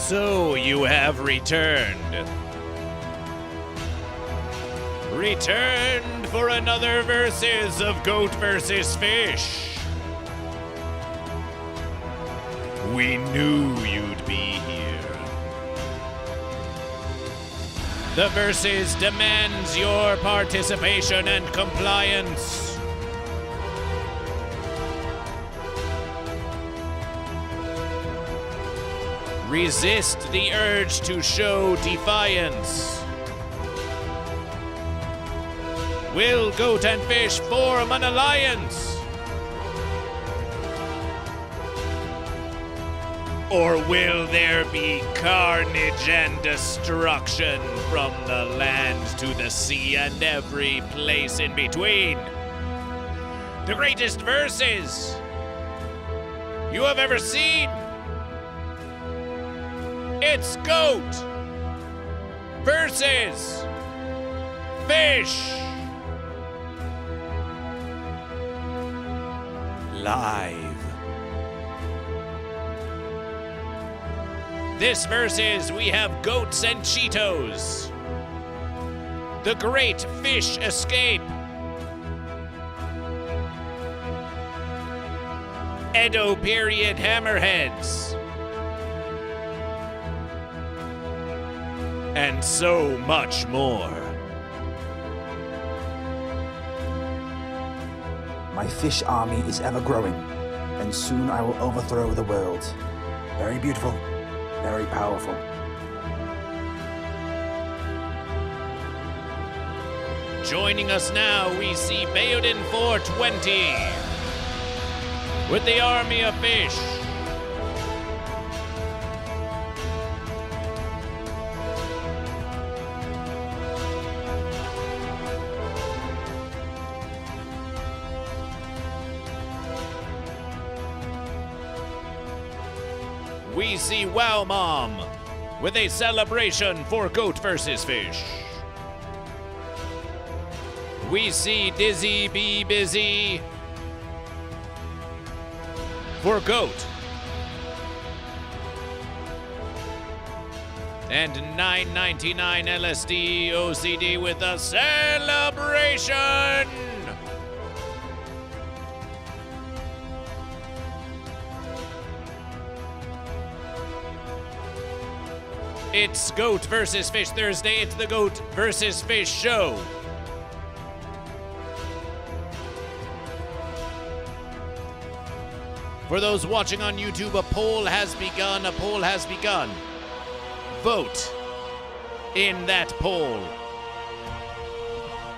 So you have returned. Returned for another versus of Goat vs. Fish. We knew you'd be here. The versus demands your participation and compliance. Resist the urge to show defiance. Will Goat and Fish form an alliance? Or will there be carnage and destruction from the land to the sea and every place in between? The greatest verses you have ever seen. It's Goat versus Fish. Live. This versus, we have goats and CHEETOS. The Great Fish Escape. Edo period hammerheads. And so much more. My fish army is ever growing, and soon I will overthrow the world. Very beautiful, very powerful. Joining us now, we see Bayonin 420 with the army of fish. We see Wow Mom with a celebration for Goat vs. Fish. We see Dizzy Be Busy for Goat. And $9.99 LSD OCD with a celebration. It's Goat vs. Fish Thursday. It's the Goat vs. Fish show. For those watching on YouTube, a poll has begun. A poll has begun. Vote in that poll.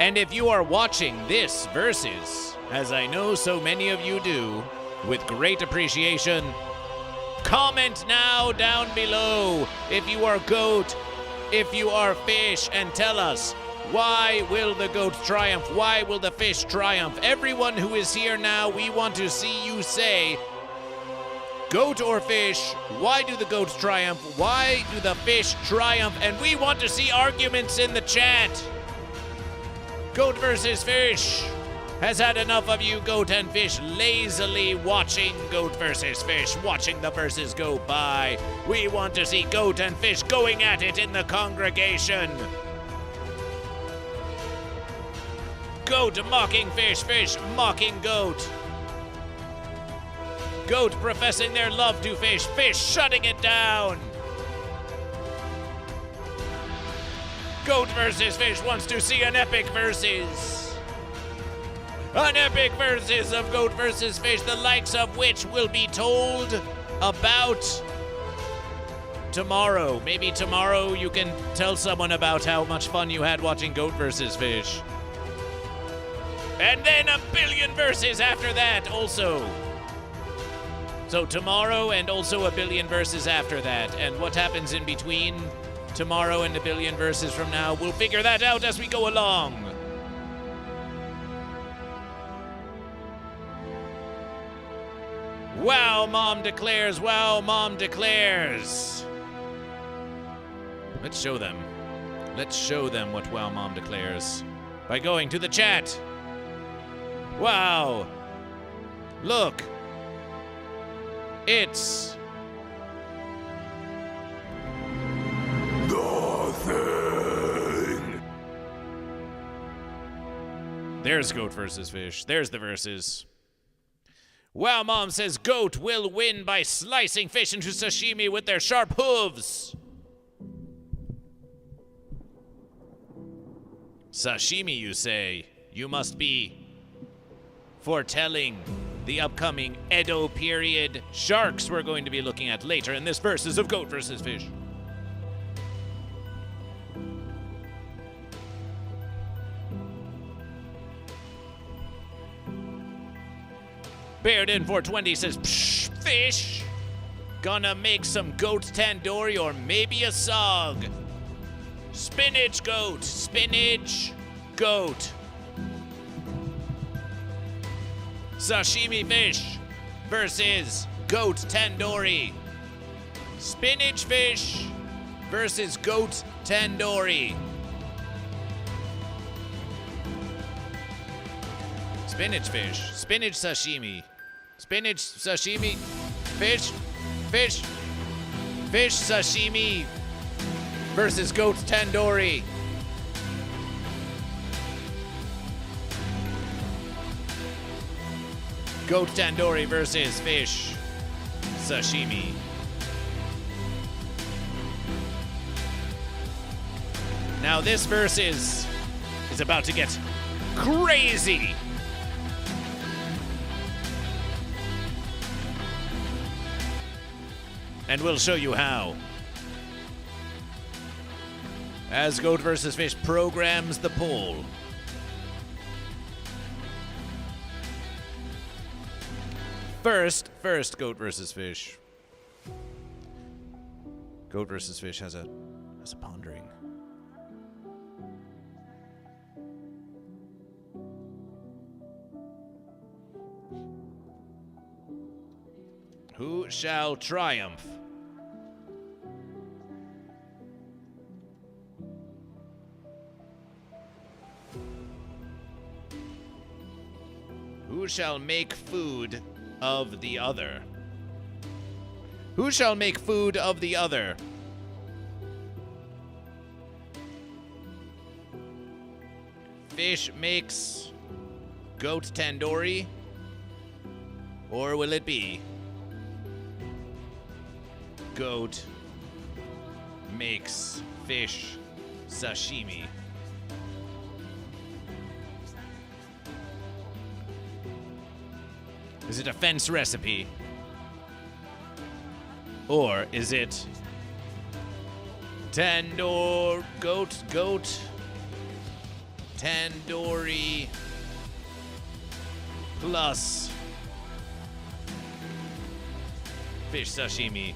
And if you are watching this versus, as I know so many of you do, with great appreciation, comment now down below if you are goat, if you are fish, and tell us, why will the goat triumph? Why will the fish triumph? Everyone who is here now, we want to see you say, goat or fish, why do the goats triumph? Why do the fish triumph? And we want to see arguments in the chat. Goat versus fish has had enough of you goat and fish lazily watching Goat versus Fish, watching the verses go by. We want to see goat and fish going at it in the congregation. Goat mocking fish, fish mocking goat. Goat professing their love to fish, fish shutting it down. Goat versus Fish wants to see an epic versus. An epic versus of Goat versus Fish, the likes of which will be told about tomorrow. Maybe tomorrow you can tell someone about how much fun you had watching Goat versus Fish. And then a billion verses after that also. So tomorrow and also a billion verses after that. And what happens in between tomorrow and a billion verses from now, we'll figure that out as we go along. Wow, Mom declares, wow, Mom declares. Let's show them. Let's show them what Wow Mom declares by going to the chat. Wow. Look. It's There's goat versus fish. There's the verses. Wow, Mom says goat will win by slicing fish into sashimi with their sharp hooves. Sashimi, you say? You must be foretelling the upcoming Edo period sharks we're going to be looking at later in this versus of goat versus fish. Baird in 420 says, psh, fish. Gonna make some goat tandoori or maybe a sog. Spinach goat, spinach goat. Sashimi fish versus goat tandoori. Spinach fish versus goat tandoori. Spinach fish, spinach sashimi. Spinach sashimi, fish, fish, fish sashimi versus goat tandoori. Goat tandoori versus fish sashimi. Now this versus is about to get crazy. And we'll show you how. As Goat vs. Fish programs the poll. First, Goat vs. Fish. Goat vs. Fish has a pondering. Who shall triumph? Who shall make food of the other? Who shall make food of the other? Fish makes goat tandoori? Or will it be goat makes fish sashimi? Is it a fence recipe? Or is it goat tandoori plus fish sashimi?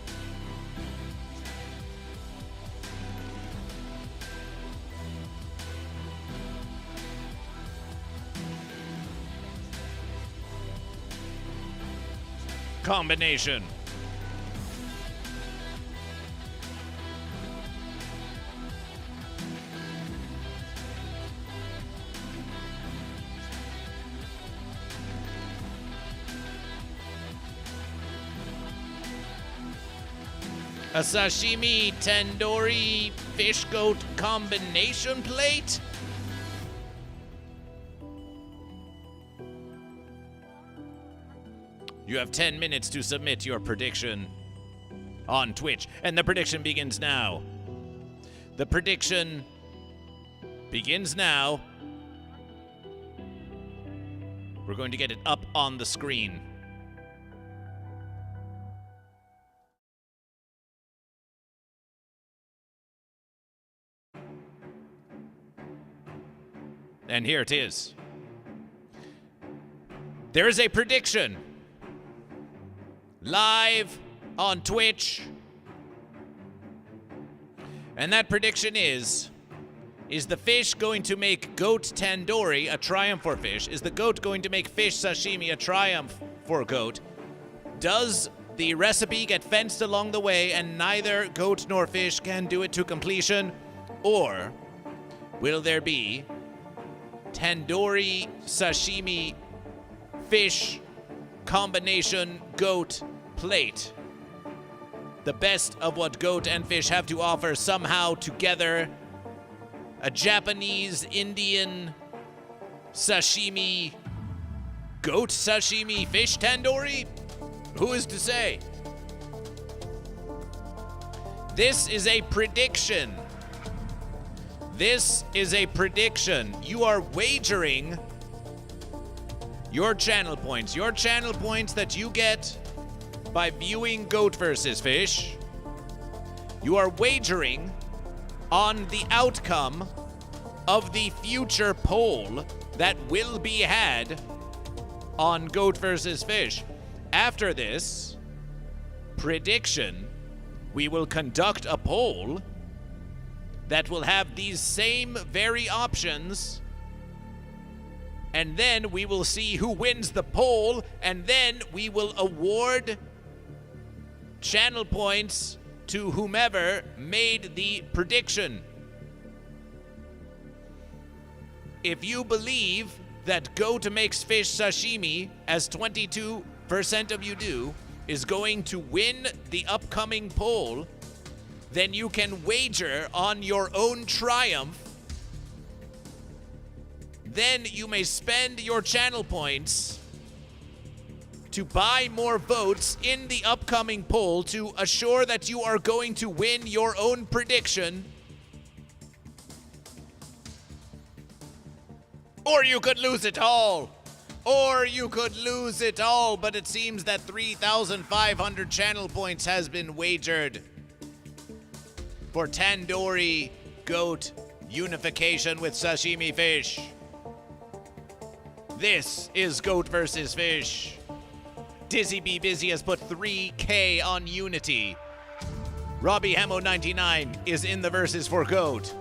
Combination. A sashimi tandoori fish goat combination plate? You have 10 minutes to submit your prediction on Twitch, and the prediction begins now. The prediction begins now. We're going to get it up on the screen. And here it is. There is a prediction live on Twitch. And that prediction is the fish going to make goat tandoori a triumph for fish? Is the goat going to make fish sashimi a triumph for goat? Does the recipe get fenced along the way and neither goat nor fish can do it to completion? Or will there be tandoori sashimi fish combination goat plate? The best of what goat and fish have to offer somehow together. A Japanese, Indian sashimi, goat sashimi fish tandoori? Who is to say? This is a prediction. This is a prediction. You are wagering your channel points that you get by viewing Goat vs. Fish. You are wagering on the outcome of the future poll that will be had on Goat vs. Fish. After this prediction, we will conduct a poll that will have these same very options, and then we will see who wins the poll, and then we will award channel points to whomever made the prediction. If you believe that Goat makes fish sashimi, as 22% of you do, is going to win the upcoming poll, then you can wager on your own triumph. Then you may spend your channel points to buy more votes in the upcoming poll to assure that you are going to win your own prediction. Or you could lose it all. But it seems that 3,500 channel points has been wagered for tandoori goat unification with sashimi fish. This is Goat vs. Fish. Dizzy B Busy has put 3K on Unity. Robbie Hamo 99 is in the verses for Goat.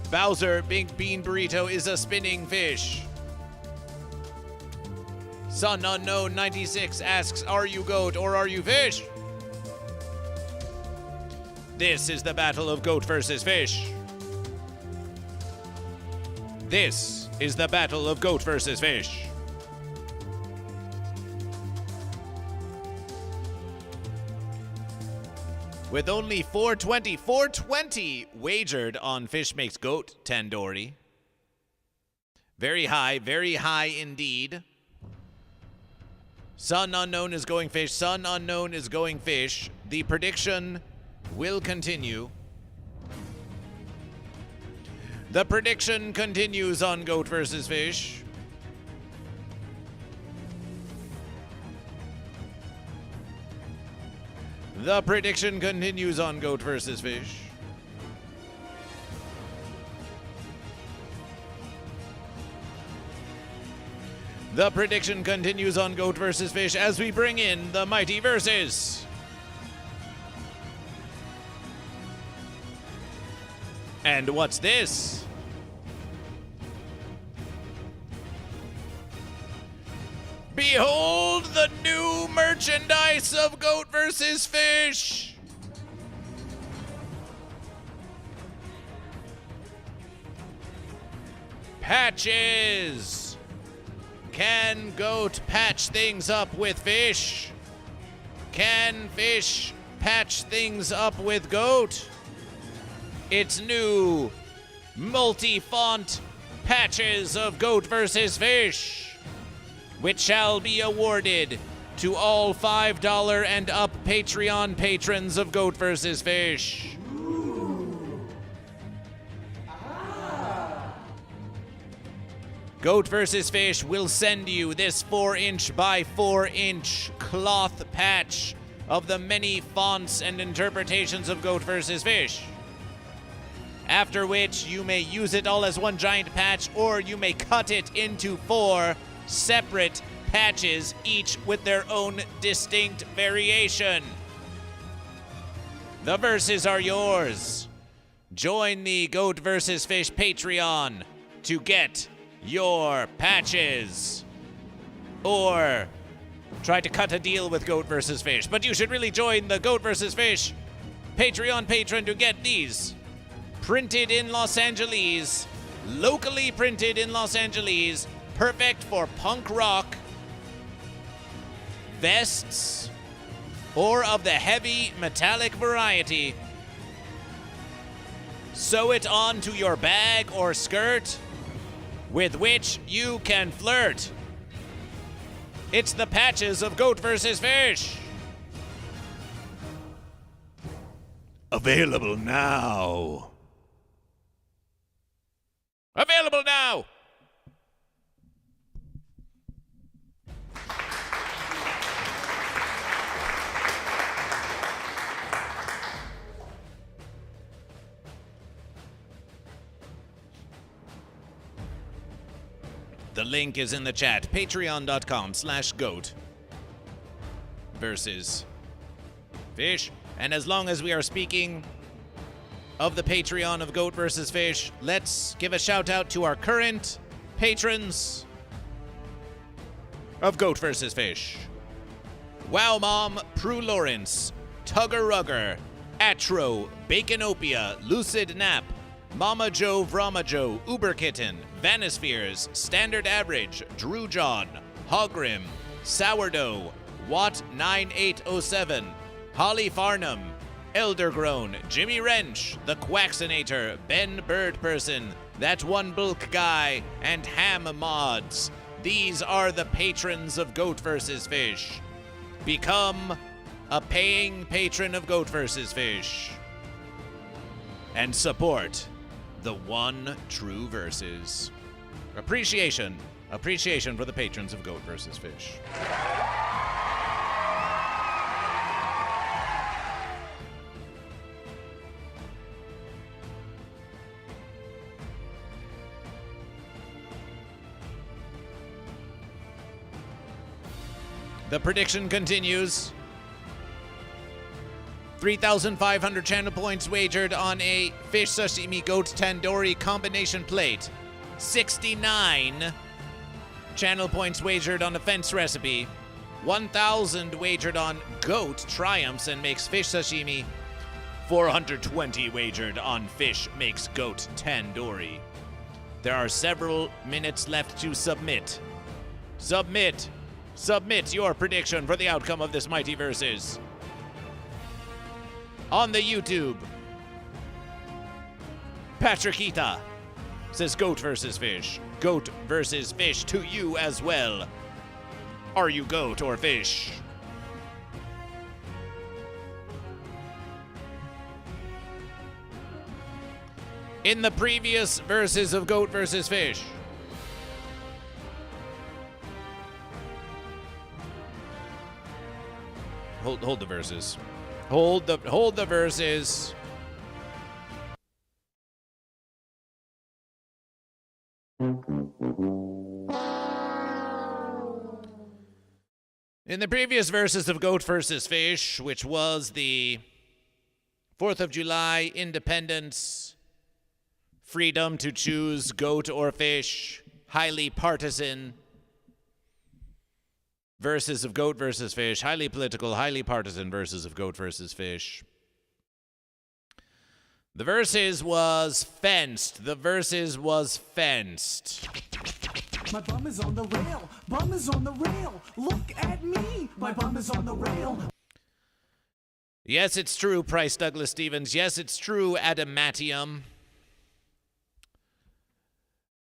Bowser Big Bean Burrito is a spinning fish. Sun Unknown 96 asks, are you goat or are you fish? This is the battle of Goat versus Fish. This is the battle of Goat versus Fish. With only 420 wagered on Fish Makes Goat tandoori. Very high indeed. Sun Unknown is going fish. Sun Unknown is going fish. The prediction will continue. The prediction continues on Goat versus Fish. The prediction continues on Goat versus Fish. The prediction continues on Goat versus Fish as we bring in the mighty verses. And what's this? Behold the new merchandise of Goat vs. Fish! Patches! Can Goat patch things up with fish? Can fish patch things up with Goat? It's new multi-font patches of Goat vs. Fish, which shall be awarded to all $5 and up Patreon patrons of Goat vs. Fish. Goat vs. Fish will send you this 4-inch by 4-inch cloth patch of the many fonts and interpretations of Goat vs. Fish. After which you may use it all as one giant patch, or you may cut it into 4 separate patches, each with their own distinct variation. The verses are yours. Join the Goat vs. Fish Patreon to get your patches. Or try to cut a deal with Goat vs. Fish. But you should really join the Goat vs. Fish Patreon patron to get these. Printed in Los Angeles, locally printed in Los Angeles, perfect for punk rock vests or of the heavy metallic variety. Sew it onto your bag or skirt with which you can flirt. It's the patches of Goat vs. Fish. Available now. Available now. The link is in the chat. Patreon.com/goat versus fish. And as long as we are speaking of the Patreon of Goat vs. Fish, let's give a shout out to our current patrons of Goat vs. Fish. Wow Mom, Prue Lawrence, Tugger Rugger, Atro, Baconopia, Lucid Nap, Mama Joe Vrama Joe, Uber Kitten, Vanispheres, Standard Average, Drew John, Hogrim, Sourdough, Watt 9807, Holly Farnham, Eldergrown, Jimmy Wrench, The Quaxinator, Ben Birdperson, That One Bulk Guy, and Ham Mods. These are the patrons of Goat vs. Fish. Become a paying patron of Goat vs. Fish and support the one true versus. Appreciation for the patrons of Goat vs. Fish. The prediction continues. 3,500 channel points wagered on a fish sashimi goat tandoori combination plate. 69 channel points wagered on a fence recipe. 1,000 wagered on goat triumphs and makes fish sashimi. 420 wagered on fish makes goat tandoori. There are several minutes left to submit. Submit your prediction for the outcome of this mighty versus. On the YouTube, Patrickita says Goat vs. Fish. Goat vs. Fish to you as well. Are you goat or fish? In the previous verses of Goat vs. Fish, hold the verses. Hold the verses. In the previous verses of Goat vs. Fish, which was the 4th of July independence, freedom to choose goat or fish, highly partisan verses of Goat vs. Fish, highly political, highly partisan verses of Goat vs. Fish. The verses was fenced. My bum is on the rail. Bum is on the rail. Look at me. My bum is on the rail. Yes, it's true, Price Douglas Stevens. Yes, it's true, Adamantium.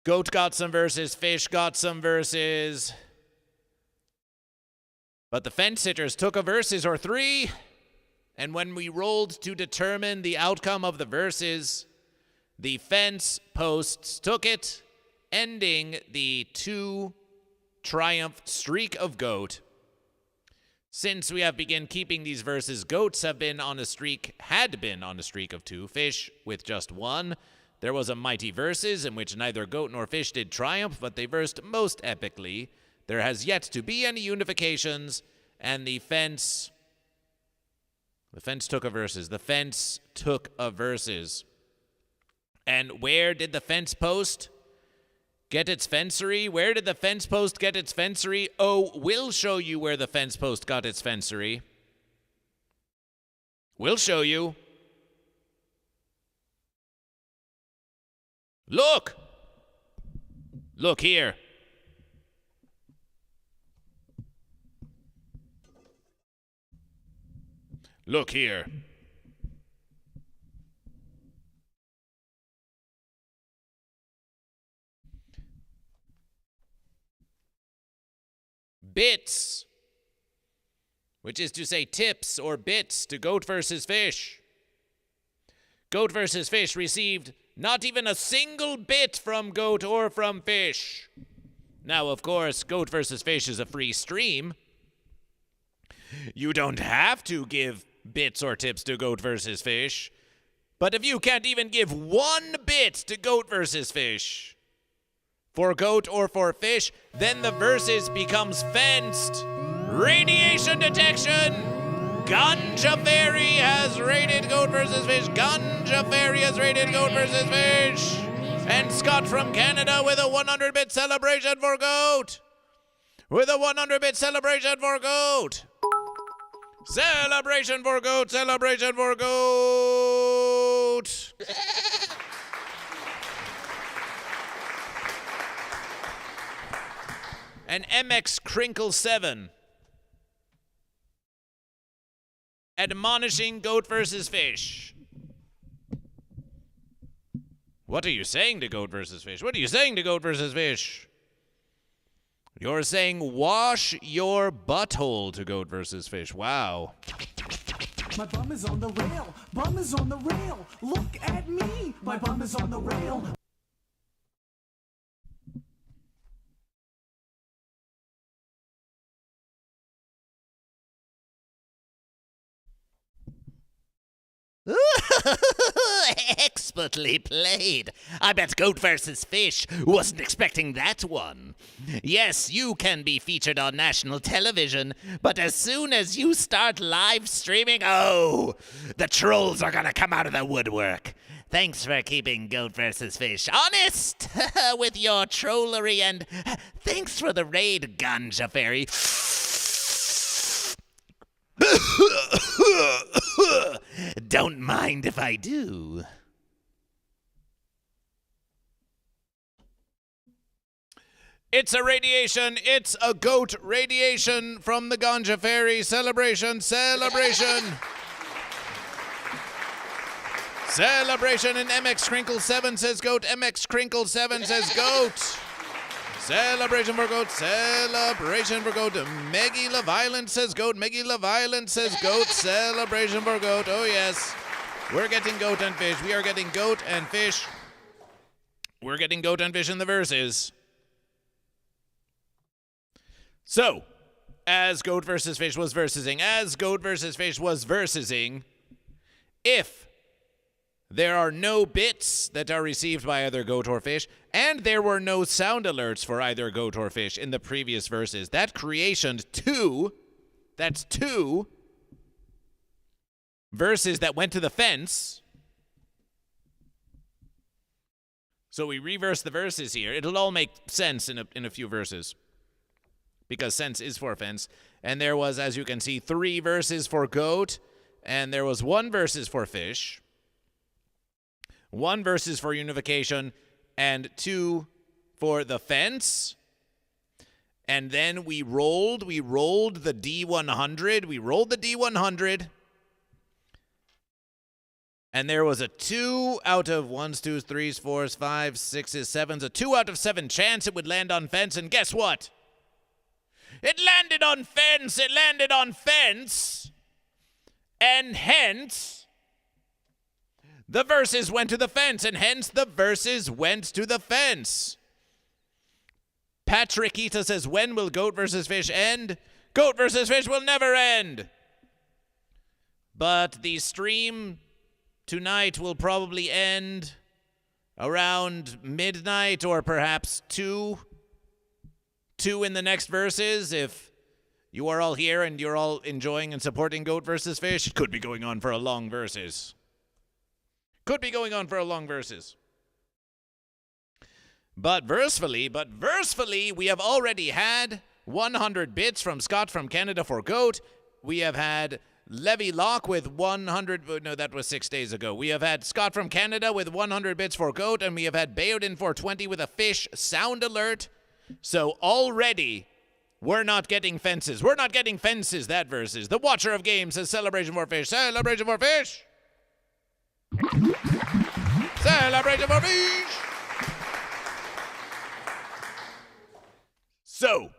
Goat got some verses. Fish got some verses. But the fence sitters took a verses or three, and when we rolled to determine the outcome of the verses, the fence posts took it, ending the 2-triumph streak of Goat. Since we have begun keeping these verses, Goats had been on a streak of 2, Fish with just 1. There was a mighty verses in which neither Goat nor Fish did triumph, but they versed most epically. There has yet to be any unifications, and the fence took a verses. And where did the fence post get its fencery? Where did the fence post get its fencery? Oh, we'll show you where the fence post got its fencery. We'll show you. Look! Look here. Look here. bits, which is to say tips or bits to Goat vs. Fish. Goat vs. Fish received not even a single bit from Goat or from Fish. Now, of course, Goat vs. Fish is a free stream. You don't have to give bits or tips to Goat vs. Fish. But if you can't even give one bit to Goat vs. Fish, for Goat or for Fish, then the versus becomes fenced. Radiation detection! Ganja Fairy has rated Goat vs. Fish. Ganja Fairy has rated Goat vs. Fish. And Scott from Canada with a 100-bit celebration for Goat. With a 100-bit celebration for Goat. Celebration for Goat. Celebration for Goat. And MX Crinkle 7 admonishing Goat vs. Fish. What are you saying to Goat vs. Fish? What are you saying to Goat vs. Fish? You're saying wash your butthole to Goat vs. Fish. Wow. My bum is on the rail. Bum is on the rail. Look at me. My bum is on the rail. Expertly played. I bet Goat vs. Fish wasn't expecting that one. Yes, you can be featured on national television, but as soon as you start live streaming, oh, the trolls are gonna come out of the woodwork. Thanks for keeping Goat vs. Fish honest with your trollery, and thanks for the raid, Ganja Fairy. Don't mind if I do. It's a radiation. It's a goat radiation from the Ganja Fairy. Celebration, celebration. Celebration, and MX Crinkle 7 says goat. MX Crinkle 7 says goat. Celebration for Goat. Celebration for Goat. Meggie LaViolent says Goat. Meggie LaViolent says Goat. Celebration for Goat. Oh, yes. We're getting Goat and Fish. We are getting Goat and Fish. We're getting Goat and Fish in the verses. So, as Goat vs. Fish was versing, if there are no bits that are received by either Goat or Fish, and there were no sound alerts for either Goat or Fish in the previous verses, that creationed two verses that went to the fence. So we reverse the verses here. It'll all make sense in a few verses, because sense is for fence. And there was, as you can see, 3 verses for Goat, and there was 1 verses for Fish, 1 verses for unification, and 2 for the fence. And then we rolled the D100. We rolled the D100. And there was a 2 out of 1s, 2s, 3s, 4s, 5s, 6s, 7s, a 2 out of 7 chance it would land on fence. And guess what? It landed on fence. It landed on fence. And hence, the verses went to the fence, and hence the verses went to the fence. Patrick Ita says, when will Goat vs. Fish end? Goat vs. Fish will never end. But the stream tonight will probably end around midnight, or perhaps 2 in the next verses. If you are all here and you're all enjoying and supporting Goat vs. Fish, it could be going on for a long verses. Could be going on for a long verses. But versefully, we have already had 100 bits from Scott from Canada for Goat. We have had Levy Locke with 100, no, that was 6 days ago. We have had Scott from Canada with 100 bits for Goat, and we have had Bayoudin for 20 with a Fish sound alert. So already, we're not getting fences. We're not getting fences, that versus. The Watcher of Games says celebration for Fish. Celebration for Fish. Celebration for Fish. So,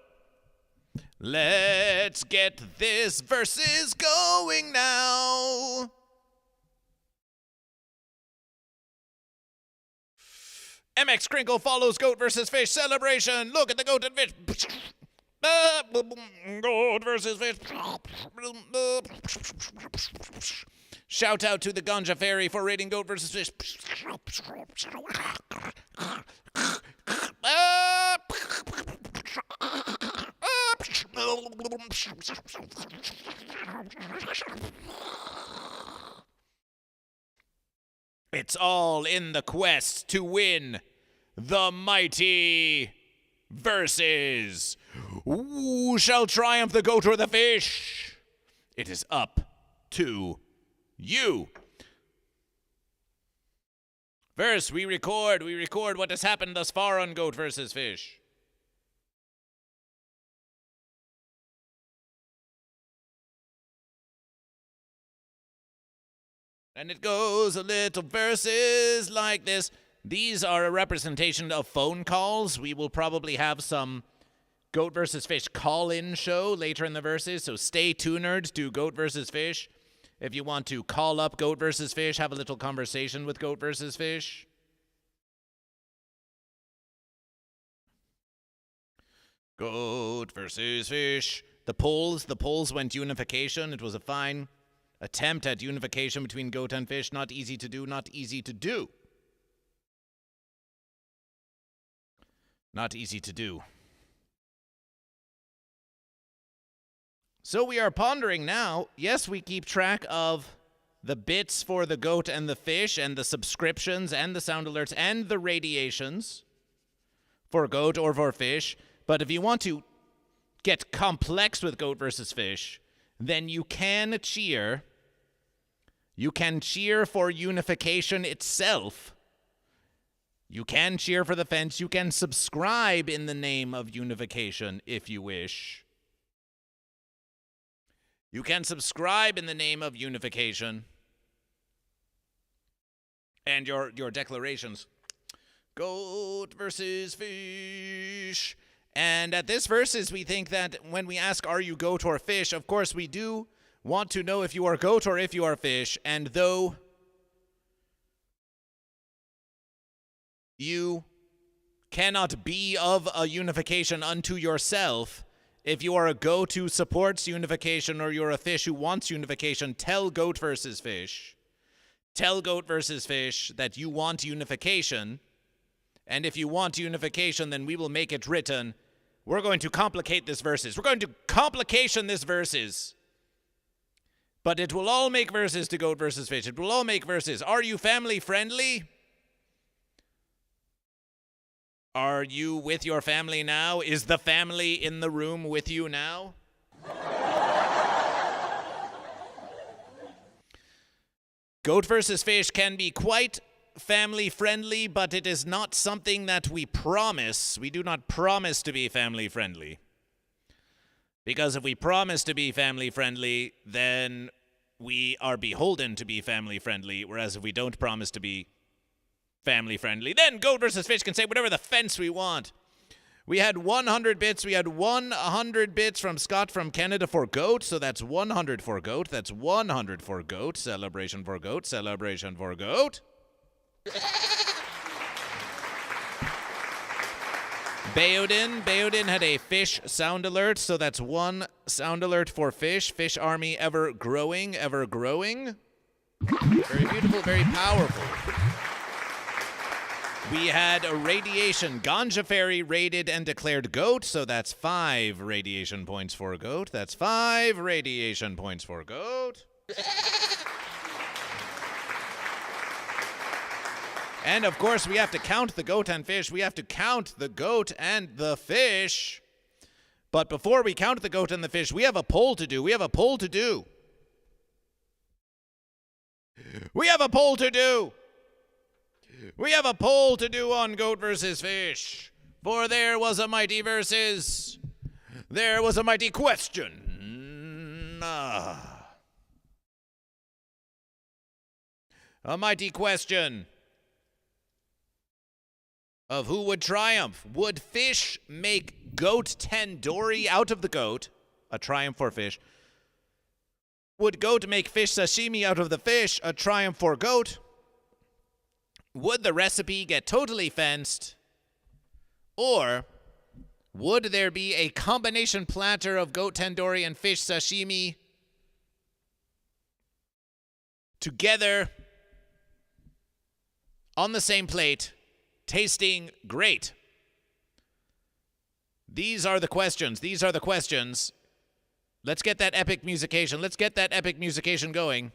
Let's get this versus going now. MX Crinkle follows Goat versus Fish celebration. Look at the goat and fish. Goat versus fish. Shout out to the Ganja Fairy for rating Goat versus Fish. It's all in the quest to win the mighty versus. Who shall triumph, the goat or the fish? It is up to you. First, we record what has happened thus far on Goat versus Fish. And it goes a little verses like this. These are a representation of phone calls. We will probably have some Goat versus Fish call-in show later in the verses, so stay tuned to Goat versus Fish. If you want to call up Goat versus Fish, have a little conversation with Goat versus Fish. Goat versus Fish. The polls went unification. It was a fine attempt at unification between goat and fish. Not easy to do, not easy to do. Not easy to do. So we are pondering now. Yes, we keep track of the bits for the goat and the fish and the subscriptions and the sound alerts and the radiations for goat or for fish. But if you want to get complex with Goat versus Fish, then you can cheer. You can cheer for unification itself. You can cheer for the fence. You can subscribe in the name of unification if you wish. You can subscribe in the name of unification. And your declarations. Goat versus Fish. And at this versus, we think that when we ask, are you goat or fish, of course we do want to know if you are goat or if you are fish. And though you cannot be of a unification unto yourself, if you are a goat who supports unification or you're a fish who wants unification, tell Goat versus Fish. Tell Goat versus Fish that you want unification. And if you want unification, then we will make it written. We're going to complicate this verses. We're going to complication this verses. But it will all make verses to Goat versus Fish. It will all make verses. Are you family friendly? Are you with your family now? Is the family in the room with you now? Goat versus Fish can be quite family friendly, but it is not something that we promise. We do not promise to be family friendly. Because if we promise to be family friendly, then we are beholden to be family friendly, whereas if we don't promise to be family friendly, then Goat versus Fish can say whatever the fence we want. We had 100 bits. We had 100 bits from Scott from Canada for Goat, so that's 100 for Goat. That's 100 for Goat. Celebration for Goat. Celebration for Goat. Baodin had a fish sound alert, so that's one sound alert for fish. Fish army ever growing, ever growing. Very beautiful, very powerful. We had a radiation. Ganja Fairy rated and declared Goat, so that's 5 radiation points for Goat. That's 5 radiation points for Goat. And, of course, we have to count the goat and fish. We have to count the goat and the fish. But before we count the goat and the fish, we have a poll to do. We have a poll to do. We have a poll to do. We have a poll to do on Goat versus Fish. For there was a mighty versus. There was a mighty question. A mighty question. of who would triumph. Would fish make goat tandoori out of the goat? A triumph for fish. Would goat make fish sashimi out of the fish? A triumph for goat. Would the recipe get totally fenced? Or would there be a combination platter of goat tandoori and fish sashimi together on the same plate, tasting great? These are the questions. These are the questions. Let's get that epic musication. Let's get that epic musication going.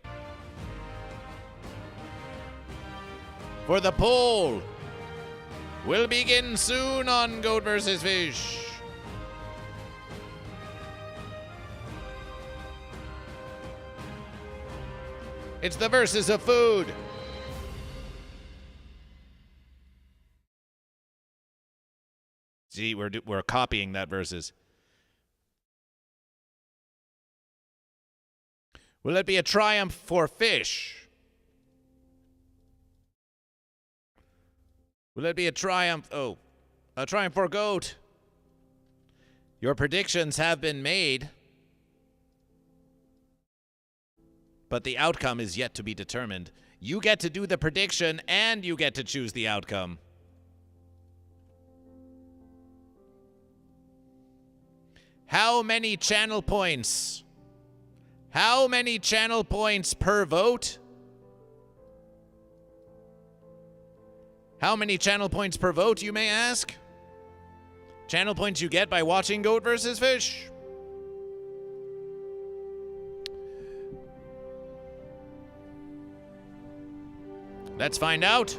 For the poll will begin soon on Goat vs. Fish. It's the verses of food. See, we're copying that verses. Will it be a triumph for fish? Will it be a triumph? Oh, a triumph for goat. Your predictions have been made, but the outcome is yet to be determined. You get to do the prediction and you get to choose the outcome. How many channel points? How many channel points per vote? How many channel points per vote, you may ask? Channel points you get by watching Goat vs. Fish. Let's find out.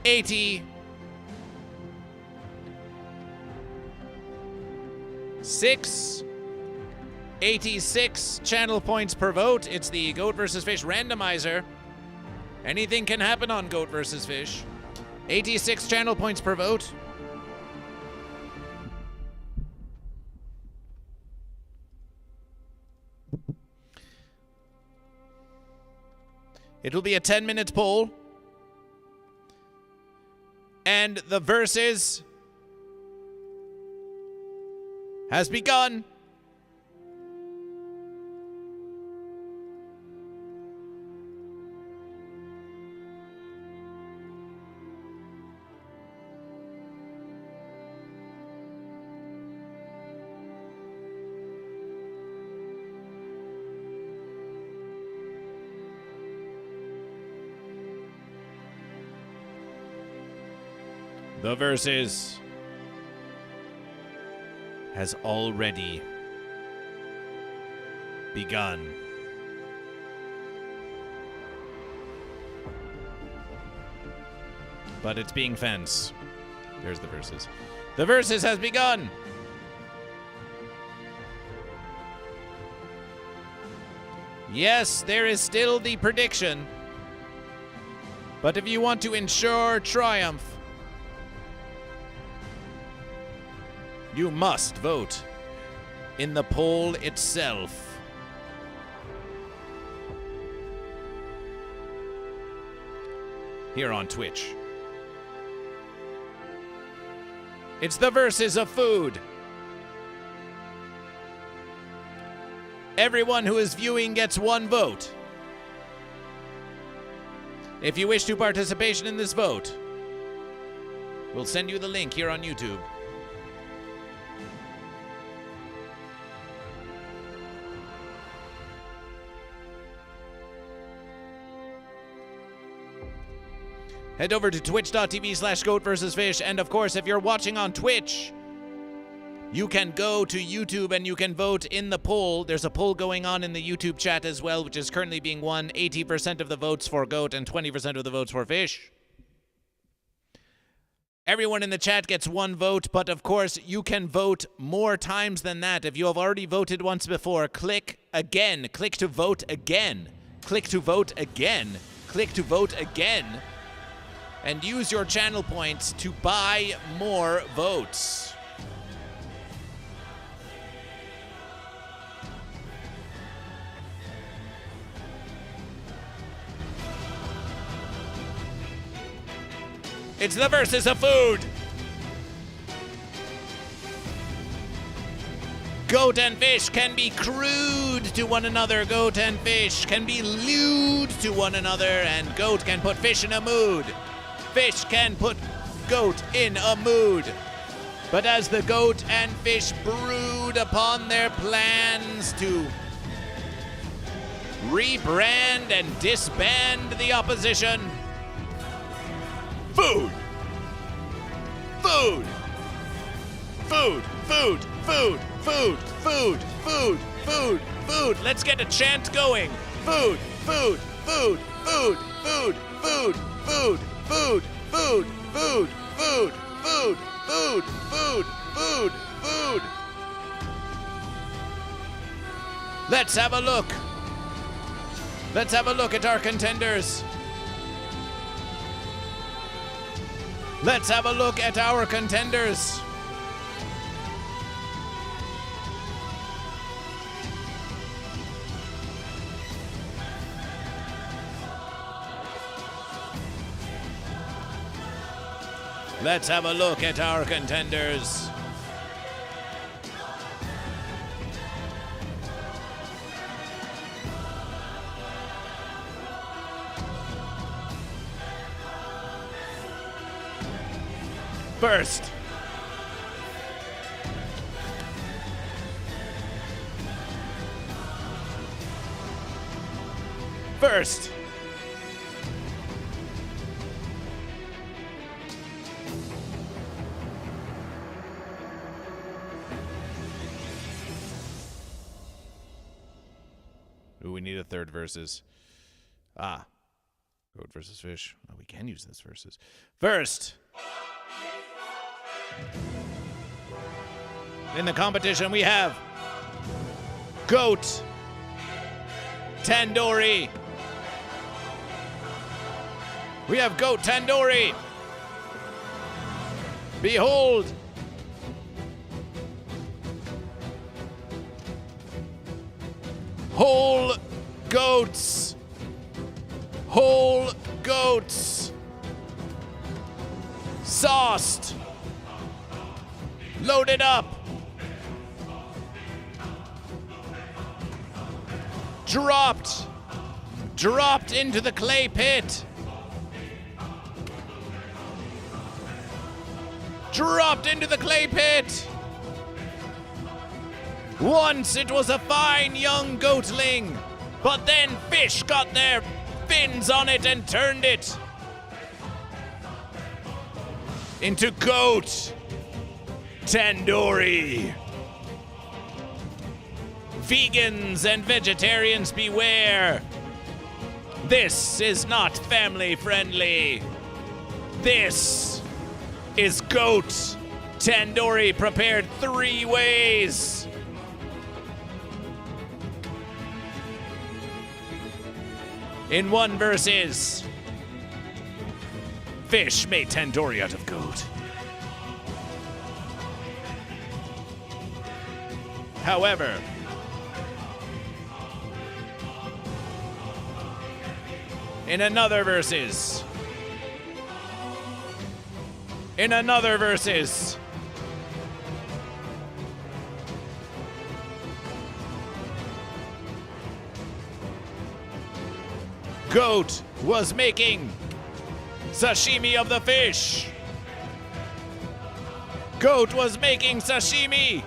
$86 86 channel points per vote. It's the Goat vs. Fish randomizer. Anything can happen on Goat vs. Fish. 86 channel points per vote. It'll be a 10-minute poll. And the versus has begun. The versus has already begun. But it's being fenced. There's the versus. The versus has begun. Yes, there is still the prediction. But if you want to ensure triumph, you must vote in the poll itself. Here on Twitch. It's the verses of food. Everyone who is viewing gets one vote. If you wish to participation in this vote, we'll send you the link here on YouTube. Head over to twitch.tv/GoatVsFish, and of course, if you're watching on Twitch, you can go to YouTube and you can vote in the poll. There's a poll going on in the YouTube chat as well, which is currently being won. 80% of the votes for goat and 20% of the votes for fish. Everyone in the chat gets one vote, but of course, you can vote more times than that. If you have already voted once before, click again. Click to vote again. Click to vote again. Click to vote again. And use your channel points to buy more votes. It's the versus of food. Goat and fish can be crude to one another. Goat and fish can be lewd to one another. And goat can put fish in a mood. Fish can put goat in a mood. But as the goat and fish brood upon their plans to rebrand and disband the opposition, food! Food! Food! Food! Food! Food! Food! Food! Food! Food! Let's get a chant going! Food! Food! Food! Food! Food! Food! Food! Food! Food! Food! Food! Food! Food! Food! Food! Food! Let's have a look. Let's have a look at our contenders. Let's have a look at our contenders. Let's have a look at our contenders. First, ooh, we need a third versus. Goat versus fish. Oh, we can use this versus. First, in the competition, we have goat tandoori. We have goat tandoori. Behold. Whole goats. Whole goats. Sauced. Loaded up. Dropped into the clay pit. Dropped into the clay pit. Once it was a fine young goatling, but then fish got their fins on it and turned it into goat tandoori. Vegans and vegetarians beware. This is not family friendly. This is goat tandoori prepared 3 ways. In one versus, fish made tandoori out of goat. However, in another versus, goat was making sashimi of the fish. Goat was making sashimi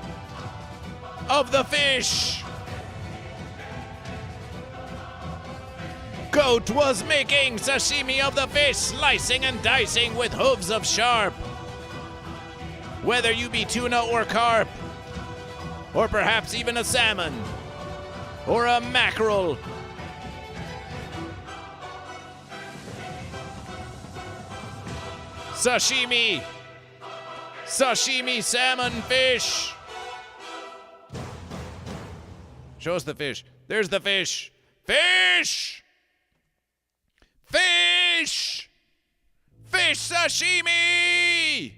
of the fish. Goat was making sashimi of the fish, slicing and dicing with hooves of sharp. Whether you be tuna or carp, or perhaps even a salmon, or a mackerel, sashimi salmon fish. Show us the fish. There's the fish. Fish! Fish! Fish sashimi!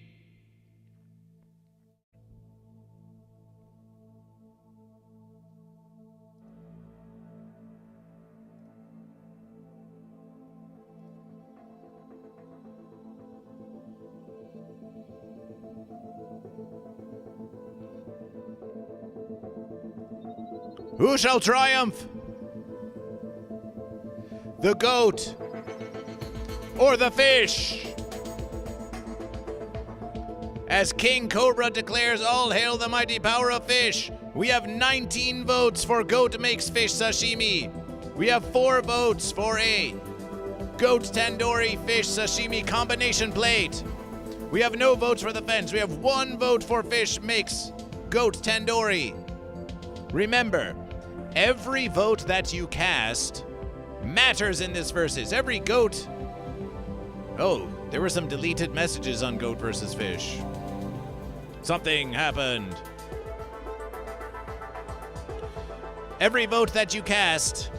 Who shall triumph? The goat or the fish? As King Cobra declares, all hail the mighty power of fish. We have 19 votes for goat makes fish sashimi. We have 4 votes for a goat tandoori fish sashimi combination plate. We have no votes for the fence. We have 1 vote for fish makes goat tandoori. Remember, every vote that you cast matters in this versus. Every goat... Oh, there were some deleted messages on Goat vs. Fish. Something happened. Every vote that you cast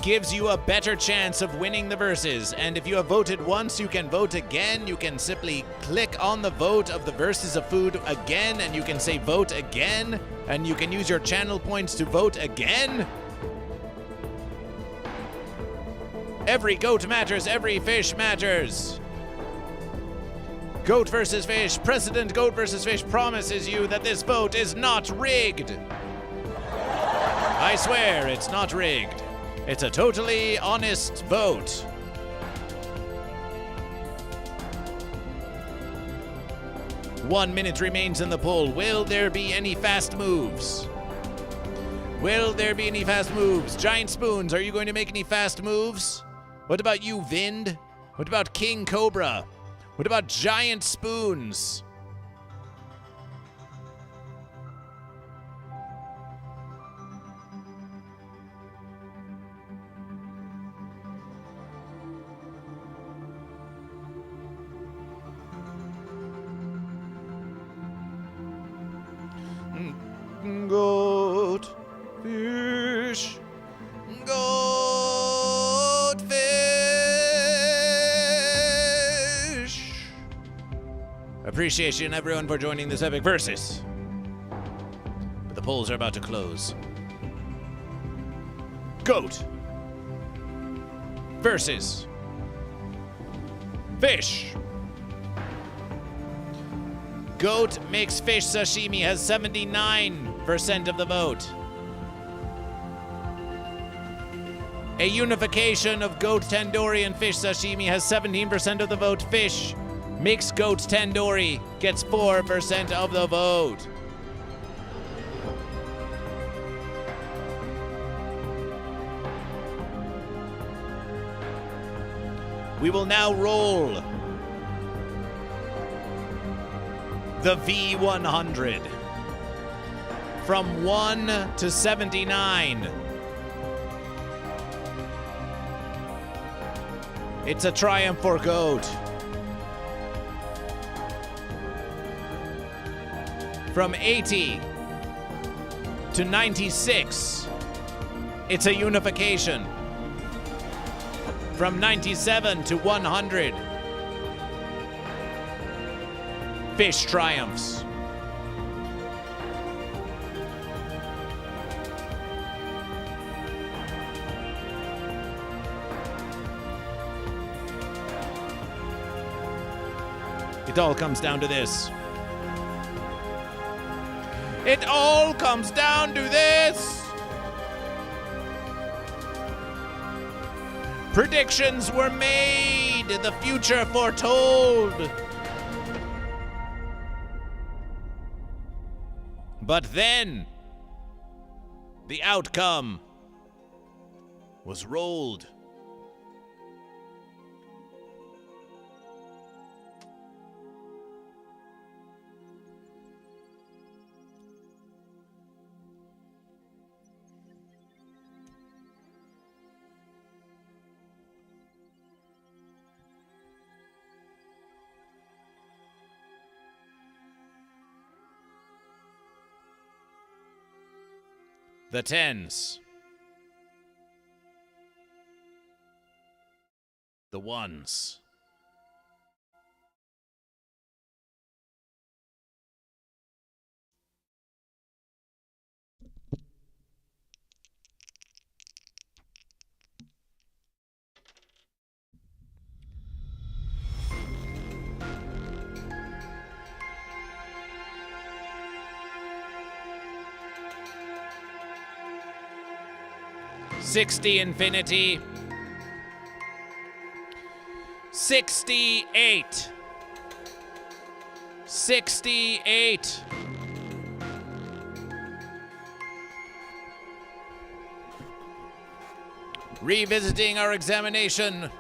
gives you a better chance of winning the versus. And if you have voted once, you can vote again. You can simply click on the vote of the versus of food again, and you can say vote again, and you can use your channel points to vote again. Every goat matters, every fish matters. Goat vs. Fish, President Goat vs. Fish promises you that this vote is not rigged. I swear it's not rigged. It's a totally honest vote. One minute remains in the poll. Will there be any fast moves? Will there be any fast moves? Giant Spoons, are you going to make any fast moves? What about you, Vind? What about King Cobra? What about Giant Spoons? Goat fish. Goat fish. Appreciation, everyone, for joining this epic versus. But the polls are about to close. Goat versus fish. Goat makes fish sashimi has 79% of the vote. A unification of goat tandoori and fish sashimi has 17% of the vote. Fish makes goat tandoori gets 4% of the vote. We will now roll the V100 from 1 to 79. It's a triumph for goat. From 80 to 96, it's a unification. From 97 to 100, fish triumphs. It all comes down to this. It all comes down to this. Predictions were made, the future foretold. But then, the outcome was rolled. The tens. The ones. 60 infinity. 68. 68. Revisiting our examination.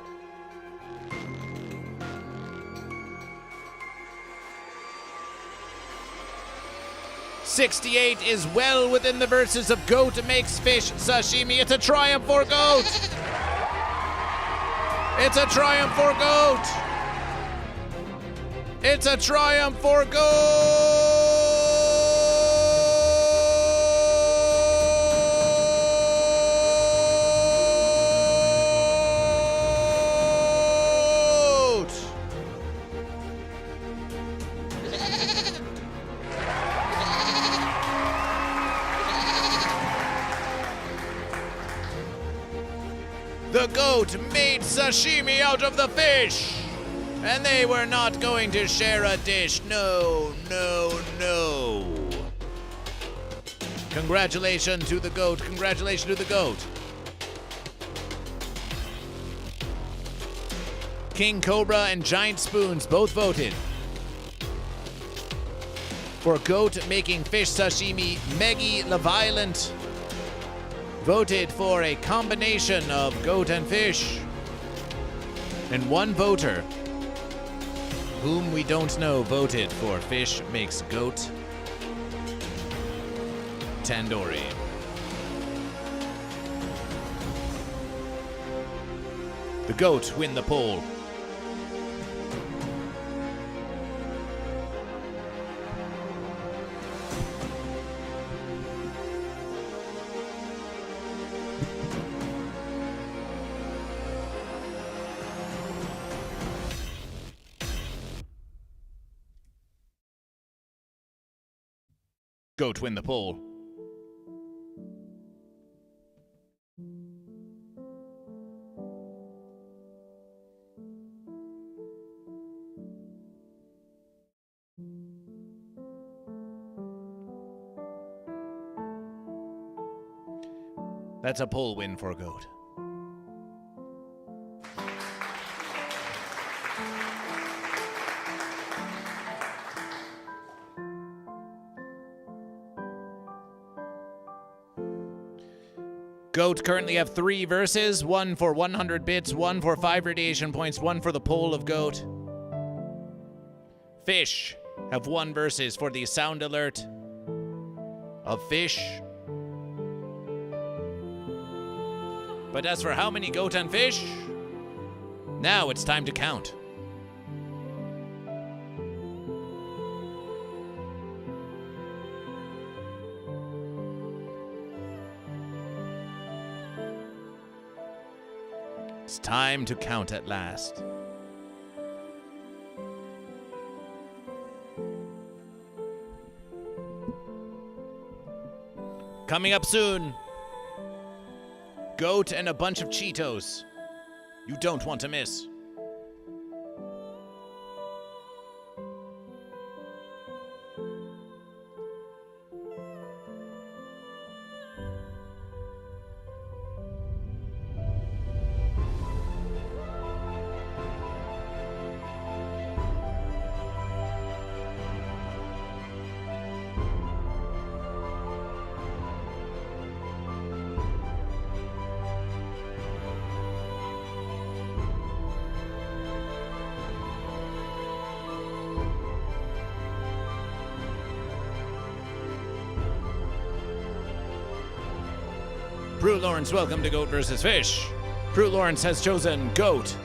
.68 is well within the verses of Goat Makes Fish Sashimi. It's a triumph for Goat. It's a triumph for Goat. It's a triumph for Goat. The goat made sashimi out of the fish, and they were not going to share a dish. No, no, no. Congratulations to the goat. Congratulations to the goat. King Cobra and Giant Spoons both voted for Goat Making Fish Sashimi. Meggie LaViolent voted for a combination of goat and fish. And one voter, whom we don't know, voted for Fish Makes Goat Tandoori. The goat win the poll. Goat win the poll. That's a poll win for Goat. Goat currently have 3 verses, 1 for 100 bits, 1 for 5 radiation points, 1 for the poll of Goat. Fish have 1 verses for the sound alert of Fish. But as for how many goat and fish, now it's time to count. It's time to count at last. Coming up soon, Goat and a bunch of CHEETOS you don't want to miss. Prue Lawrence, welcome to Goat vs. Fish. Prue Lawrence has chosen Goat.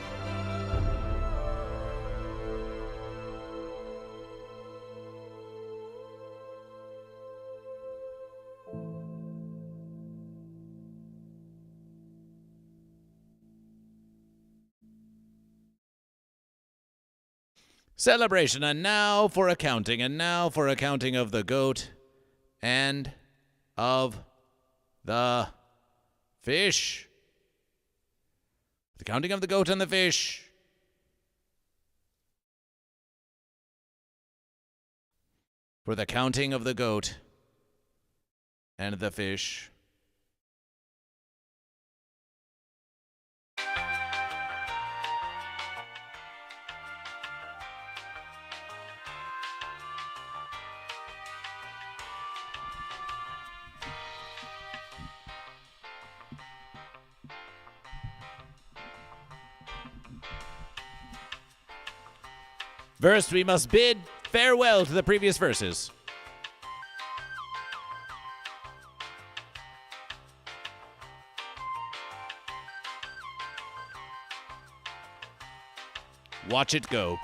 Celebration, and now for accounting, of the goat and of the fish. The counting of the goat and the fish. For the counting of the goat and the fish. First, we must bid farewell to the previous verses. Watch it go.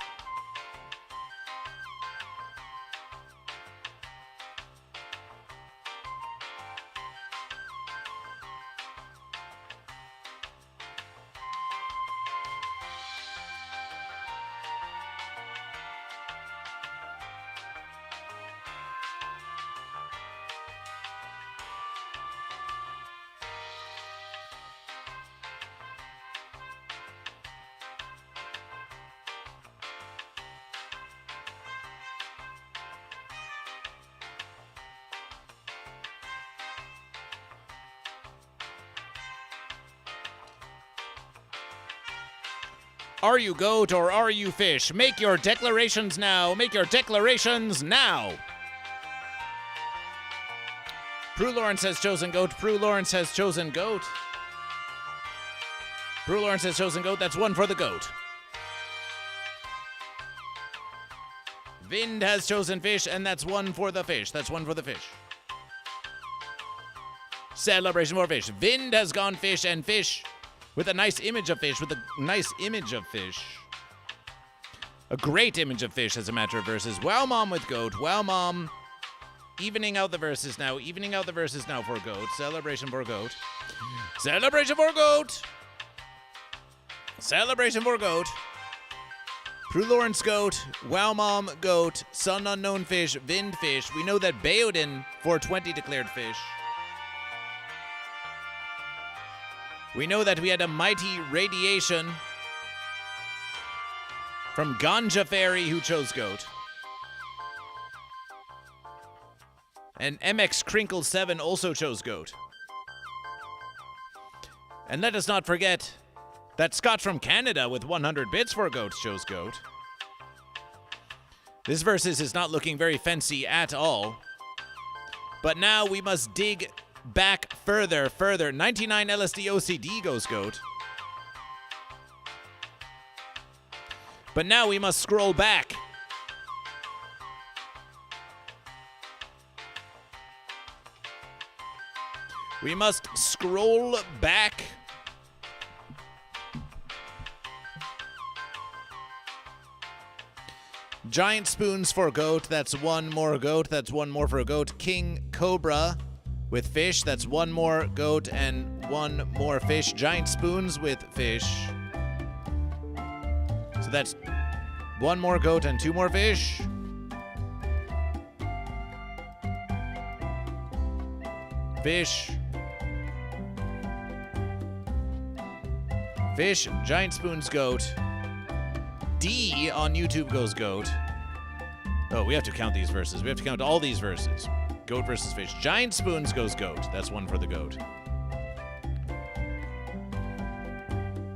Are you goat or are you fish? Make your declarations now. Make your declarations now. Prue Lawrence has chosen goat. Prue Lawrence has chosen goat. Prue Lawrence has chosen goat. That's one for the goat. Vind has chosen fish, and that's one for the fish. That's one for the fish. Celebration for fish. Vind has gone fish, and fish with a nice image of fish. With a nice image of fish. A great image of fish, as a matter of verses. Wow, Mom with goat. Wow, Mom. Evening out the verses now. Evening out the verses now for goat. Celebration for goat. Celebration for goat. Celebration for goat. Prue Lawrence goat. Wow, Mom goat. Sun unknown fish. Vind fish. We know that Baodin 420 declared fish. We know that we had a mighty radiation from Ganja Fairy who chose goat. And MX Crinkle 7 also chose goat. And let us not forget that Scott from Canada with 100 bits for goat chose goat. This versus is not looking very fancy at all. But now we must dig back further. 99 LSD OCD goes goat. But now we must scroll back. We must scroll back. Giant spoons for goat. That's one more goat. That's one more for a goat. King Cobra with fish. That's one more goat and one more fish. Giant spoons with fish. So that's one more goat and two more fish. Fish. Fish. Giant spoons goat. D on YouTube goes goat. Oh, we have to count these verses. We have to count all these verses. Goat versus fish. Giant spoons goes goat. That's one for the goat.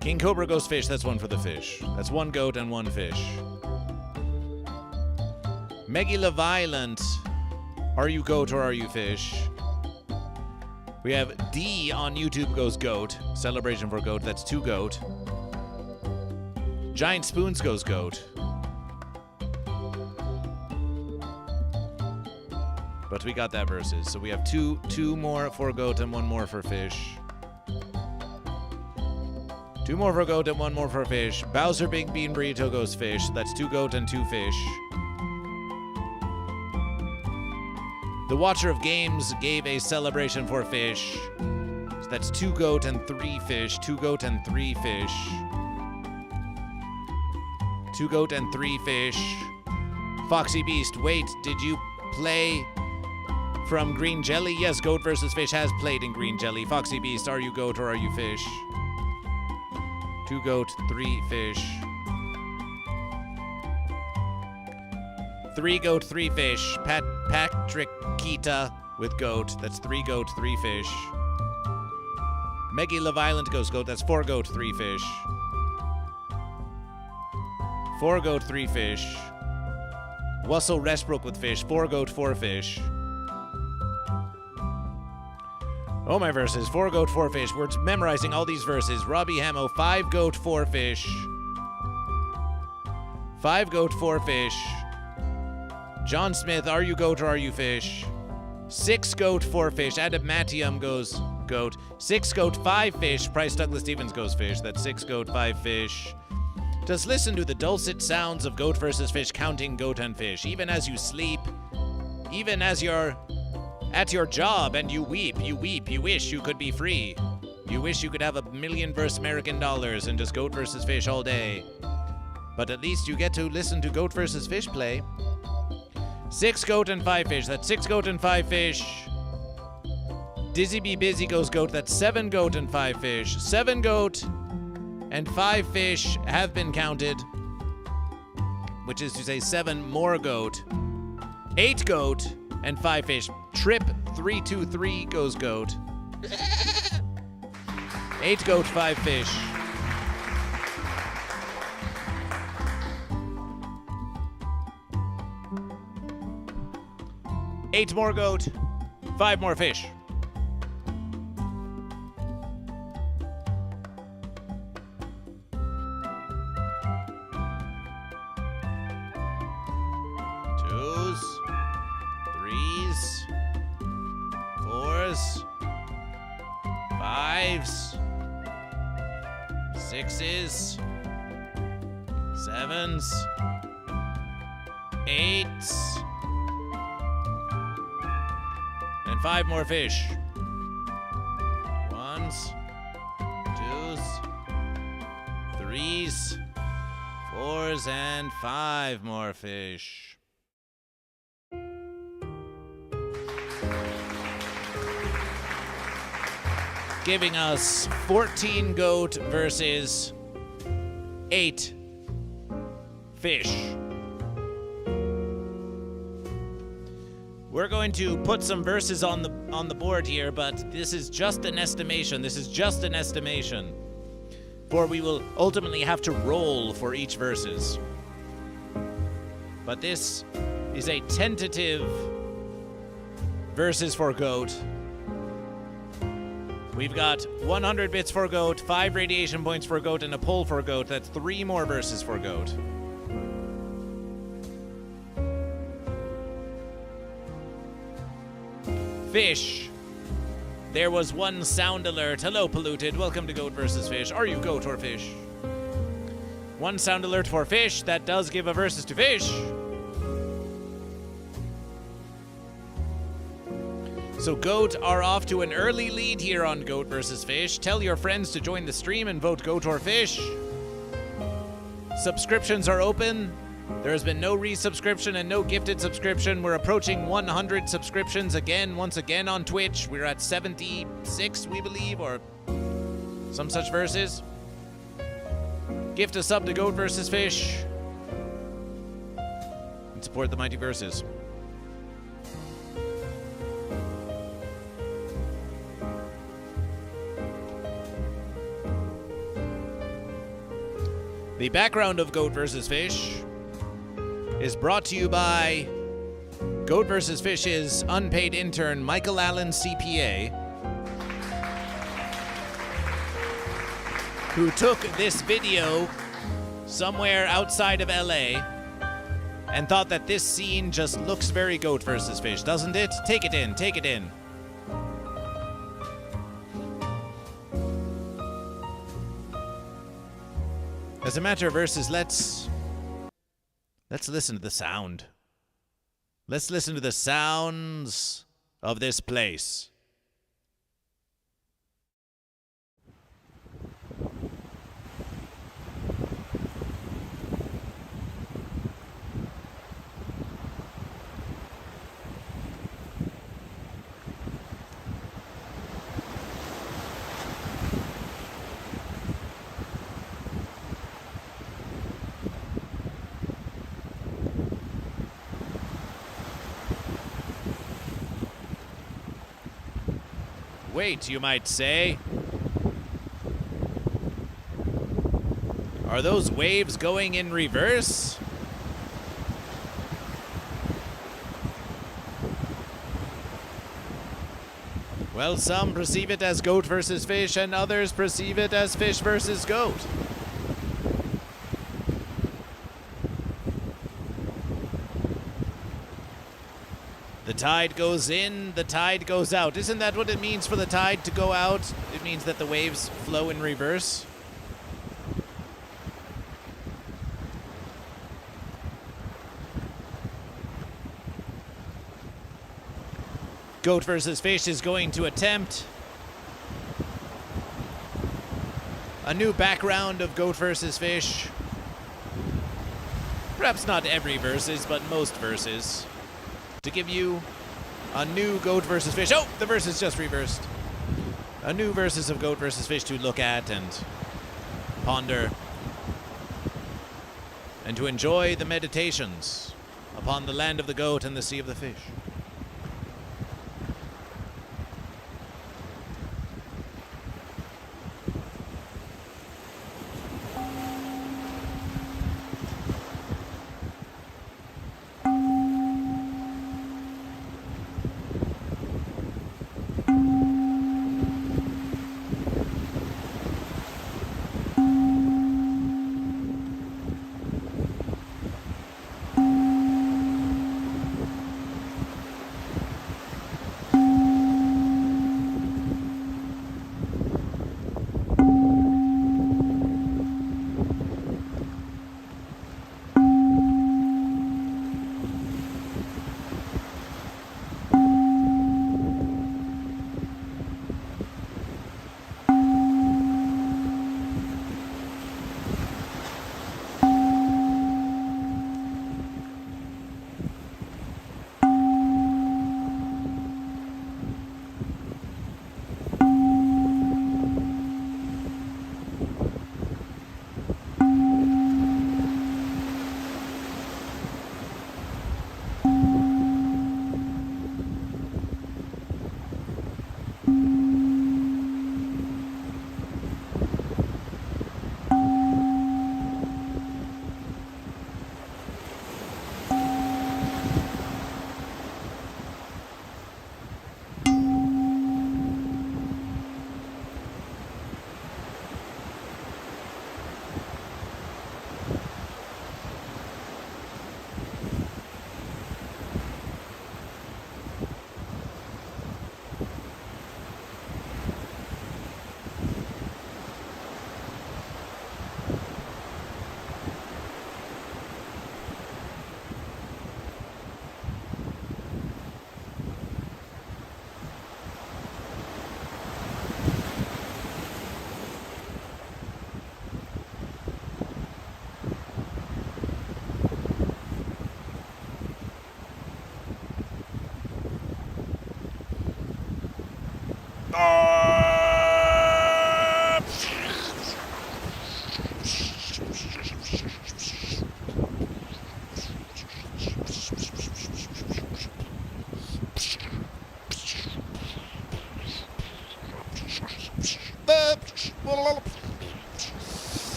King Cobra goes fish. That's one for the fish. That's one goat and one fish. Meggy LaViolent. Are you goat or are you fish? We have D on YouTube goes goat. Celebration for goat. That's two goat. Giant spoons goes goat. But we got that versus. So we have two more for goat and one more for fish. Two more for goat and one more for fish. Bowser Big Bean Burrito goes fish. That's two goat and two fish. The Watcher of Games gave a celebration for fish. So that's two goat and three fish. Two goat and three fish. Two goat and three fish. Foxy Beast, wait, did you play from Green Jellÿ? Yes, Goat versus Fish has played in Green Jellÿ. Foxy Beast, are you goat or are you fish? Two goat, three fish. Three goat, three fish. Patrick Kita with goat. That's three goat, three fish. Meggy LaViolent goes goat. That's four goat, three fish. Four goat, three fish. Wussel Restbrook with fish. Four goat, four fish. Oh, my verses. Four goat, four fish. We're memorizing all these verses. Robbie Hamo, five goat, four fish. 5 goat, 4 fish. John Smith, are you goat or are you fish? 6 goat, 4 fish. Adamantium goes goat. 6 goat, 5 fish. Price Douglas Stevens goes fish. That's 6 goat, 5 fish. Just listen to the dulcet sounds of goat versus fish, counting goat and fish. Even as you sleep, even as you're at your job and you weep, you wish you could be free. You wish you could have $1 million versus American dollars and just goat versus fish all day. But at least you get to listen to goat versus fish play. 6 goat and 5 fish. That's 6 goat and 5 fish. Dizzy Be Busy goes goat. That's 7 goat and 5 fish. 7 goat and 5 fish have been counted, which is to say 7 more goat. 8 goat and 5 fish. Trip 323 goes goat. 8 goat, 5 fish. Eight more goat, 5 more fish. Twos, threes, fours, fives, sixes, sevens, eights, and 5 more fish. Ones, twos, threes, fours, and 5 more fish. Giving us 14 goat versus 8 fish. We're going to put some verses on the board here, but this is just an estimation. This is just an estimation. For we will ultimately have to roll for each verses. But this is a tentative verses for goat. We've got 100 bits for goat, 5 radiation points for goat, and a pull for goat. That's 3 more verses for goat. Fish. There was one sound alert. Hello, polluted. Welcome to Goat versus Fish. Are you goat or fish? One sound alert for fish. That does give a versus to fish. So goat are off to an early lead here on Goat versus Fish. Tell your friends to join the stream and vote goat or fish. Subscriptions are open. There has been no resubscription and no gifted subscription. We're approaching 100 subscriptions once again on Twitch. We're at 76, we believe, or some such verses. Gift a sub to Goat versus Fish and support the mighty verses. The background of Goat versus Fish is brought to you by Goat vs. Fish's unpaid intern, Michael Allen, CPA, who took this video somewhere outside of LA and thought that this scene just looks very Goat vs. Fish, doesn't it? Take it in, take it in. As a matter of verses, let's listen to the sound. Let's listen to the sounds of this place. Wait, you might say. Are those waves going in reverse? Well, some perceive it as goat versus fish, and others perceive it as fish versus goat. tide goes in, the tide goes out. Isn't that what it means for the tide to go out? It means that the waves flow in reverse. Goat vs. Fish is going to attempt a new background of Goat vs. Fish. Perhaps not every versus, but most verses. To give you a new Goat vs. Fish. Oh, the versus just reversed. A new versus of Goat vs. Fish to look at and ponder. And to enjoy the meditations upon the land of the goat and the sea of the fish.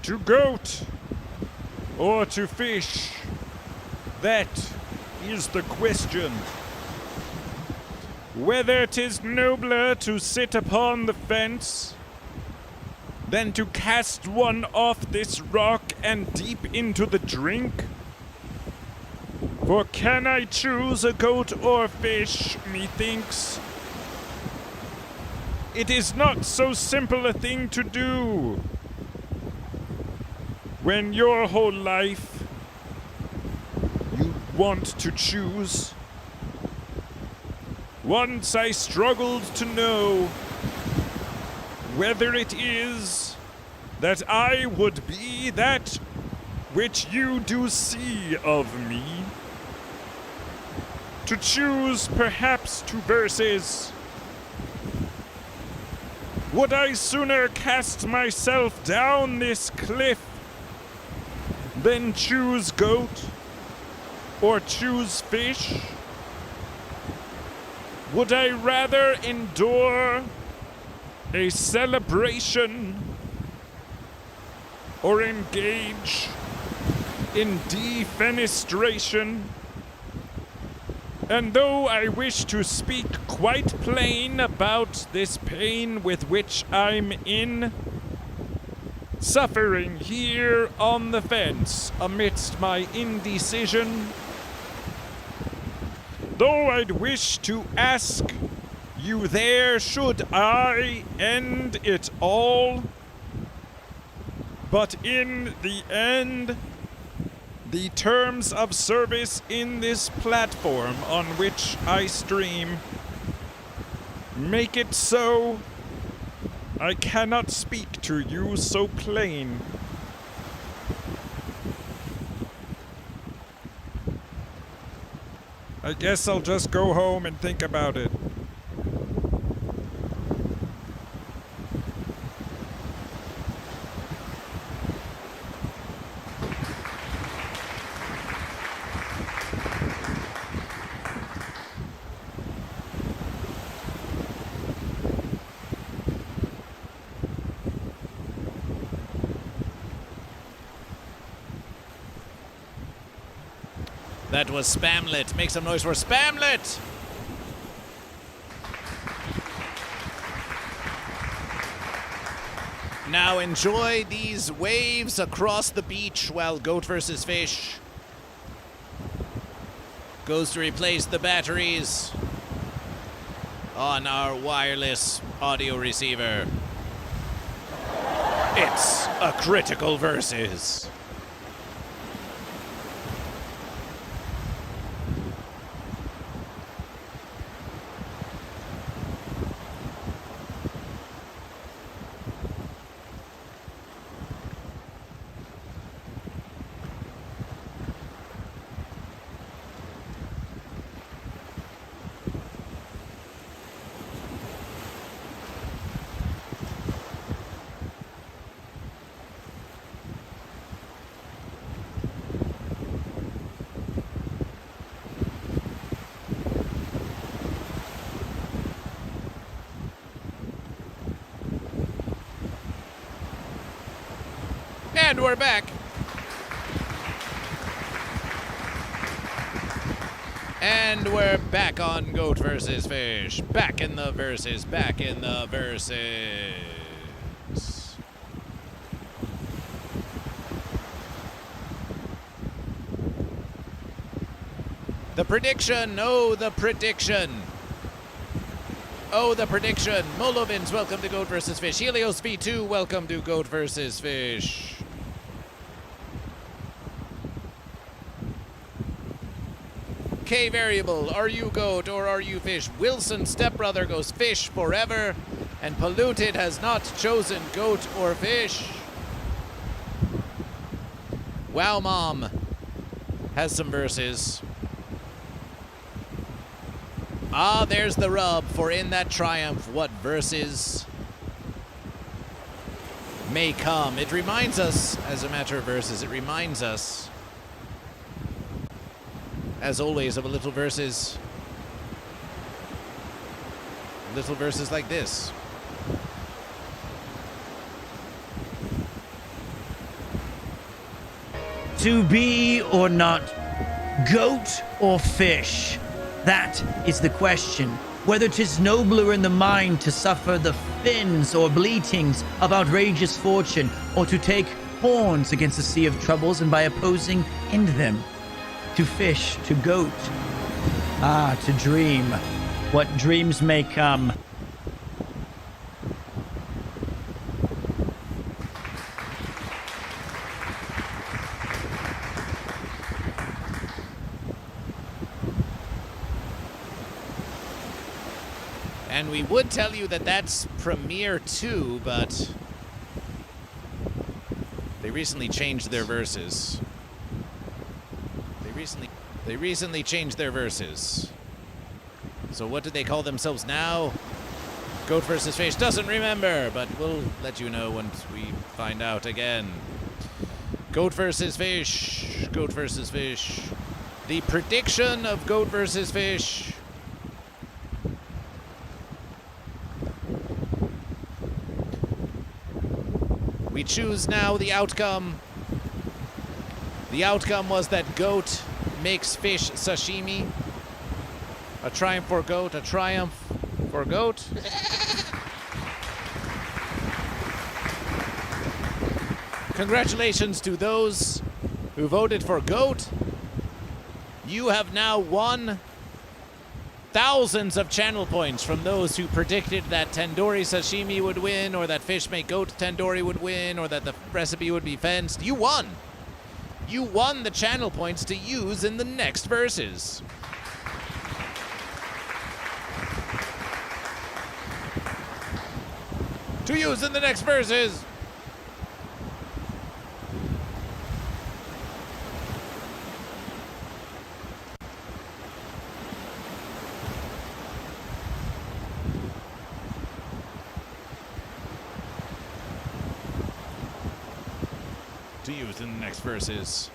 To goat or to fish? That is the question. Whether 'tis nobler to sit upon the fence than to cast one off this rock and deep into the drink? For can I choose a goat or fish, methinks? It is not so simple a thing to do. When your whole life you want to choose. Once I struggled to know whether it is that I would be that which you do see of me. To choose perhaps two verses. Would I sooner cast myself down this cliff than choose goat or choose fish? Would I rather endure a celebration or engage in defenestration? And though I wish to speak quite plain about this pain with which I'm in, suffering here on the fence amidst my indecision, though I'd wish to ask you there, should I end it all? But in the end, the terms of service in this platform on which I stream make it so I cannot speak to you so plain. I guess I'll just go home and think about it. That was Spamlet. Make some noise for Spamlet! Now enjoy these waves across the beach while Goat vs. Fish goes to replace the batteries on our wireless audio receiver. It's a critical versus. And we're back. And we're back on Goat vs. Fish. Back in the verses. Back in the verses. The prediction. Oh, the prediction. Oh, the prediction. Molovins, welcome to Goat vs. Fish. Helios V2, welcome to Goat vs. Fish. K variable, are you goat or are you fish? Wilson stepbrother goes fish forever, and Polluted has not chosen goat or fish. Wow Mom has some verses. Ah, there's the rub, for in that triumph, what verses may come. It reminds us, as a matter of verses, it reminds us, as always, of a little verses like this. to be or not? Goat or fish? That is the question. Whether 'tis nobler in the mind to suffer the fins or bleatings of outrageous fortune, or to take horns against a sea of troubles and by opposing end them. To fish, to goat. Ah, to dream. What dreams may come. And we would tell you that that's Premiere 2, but they recently changed their verses. They recently changed their verses. So what do they call themselves now? GoatVsFish doesn't remember, but we'll let you know once we find out again. GoatVsFish. GoatVsFish. The prediction of GoatVsFish. We choose now the outcome. The outcome was that goat makes fish sashimi. A triumph for goat, a triumph for goat. Congratulations to those who voted for goat. You have now won thousands of channel points from those who predicted that tandoori sashimi would win, or that fish make goat tandoori would win, or that the recipe would be fenced. You won. You won the channel points to use in the next verses. To use in the next verses. To use in the next verses.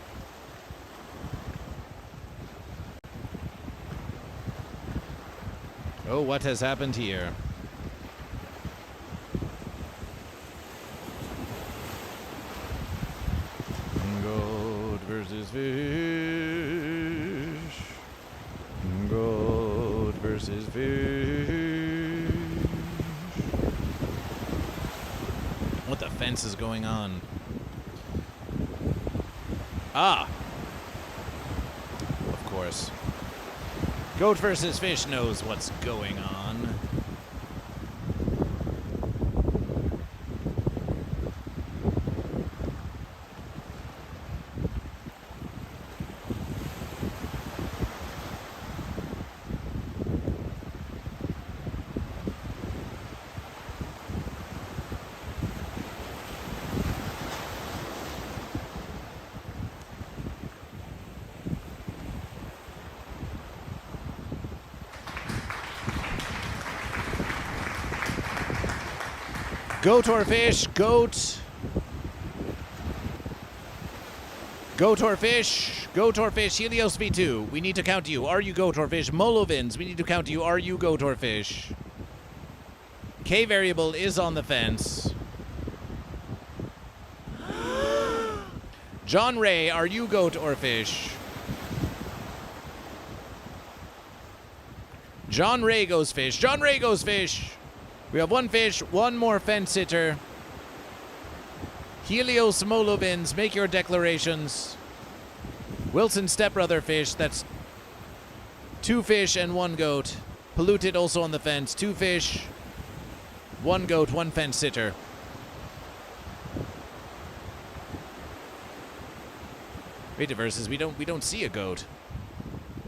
Oh, what has happened here? Goat versus fish. Goat versus fish. What the fence is going on? Ah! Of course. GoatVsFish knows what's going on. Goat or fish? Goat. Goat or fish? Goat or fish? Helios V2. We need to count you. Are you goat or fish? Molovins. We need to count you. Are you goat or fish? K variable is on the fence. John Ray, are you goat or fish? John Ray goes fish. John Ray goes fish. We have one fish, one more fence sitter. Helios Molovins, make your declarations. Wilson stepbrother fish, that's 2 fish and 1 goat. Polluted also on the fence, 2 fish, 1 goat, 1 fence sitter. Wait, verses, we don't see a goat.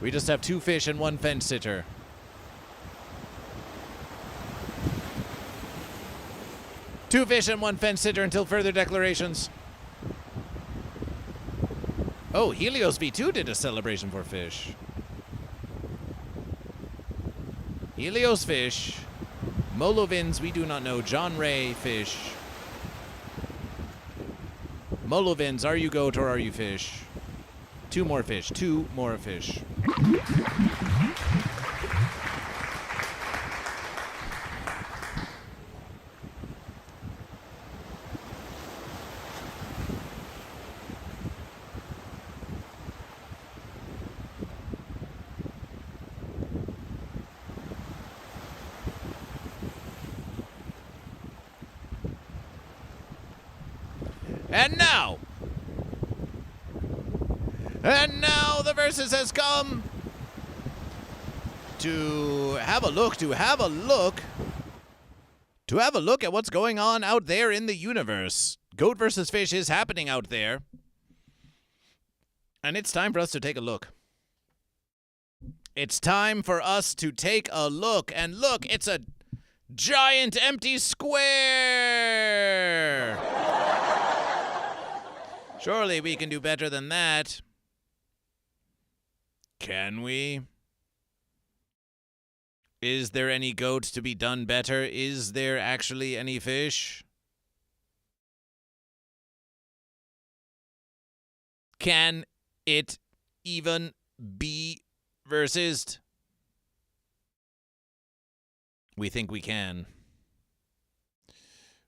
We just have 2 fish and 1 fence sitter. Two fish and 1 fence sitter until further declarations. Oh, Helios V2 did a celebration for fish. Helios fish. Molovins, we do not know. John Ray fish. Molovins, are you goat or are you fish? 2 more fish. 2 more fish. And now the Versus has come to have a look at what's going on out there in the universe. Goat versus Fish is happening out there. And it's time for us to take a look. It's time for us to take a look. And look, it's a giant empty square. Surely we can do better than that. Can we? Is there any goat to be done better? Is there actually any fish? Can it even be versus? We think we can.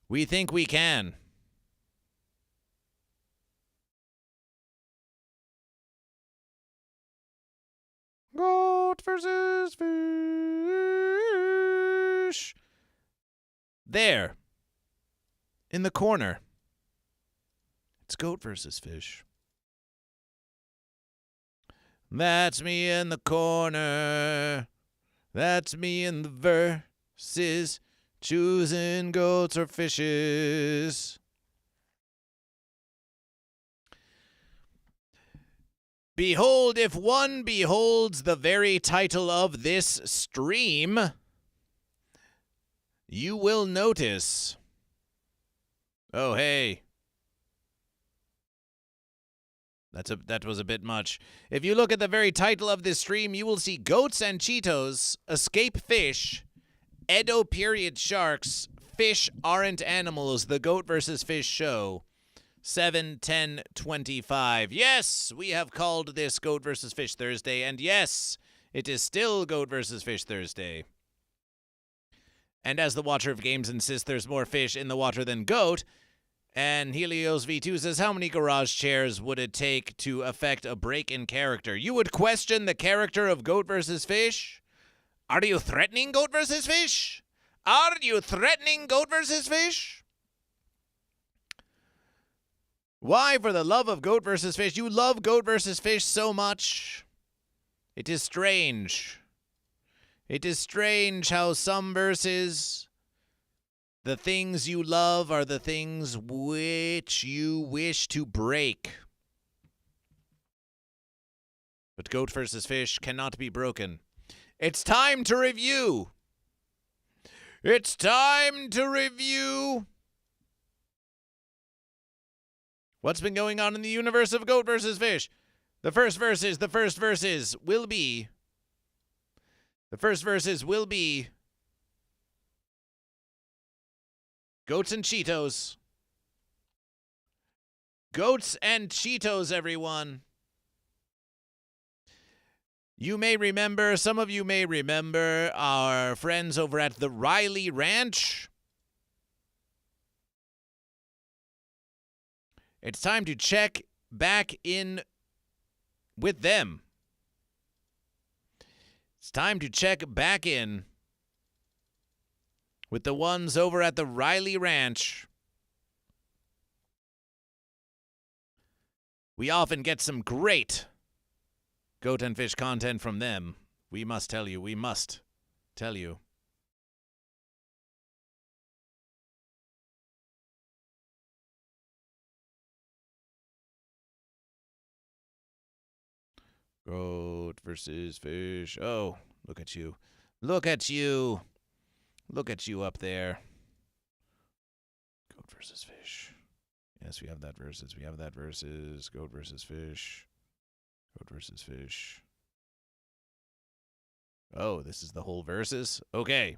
We think we can. Goat versus fish. There. In the corner. It's goat versus fish. That's me in the corner. That's me in the verses. Choosing goats or fishes. Behold, if one beholds the very title of this stream, you will notice. Oh, hey. That was a bit much. If you look at the very title of this stream, you will see Goats and Cheetos, Escape Fish, Edo Period Sharks, Fish Aren't Animals, the Goat vs. Fish Show. 7/10/25. Yes, we have called this Goat vs. Fish Thursday, and yes, it is still Goat vs. Fish Thursday. And as the Watcher of Games insists there's more fish in the water than goat, and Helios V2 says, how many garage chairs would it take to affect a break in character? You would question the character of Goat vs. Fish? Are you threatening Goat vs. Fish? Are you threatening Goat vs. Fish? Why, for the love of Goat vs. Fish? You love Goat vs. Fish so much. It is strange. It is strange how some verses, the things you love are the things which you wish to break. But Goat vs. Fish cannot be broken. It's time to review. It's time to review what's been going on in the universe of Goat vs. Fish. The first verses will be Goats and Cheetos. Goats and Cheetos, everyone. You may remember, some of you may remember our friends over at the Riley Ranch. It's time to check back in with them. It's time to check back in with the ones over at the Riley Ranch. We often get some great goat and fish content from them. We must tell you. Goat versus fish. Oh, look at you. Look at you. Look at you up there. Goat versus fish. Yes, we have that versus. Goat versus fish. Goat versus fish. Oh, this is the whole versus? Okay.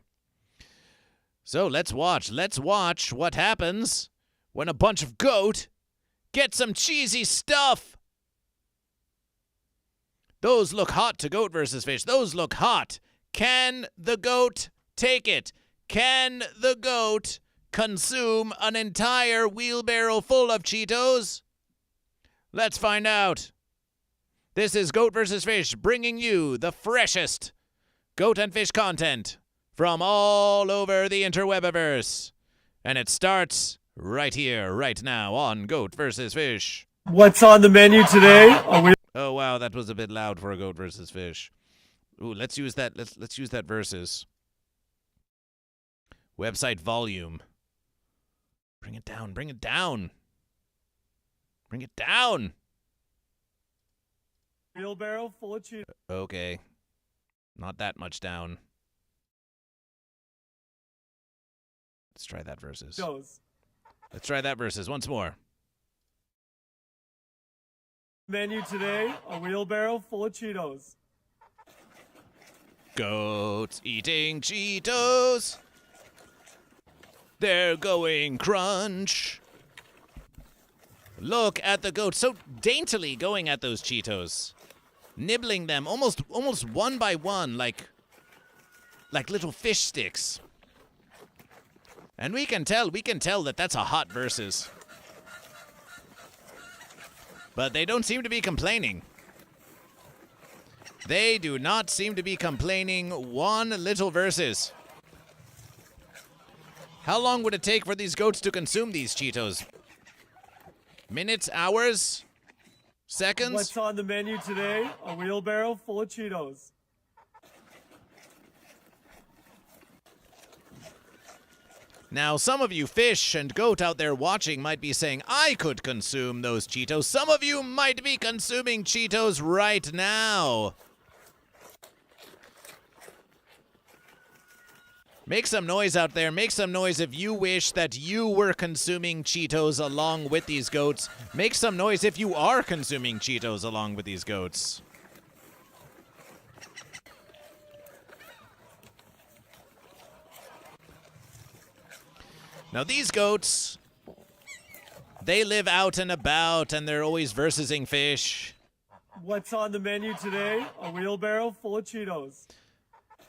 So let's watch. Let's watch what happens when a bunch of goat get some cheesy stuff. Those look hot to Goat versus Fish. Those look hot. Can the goat take it? Can the goat consume an entire wheelbarrow full of Cheetos? Let's find out. This is Goat vs. Fish, bringing you the freshest goat and fish content from all over the interwebiverse. And it starts Right here, right now on Goat vs. Fish. What's on the menu today? Oh wow, that was a bit loud for a Goat vs. Fish. Ooh, let's use that. Let's use that versus. Website volume. Bring it down. Bring it down. Bring it down. Wheelbarrow full of Cheetos. Okay. Not that much down. Let's try that versus. Let's try that versus once more. Menu today, a wheelbarrow full of Cheetos. Goats eating Cheetos. They're going crunch. Look at the goats so daintily going at those Cheetos. Nibbling them almost one by one like little fish sticks. And we can tell that that's a hot versus. But they don't seem to be complaining. They do not seem to be complaining one little versus. How long would it take for these goats to consume these Cheetos? Minutes, hours, seconds? What's on the menu today? A wheelbarrow full of Cheetos. Now, some of you fish and goat out there watching might be saying, I could consume those Cheetos. Some of you might be consuming Cheetos right now. Make some noise out there. Make some noise if you wish that you were consuming Cheetos along with these goats. Make some noise if you are consuming Cheetos along with these goats. Now these goats, they live out and about and they're always versing fish. What's on the menu today? A wheelbarrow full of Cheetos.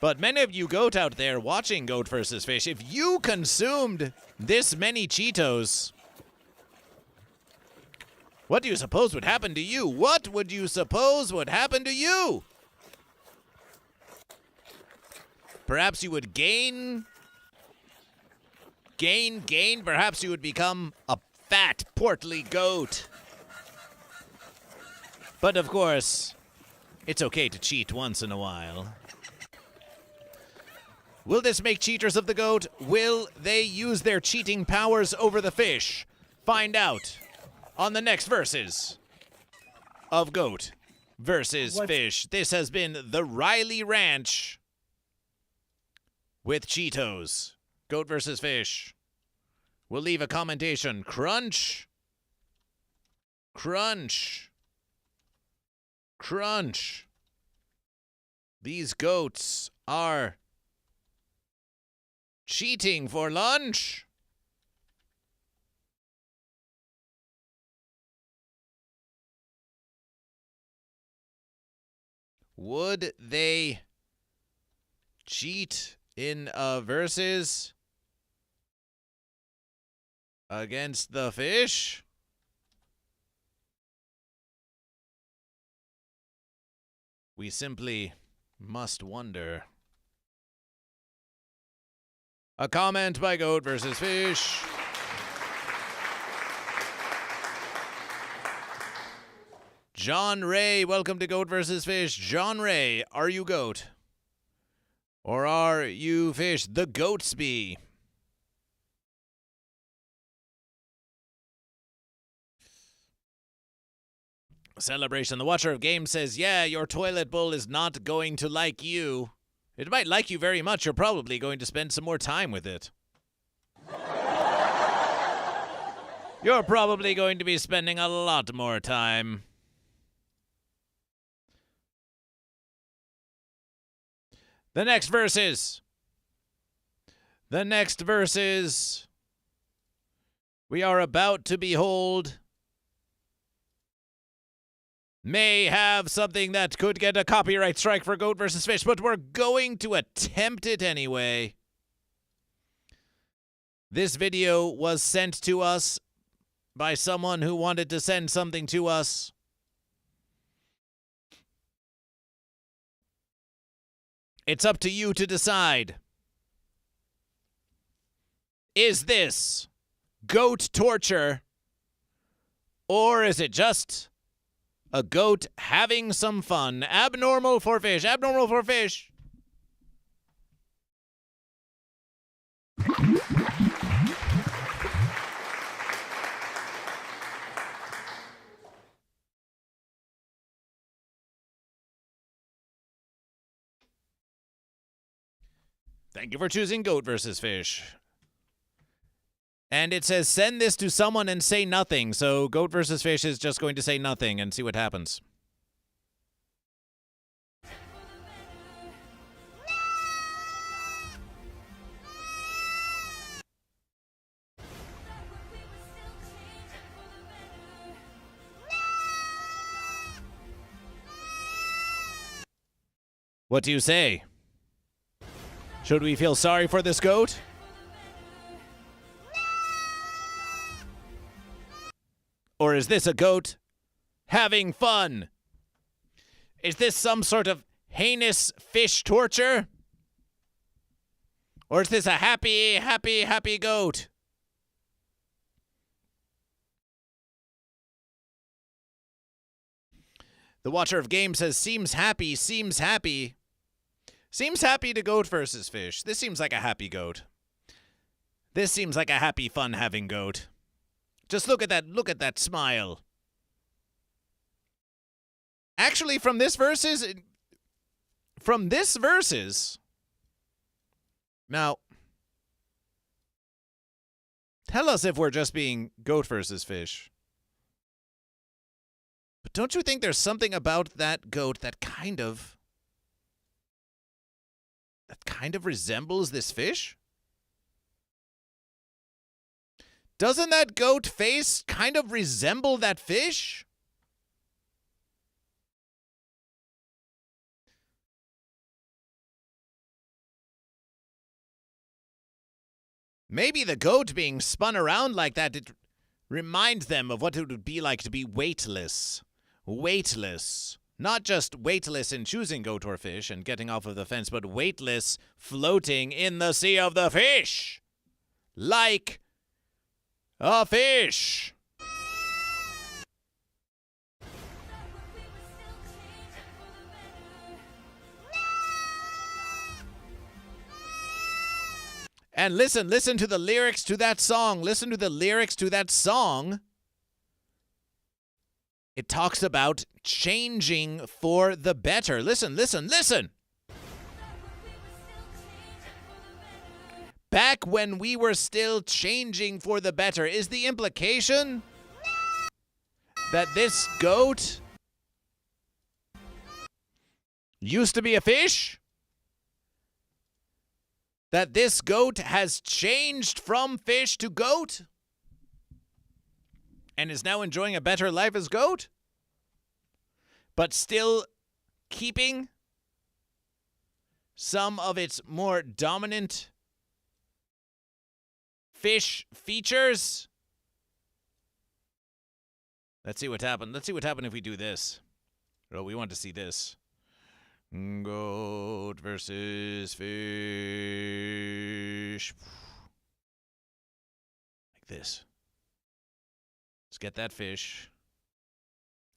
But many of you goat out there watching Goat vs. Fish, if you consumed this many Cheetos, what do you suppose would happen to you? What would you suppose would happen to you? Perhaps you would gain. Perhaps you would become a fat, portly goat. But of course, it's okay to cheat once in a while. Will this make cheaters of the goat? Will they use their cheating powers over the fish? Find out on the next verses of Goat versus Fish. This has been the Riley Ranch with Cheetos. Goat versus Fish. We'll leave a commentation. Crunch. Crunch. Crunch. These goats are cheating for lunch. Would they cheat in a versus against the fish? We simply must wonder. A comment by Goat versus Fish. John Ray, welcome to Goat versus Fish. John Ray, are you goat? Or are you fish? The goats be. Celebration. The Watcher of Games says, yeah, your toilet bowl is not going to like you. It might like you very much. You're probably going to spend some more time with it. You're probably going to be spending a lot more time. The next verses. We are about to behold may have something that could get a copyright strike for Goat versus Fish, but we're going to attempt it anyway. This video was sent to us by someone who wanted to send something to us. It's up to you to decide. Is this goat torture? Or is it just a goat having some fun? Abnormal for fish. Abnormal for fish. Thank you for choosing Goat versus Fish. And it says, send this to someone and say nothing. So Goat versus Fish is just going to say nothing and see what happens. What do you say? Should we feel sorry for this goat? Or is this a goat having fun? Is this some sort of heinous fish torture? Or is this a happy goat? The Watcher of Game says, seems happy. Seems happy to Goat versus Fish. This seems like a happy goat. This seems like a happy, fun-having goat. Just look at that smile. Actually, from this verses, now, tell us if we're just being Goat versus Fish. But don't you think there's something about that goat that kind of resembles this fish? Doesn't that goat face kind of resemble that fish? Maybe the goat being spun around like that, it reminds them of what it would be like to be weightless. Weightless. Not just weightless in choosing goat or fish and getting off of the fence, but weightless floating in the sea of the fish. Like a fish. And listen to the lyrics to that song. Listen to the lyrics to that song. It talks about changing for the better. Listen. Back when we were still changing for the better. Is the implication that this goat used to be a fish? That this goat has changed from fish to goat? And is now enjoying a better life as goat? But still keeping some of its more dominant fish features? Let's see what happened. Let's see what happened if we do this. Oh, we want to see this. Goat versus fish. Like this. Let's get that fish.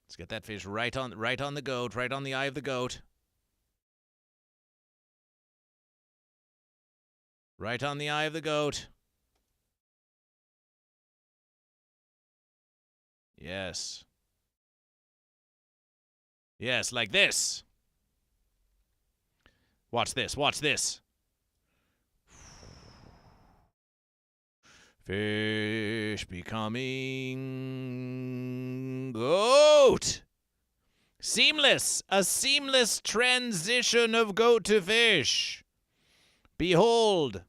Let's get that fish right on the goat, right on the eye of the goat. Right on the eye of the goat. Yes. Yes, like this. Watch this, watch this. Fish becoming goat. Seamless. A seamless transition of goat to fish. Behold.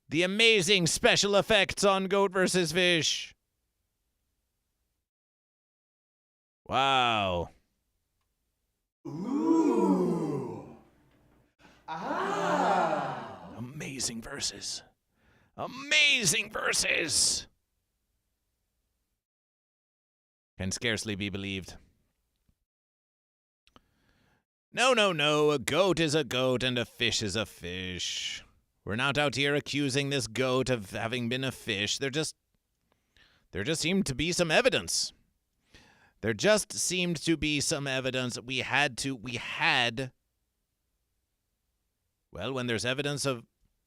The amazing special effects on Goat versus Fish. Wow. Ooh. Ah. Amazing verses. Amazing verses. Can scarcely be believed. No. A goat is a goat and a fish is a fish. We're not out here accusing this goat of having been a fish. There just seemed to be some evidence. There just seemed to be some evidence. Well, when there's evidence of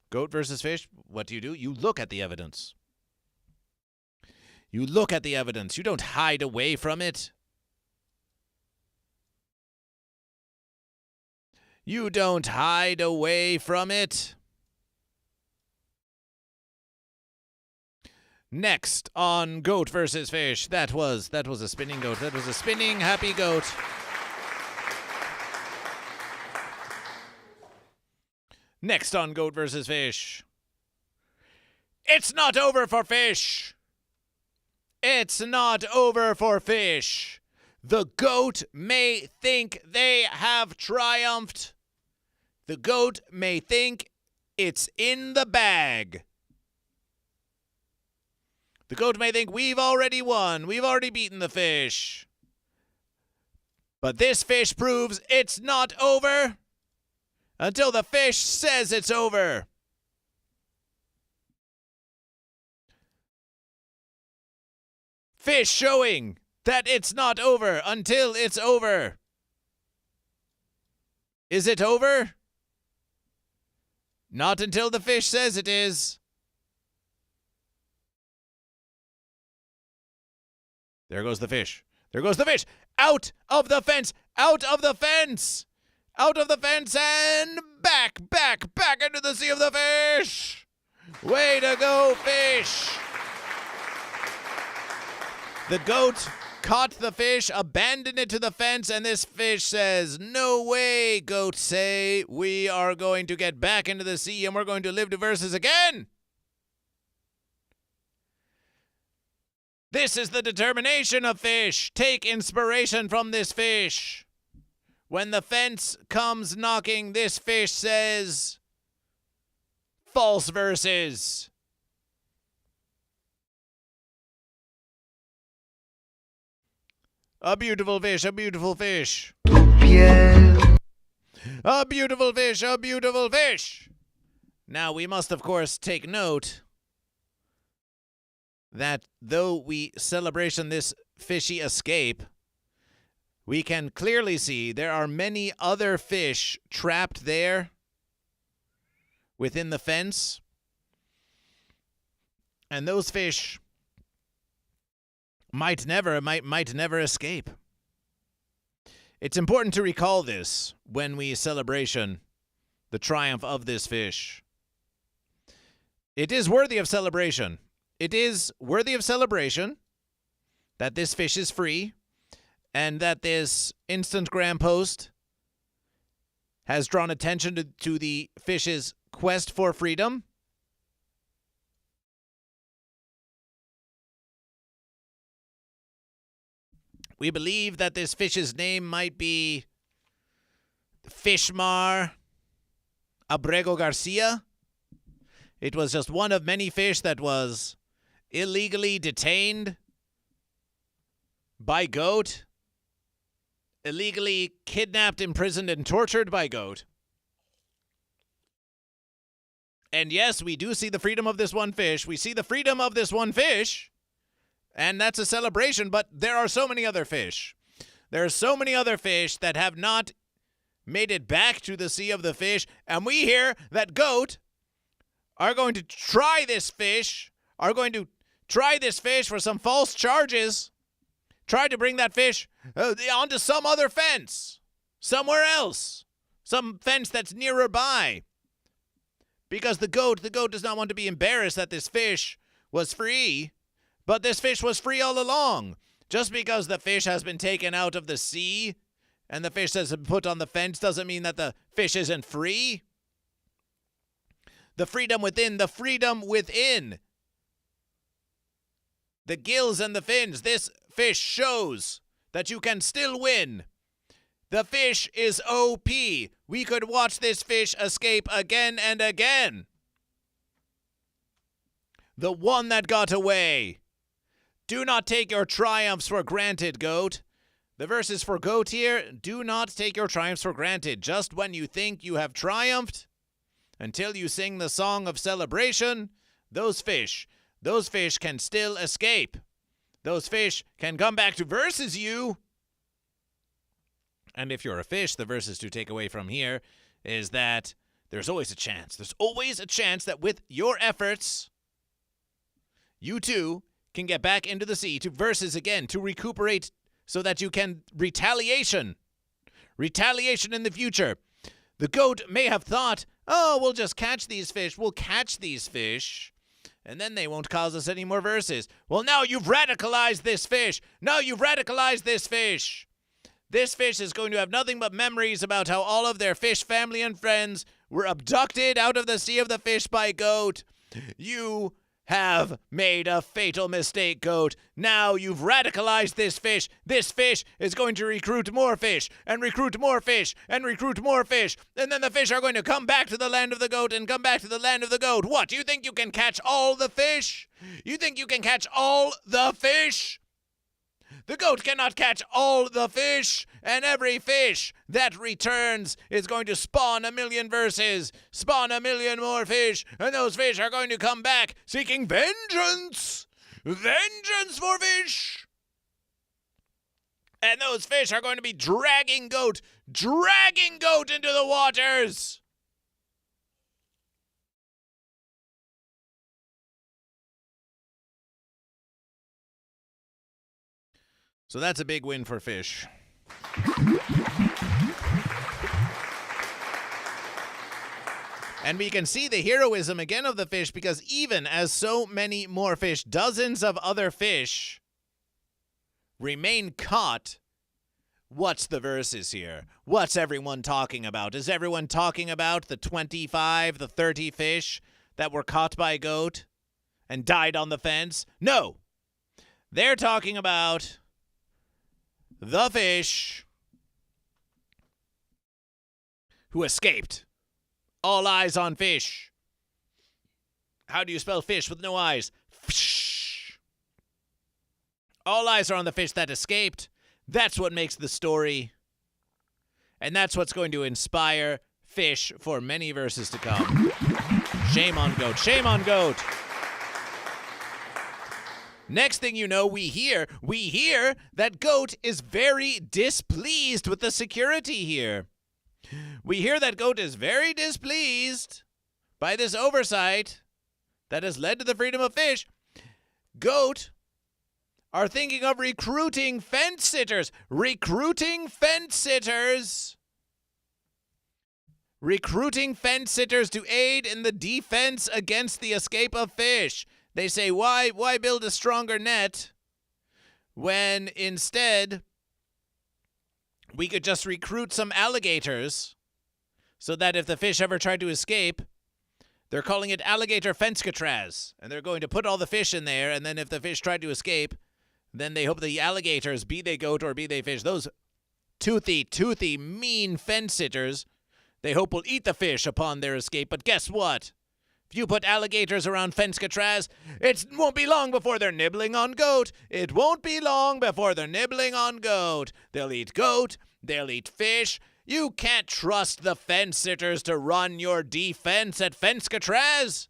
goat versus fish, what do? You look at the evidence. You look at the evidence. You don't hide away from it. You don't hide away from it. Next on Goat versus Fish, that was a spinning goat. That was a spinning happy goat. Next on Goat versus Fish. It's not over for fish. It's not over for fish. The goat may think they have triumphed. The goat may think it's in the bag. The goat may think we've already won. We've already beaten the fish. But this fish proves it's not over until the fish says it's over. Fish showing that it's not over until it's over. Is it over? Not until the fish says it is. There goes the fish. There goes the fish. Out of the fence. Out of the fence. Out of the fence and back into the sea of the fish. Way to go, fish. The goat caught the fish, abandoned it to the fence, and this fish says, "No way," goats say. "We are going to get back into the sea and we're going to live to versus again." This is the determination of fish. Take inspiration from this fish. When the fence comes knocking, this fish says, false verses. A beautiful fish, a beautiful fish. A beautiful fish, a beautiful fish. Now, we must, of course, take note that though we celebration this fishy escape, we can clearly see there are many other fish trapped there within the fence. And those fish might never escape. It's important to recall this when we celebration the triumph of this fish. It is worthy of celebration. It is worthy of celebration that this fish is free and that this Instagram post has drawn attention to the fish's quest for freedom. We believe that this fish's name might be Fishmar Abrego Garcia. It was just one of many fish that was illegally detained by goat, illegally kidnapped, imprisoned, and tortured by goat. And yes, we do see the freedom of this one fish. We see the freedom of this one fish. And that's a celebration, but there are so many other fish. There are so many other fish that have not made it back to the sea of the fish. And we hear that goat are going to try this fish, for some false charges, try to bring that fish onto some other fence, somewhere else, some fence that's nearer by. Because the goat does not want to be embarrassed that this fish was free. But this fish was free all along. Just because the fish has been taken out of the sea and the fish has been put on the fence doesn't mean that the fish isn't free. The freedom within, the freedom within. The gills and the fins, this fish shows that you can still win. The fish is OP. We could watch this fish escape again and again. The one that got away. Do not take your triumphs for granted, goat. The verse is for goat here. Do not take your triumphs for granted. Just when you think you have triumphed, until you sing the song of celebration, those fish can still escape. Those fish can come back to versus you. And if you're a fish, the verses to take away from here is that there's always a chance. There's always a chance that with your efforts, you too can get back into the sea to versus again, to recuperate so that you can retaliation in the future. The goat may have thought, oh, we'll just catch these fish. We'll catch these fish, and then they won't cause us any more verses. Well, now you've radicalized this fish. Now you've radicalized this fish. This fish is going to have nothing but memories about how all of their fish family and friends were abducted out of the sea of the fish by goat. You have made a fatal mistake, goat. Now you've radicalized this fish. This fish is going to recruit more fish, and recruit more fish, and recruit more fish. And then the fish are going to come back to the land of the goat and come back to the land of the goat. What, you think you can catch all the fish? You think you can catch all the fish? The goat cannot catch all the fish, and every fish that returns is going to spawn a million verses, spawn a million more fish, and those fish are going to come back seeking vengeance. Vengeance for fish. And those fish are going to be dragging goat into the waters. So that's a big win for fish. And we can see the heroism again of the fish, because even as so many more fish, dozens of other fish, remain caught, what's the verses here? What's everyone talking about? Is everyone talking about the 25, the 30 fish that were caught by goat and died on the fence? No. They're talking about the fish who escaped. All eyes on fish. How do you spell fish with no eyes? Fish. All eyes are on the fish that escaped. That's what makes the story. And that's what's going to inspire fish for many verses to come. Shame on goat. Shame on goat. Next thing you know, we hear that goat is very displeased with the security here. We hear that goat is very displeased by this oversight that has led to the freedom of fish. Goat are thinking of recruiting fence sitters. Recruiting fence sitters to aid in the defense against the escape of fish. They say, why build a stronger net when instead we could just recruit some alligators so that if the fish ever tried to escape, they're calling it alligator fence-catraz, and they're going to put all the fish in there, and then if the fish tried to escape, then they hope the alligators, be they goat or be they fish, those toothy, mean fence-sitters, they hope will eat the fish upon their escape. But guess what? If you put alligators around fence-catraz, it won't be long before they're nibbling on goat. It won't be long before they're nibbling on goat. They'll eat goat. They'll eat fish. You can't trust the fence-sitters to run your defense at fence-catraz.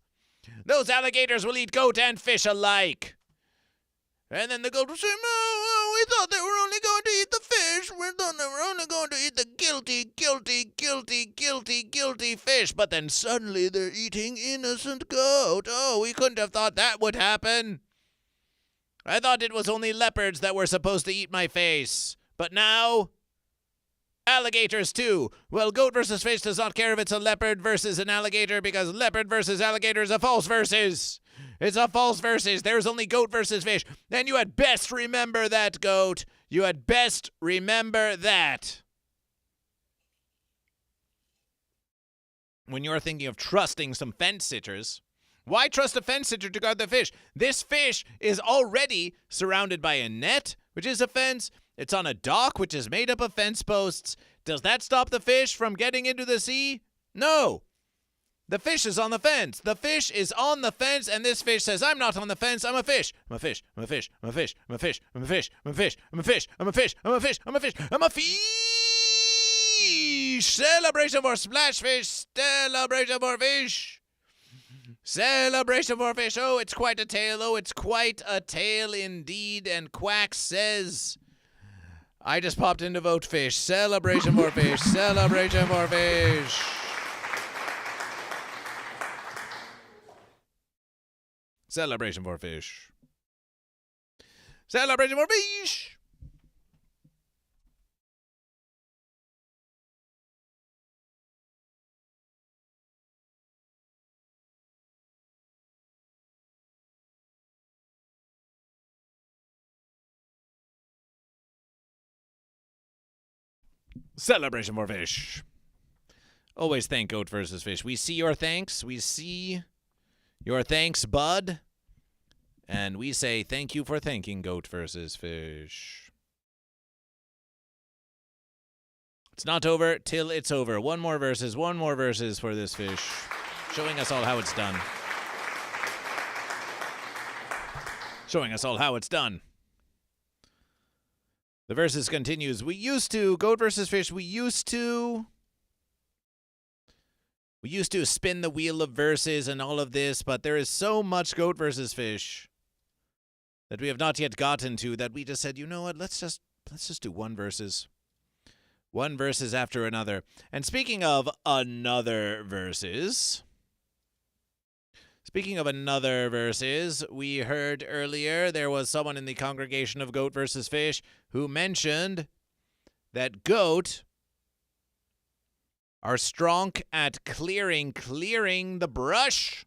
Those alligators will eat goat and fish alike. And then the goat will say, "No, we thought they were only going to eat the fish. We thought they were only going to eat the guilty fish. But then suddenly they're eating innocent goat. Oh, we couldn't have thought that would happen. I thought it was only leopards that were supposed to eat my face. But now, alligators too. Well, goat versus fish does not care if it's a leopard versus an alligator, because leopard versus alligator is a false versus. It's a false versus. There's only goat versus fish. And you had best remember that, goat. You had best remember that. When you're thinking of trusting some fence sitters, why trust a fence sitter to guard the fish? This fish is already surrounded by a net, which is a fence. It's on a dock, which is made up of fence posts. Does that stop the fish from getting into the sea? No. The fish is on the fence. The fish is on the fence, and this fish says, I'm not on the fence, I'm a fish. I'm a fish. I'm a fish. I'm a fish. I'm a fish. I'm a fish. I'm a fish. I'm a fish. I'm a fish. I'm a fish. I'm a fish. I'm a fish. fish! Celebration for splash fish! Celebration for fish! Celebration for fish! Oh, it's quite a tale. Oh, it's quite a tale indeed. And Quack says, I just popped into Vote Fish. Celebration for fish! Celebration for fish! Celebration for fish! Celebration for fish! Celebration for fish. Always thank Goat versus Fish. We see your thanks. We see your thanks, bud. And we say thank you for thanking Goat versus Fish. It's not over till it's over. One more verses for this fish. Showing us all how it's done. Showing us all how it's done. The versus continues. Goat versus Fish, we used to spin the wheel of verses and all of this, but there is so much Goat versus Fish that we have not yet gotten to that we just said, you know what, let's just do one verses. One verses after another. And speaking of another verses, we heard earlier there was someone in the congregation of Goat versus Fish who mentioned that goat are strong at clearing the brush,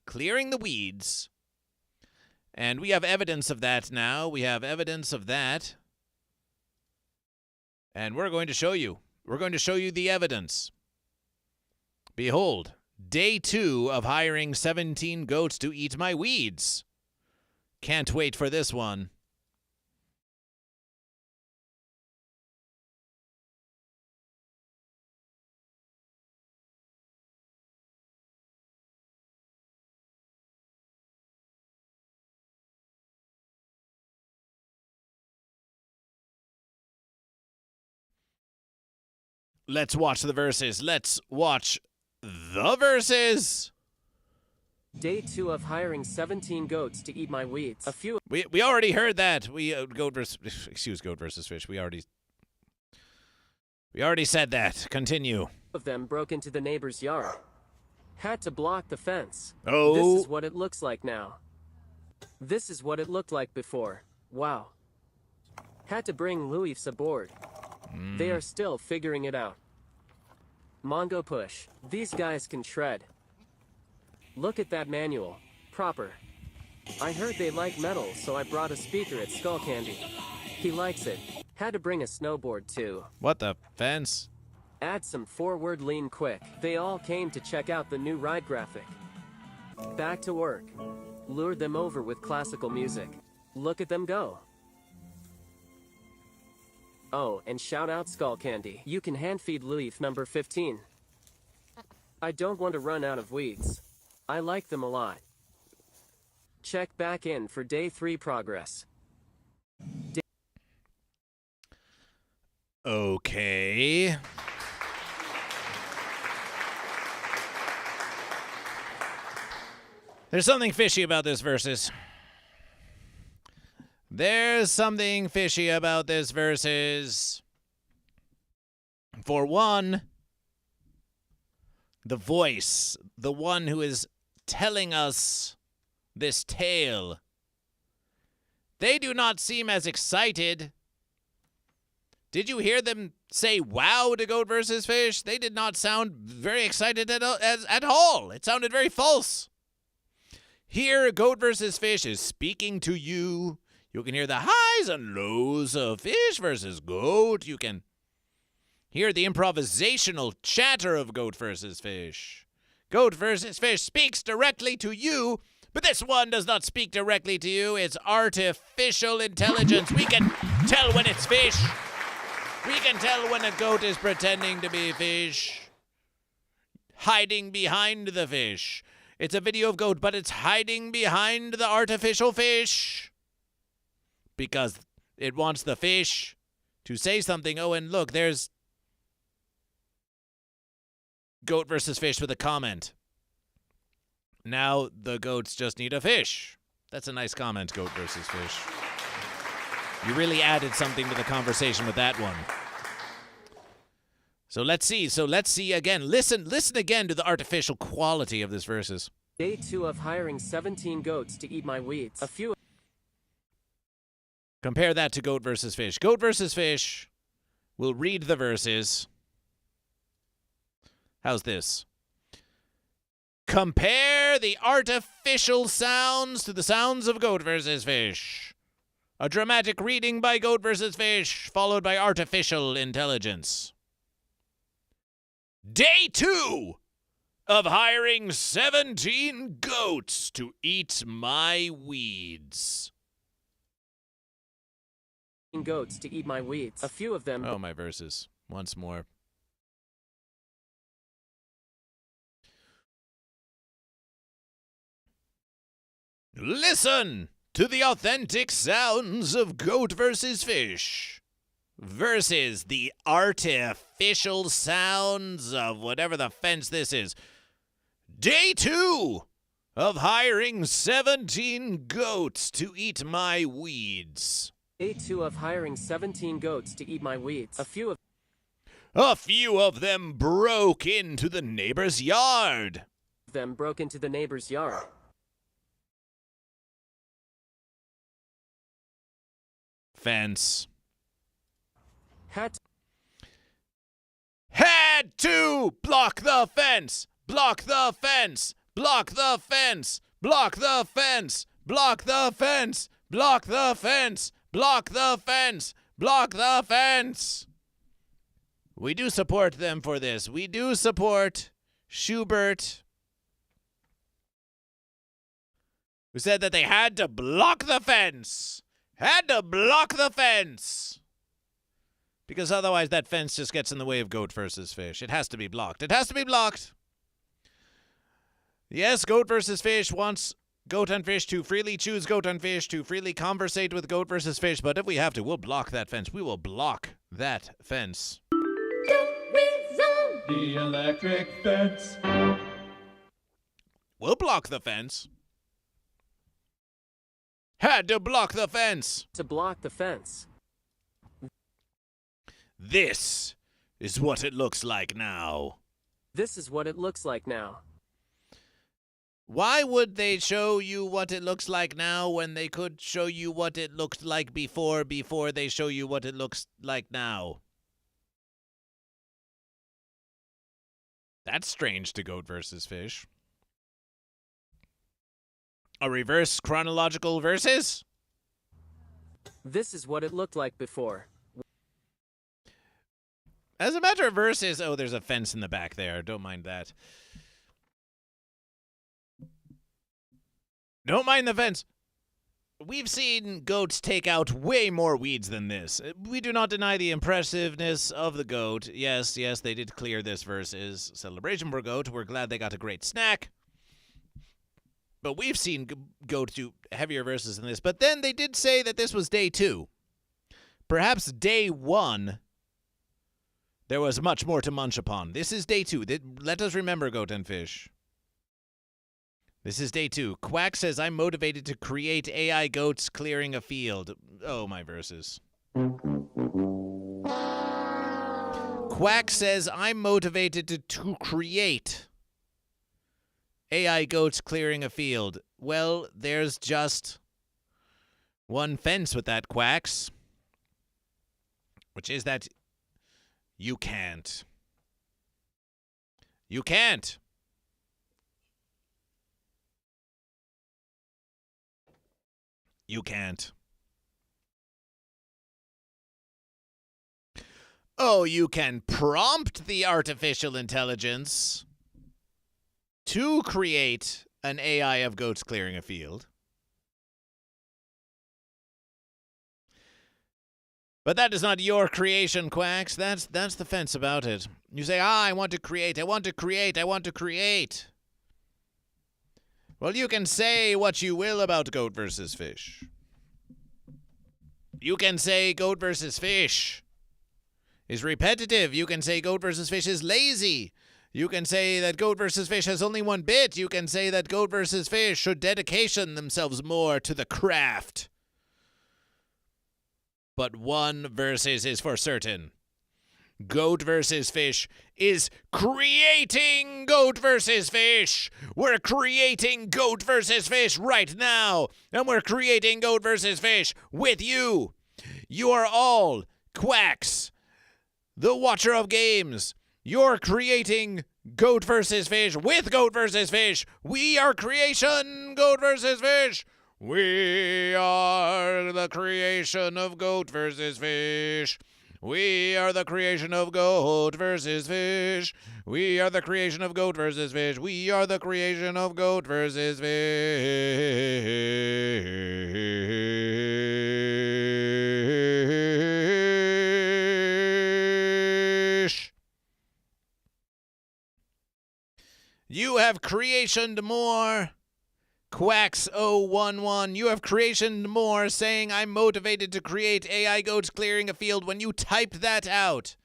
clearing the weeds. And we have evidence of that now. And we're going to show you. We're going to show you the evidence. Behold. Day 2 of hiring 17 goats to eat my weeds. Can't wait for this one. Let's watch the verses. Day 2 of hiring 17 goats to eat my weeds. We already heard that. Goat versus Fish. We already said that. Continue. Of them broke into the neighbor's yard. Had to block the fence. Oh. This is what it looks like now. This is what it looked like before. Wow. Had to bring Louis aboard. They are still figuring it out. Mongo push. These guys can shred. Look at that manual. Proper. I heard they like metal, so I brought a speaker at Skull Candy. He likes it. Had to bring a snowboard too. What the fence? Add some forward lean quick. They all came to check out the new ride graphic. Back to work. Lured them over with classical music. Look at them go. Oh, and shout out Skull Candy. You can hand feed Louis number 15. I don't want to run out of weeds. I like them a lot. Check back in for day 3 progress. Okay. There's something fishy about this versus. For one, the voice, the one who is telling us this tale. They do not seem as excited. Did you hear them say wow to Goat versus Fish? They did not sound very excited at all. It sounded very false. Here, Goat versus Fish is speaking to you. You can hear the highs and lows of Fish versus Goat. You can hear the improvisational chatter of Goat versus Fish. Goat versus Fish speaks directly to you, but this one does not speak directly to you. It's artificial intelligence. We can tell when it's fish. We can tell when a goat is pretending to be fish, hiding behind the fish. It's a video of goat, but it's hiding behind the artificial fish because it wants the fish to say something. Oh, and look, there's Goat versus Fish with a comment. Now the goats just need a fish. That's a nice comment, Goat versus Fish. You really added something to the conversation with that one. So let's see again. Listen again to the artificial quality of this verses. Day 2 of hiring 17 goats to eat my weeds. A few Compare that to Goat versus Fish. Goat versus Fish will read the verses. How's this? Compare the artificial sounds to the sounds of Goat versus Fish. A dramatic reading by Goat versus Fish, followed by artificial intelligence. Day 2 of hiring 17 goats to eat my weeds. goats to eat my weeds. A few of them. Oh, my verses. Once more. Listen to the authentic sounds of Goat versus Fish versus the artificial sounds of whatever the fence this is. Day 2 of hiring 17 goats to eat my weeds. Day 2 of hiring 17 goats to eat my weeds. A few of them broke into the neighbor's yard. them broke into the neighbor's yard. Fence. Had to block the fence. Block the fence. Block the fence. Block the fence. Block the fence. Block the fence. Block the fence. Block the fence. We do support them for this. We do support Schubert, who said that they had to block the fence. Had to block the fence. Because otherwise that fence just gets in the way of Goat versus Fish. It has to be blocked. It has to be blocked. Yes, Goat versus Fish wants Goat and Fish to freely choose Goat and Fish, to freely conversate with Goat versus Fish, but if we have to, we'll block that fence. We will block that fence. The electric fence. We'll block the fence. Had to block the fence. to block the fence. This is what it looks like now. This is what it looks like now. Why would they show you what it looks like now when they could show you what it looked like before they show you what it looks like now? That's strange to Goat versus Fish. A reverse chronological versus? This is what it looked like before. As a matter of verses, oh, there's a fence in the back there. Don't mind that. Don't mind the fence. We've seen goats take out way more weeds than this. We do not deny the impressiveness of the goat. Yes, they did clear this versus celebration for goat. We're glad they got a great snack. But we've seen goats do heavier verses than this. But then they did say that this was day 2. Perhaps day 1, there was much more to munch upon. This is day 2. Let us remember, Goat and Fish. This is day 2. Quack says, I'm motivated to create AI goats clearing a field. Oh, my verses. Quack says, I'm motivated to create AI goats clearing a field. Well, there's just one fence with that, Quacks. Which is that you can't. You can't. You can't. Oh, you can prompt the artificial intelligence to create an AI of goats clearing a field. But that is not your creation, Quacks. That's the fence about it. You say, I want to create, I want to create, I want to create. Well, you can say what you will about Goat versus Fish. You can say Goat versus Fish is repetitive. You can say Goat versus Fish is lazy. You can say that Goat vs. Fish has only one bit. You can say that Goat vs. Fish should dedication themselves more to the craft. But one versus is for certain. Goat vs. Fish is creating Goat vs. Fish. We're creating Goat vs. Fish right now. And we're creating Goat vs. Fish with you. You are all quacks. The watcher of games. You're creating Goat vs. Fish with Goat vs. Fish. We are creation Goat vs. Fish. We are the creation of Goat vs. Fish. We are the creation of Goat vs. Fish. We are the creation of Goat vs. Fish. We are the creation of Goat vs. Fish. You have creationed more. Quacks011, you have creationed more saying I'm motivated to create AI goats clearing a field when you typed that out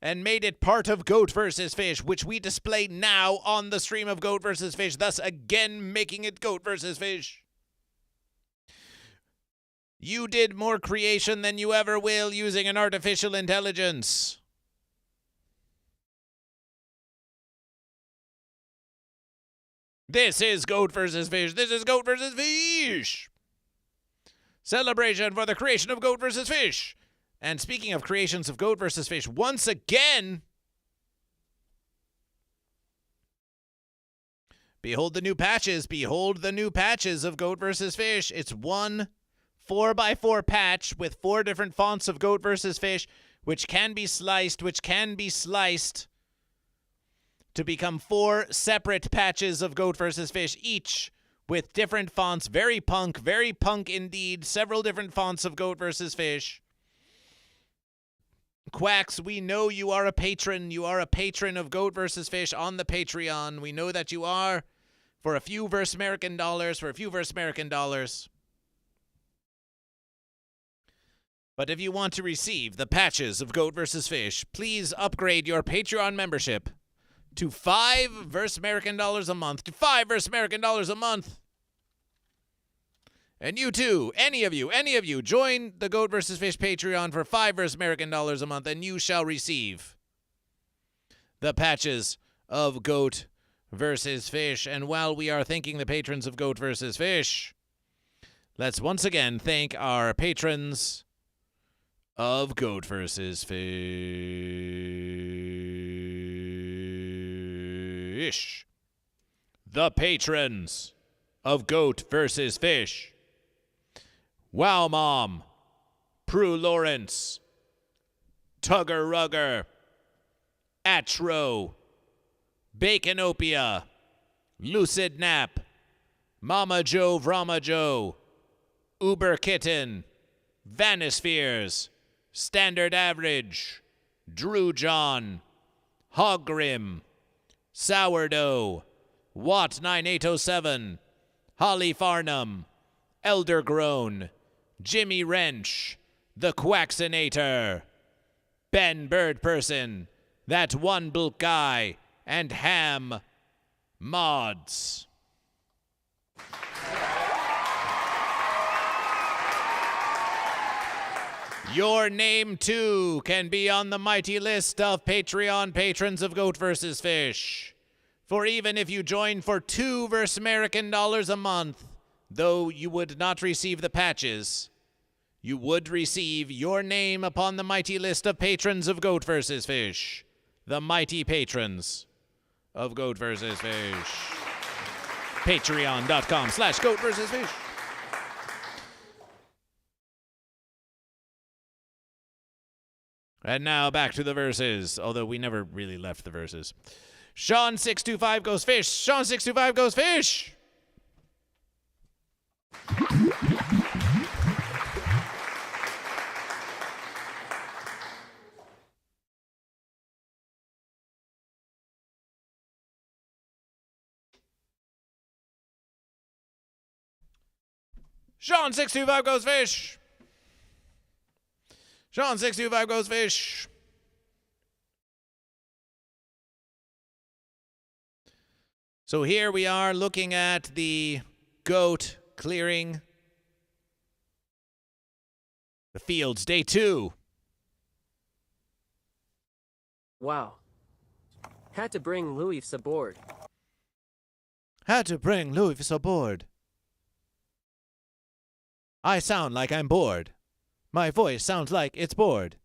and made it part of Goat vs. Fish, which we display now on the stream of Goat vs. Fish, thus again making it Goat vs. Fish. You did more creation than you ever will using an artificial intelligence. This is Goat vs. Fish. This is Goat vs. Fish. Celebration for the creation of Goat vs. Fish. And speaking of creations of Goat vs. Fish, once again, behold the new patches. Behold the new patches of Goat vs. Fish. It's one 4x4 patch with 4 different fonts of Goat vs. Fish, which can be sliced, to become 4 separate patches of Goat vs. Fish, each with different fonts. Very punk indeed. Several different fonts of Goat vs. Fish. Quacks, we know you are a patron. You are a patron of Goat vs. Fish on the Patreon. We know that you are. For a few American dollars. But if you want to receive the patches of Goat vs. Fish, please upgrade your Patreon membership to $5 American dollars a month. And you too, any of you, join the Goat vs. Fish Patreon for $5 American dollars a month, and you shall receive the patches of Goat vs. Fish. And while we are thanking the patrons of Goat vs. Fish, let's once again thank our patrons of Goat vs. Fish. The patrons of Goat vs. Fish. Wow Mom, Prue Lawrence, Tugger Rugger, Atro, Baconopia, Lucid Nap, Mama Joe Vrama Joe, Uber Kitten, Vanispheres, Standard Average, Drew John, Hoggrim, Sourdough, Watt 9807, Holly Farnham, Elder Grown, Jimmy Wrench, The Quaxinator, Ben Birdperson, That One Bulk Guy, and Ham Mods. Your name, too, can be on the mighty list of Patreon patrons of Goat vs. Fish. For even if you join for $2 American dollars a month, though you would not receive the patches, you would receive your name upon the mighty list of patrons of Goat vs. Fish. The mighty patrons of Goat vs. Fish. Patreon.com/Goat vs. Fish. And now back to the verses, although we never really left the verses. Sean625 goes fish. Sean625 goes fish. Sean625 goes fish. Sean625 goes fish. So here we are looking at the goat clearing the fields, day 2. Wow. Had to bring Louis aboard. Had to bring Louis aboard. I sound like I'm bored. My voice sounds like it's bored.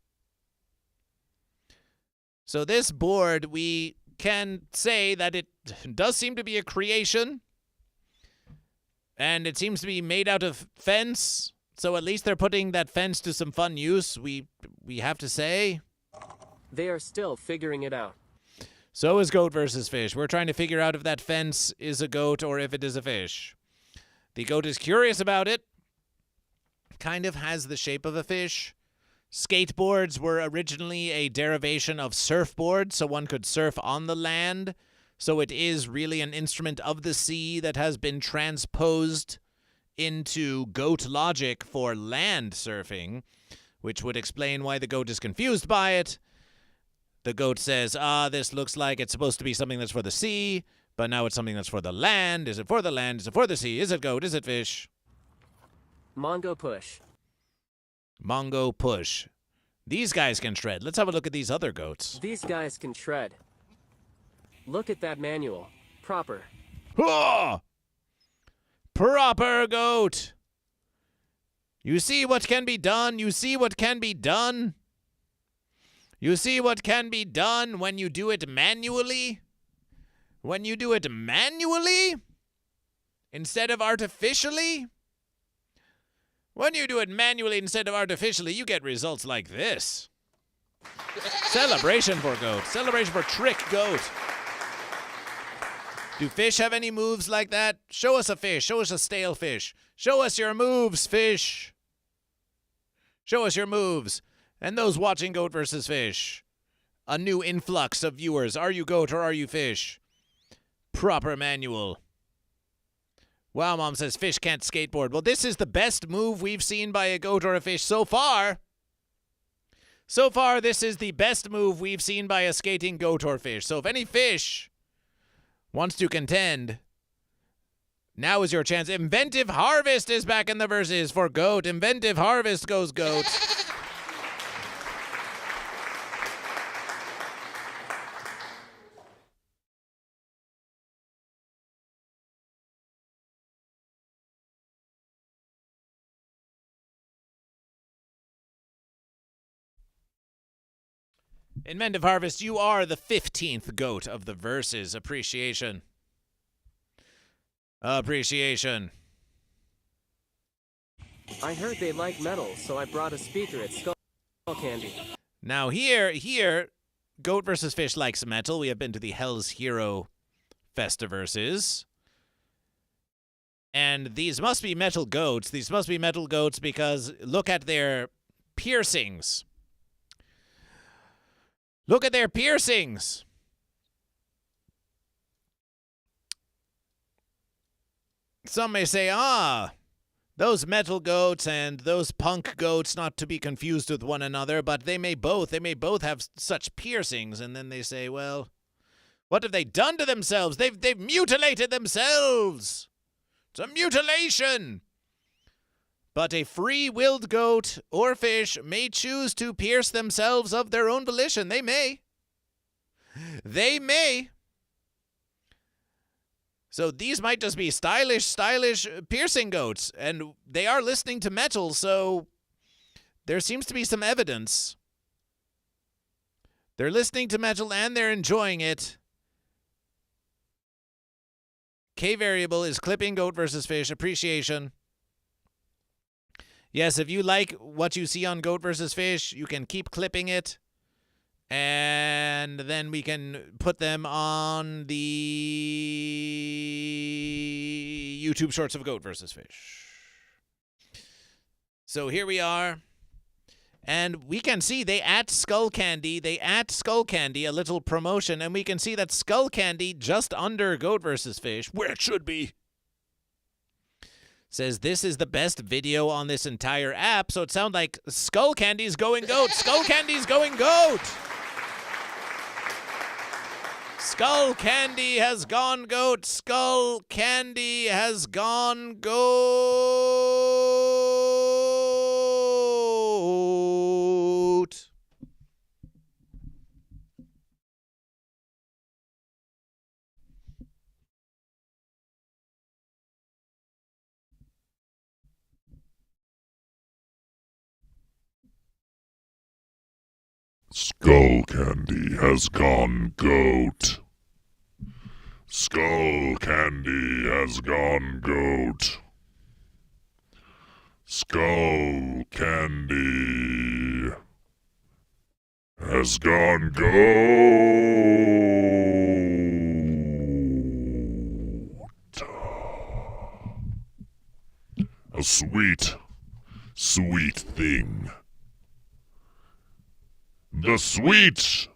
So this board, we can say that it does seem to be a creation. And it seems to be made out of fence. So at least they're putting that fence to some fun use, we have to say. They are still figuring it out. So is GoatVsFish. We're trying to figure out if that fence is a goat or if it is a fish. The goat is curious about it. Kind of has the shape of a fish. Skateboards were originally a derivation of surfboards, so one could surf on the land. So it is really an instrument of the sea that has been transposed into goat logic for land surfing, which would explain why the goat is confused by it. The goat says, this looks like it's supposed to be something that's for the sea, but now it's something that's for the land. Is it for the land? Is it for the sea? Is it goat? Is it fish? Mongo push. Mongo push. These guys can shred. Let's have a look at these other goats. These guys can shred. Look at that manual. Proper. Oh! Proper goat. You see what can be done? You see what can be done? You see what can be done when you do it manually? When you do it manually? Instead of artificially? When you do it manually instead of artificially, you get results like this. Celebration for goat. Celebration for trick goat. Do fish have any moves like that? Show us a fish. Show us a stale fish. Show us your moves, fish. Show us your moves. And those watching GoatVsFish. A new influx of viewers. Are you goat or are you fish? Proper manual. Wow, Mom says fish can't skateboard. Well, this is the best move we've seen by a goat or a fish so far. So far, this is the best move we've seen by a skating goat or fish. So if any fish wants to contend, now is your chance. Inventive Harvest is back in the verses for goat. Inventive Harvest goes goat. Inventive Harvest, you are the 15th goat of the verses. Appreciation. Appreciation. I heard they like metal, so I brought a speaker at Skull Candy. Now here, GoatVsFish likes metal. We have been to the Hell's Hero Festiverses. And these must be metal goats. These must be metal goats because look at their piercings. Look at their piercings. Some may say, those metal goats and those punk goats, not to be confused with one another, but they may both have such piercings. And then they say, well, what have they done to themselves? They've mutilated themselves. It's a mutilation. But a free-willed goat or fish may choose to pierce themselves of their own volition. They may. They may. So these might just be stylish piercing goats. And they are listening to metal, so there seems to be some evidence. They're listening to metal and they're enjoying it. K variable is clipping GoatVsFish. Appreciation. Yes, if you like what you see on GoatVsFish, you can keep clipping it. And then we can put them on the YouTube shorts of GoatVsFish. So here we are. And we can see they at Skull Candy, a little promotion, and we can see that Skull Candy just under GoatVsFish, where it should be, says this is the best video on this entire app, so it sounds like Skull Candy's going goat. Skull Candy's going goat. Skull Candy has gone goat. Skull Candy has gone goat. Skull Candy has gone goat. Skull Candy has gone goat. Skull Candy has gone goat. A sweet, sweet thing. The sweet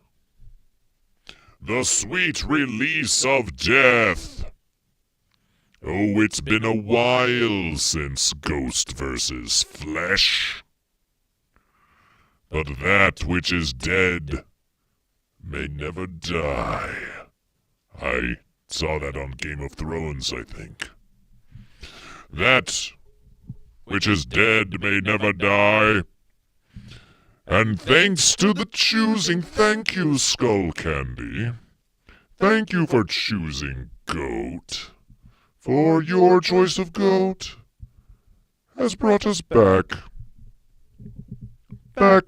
release of death. Oh, it's been a while since Ghost versus Flesh. But that which is dead may never die. I saw that on Game of Thrones, I think. That which is dead may never die. And thanks to the choosing, thank you, Skull Candy. Thank you for choosing goat. For your choice of goat has brought us back to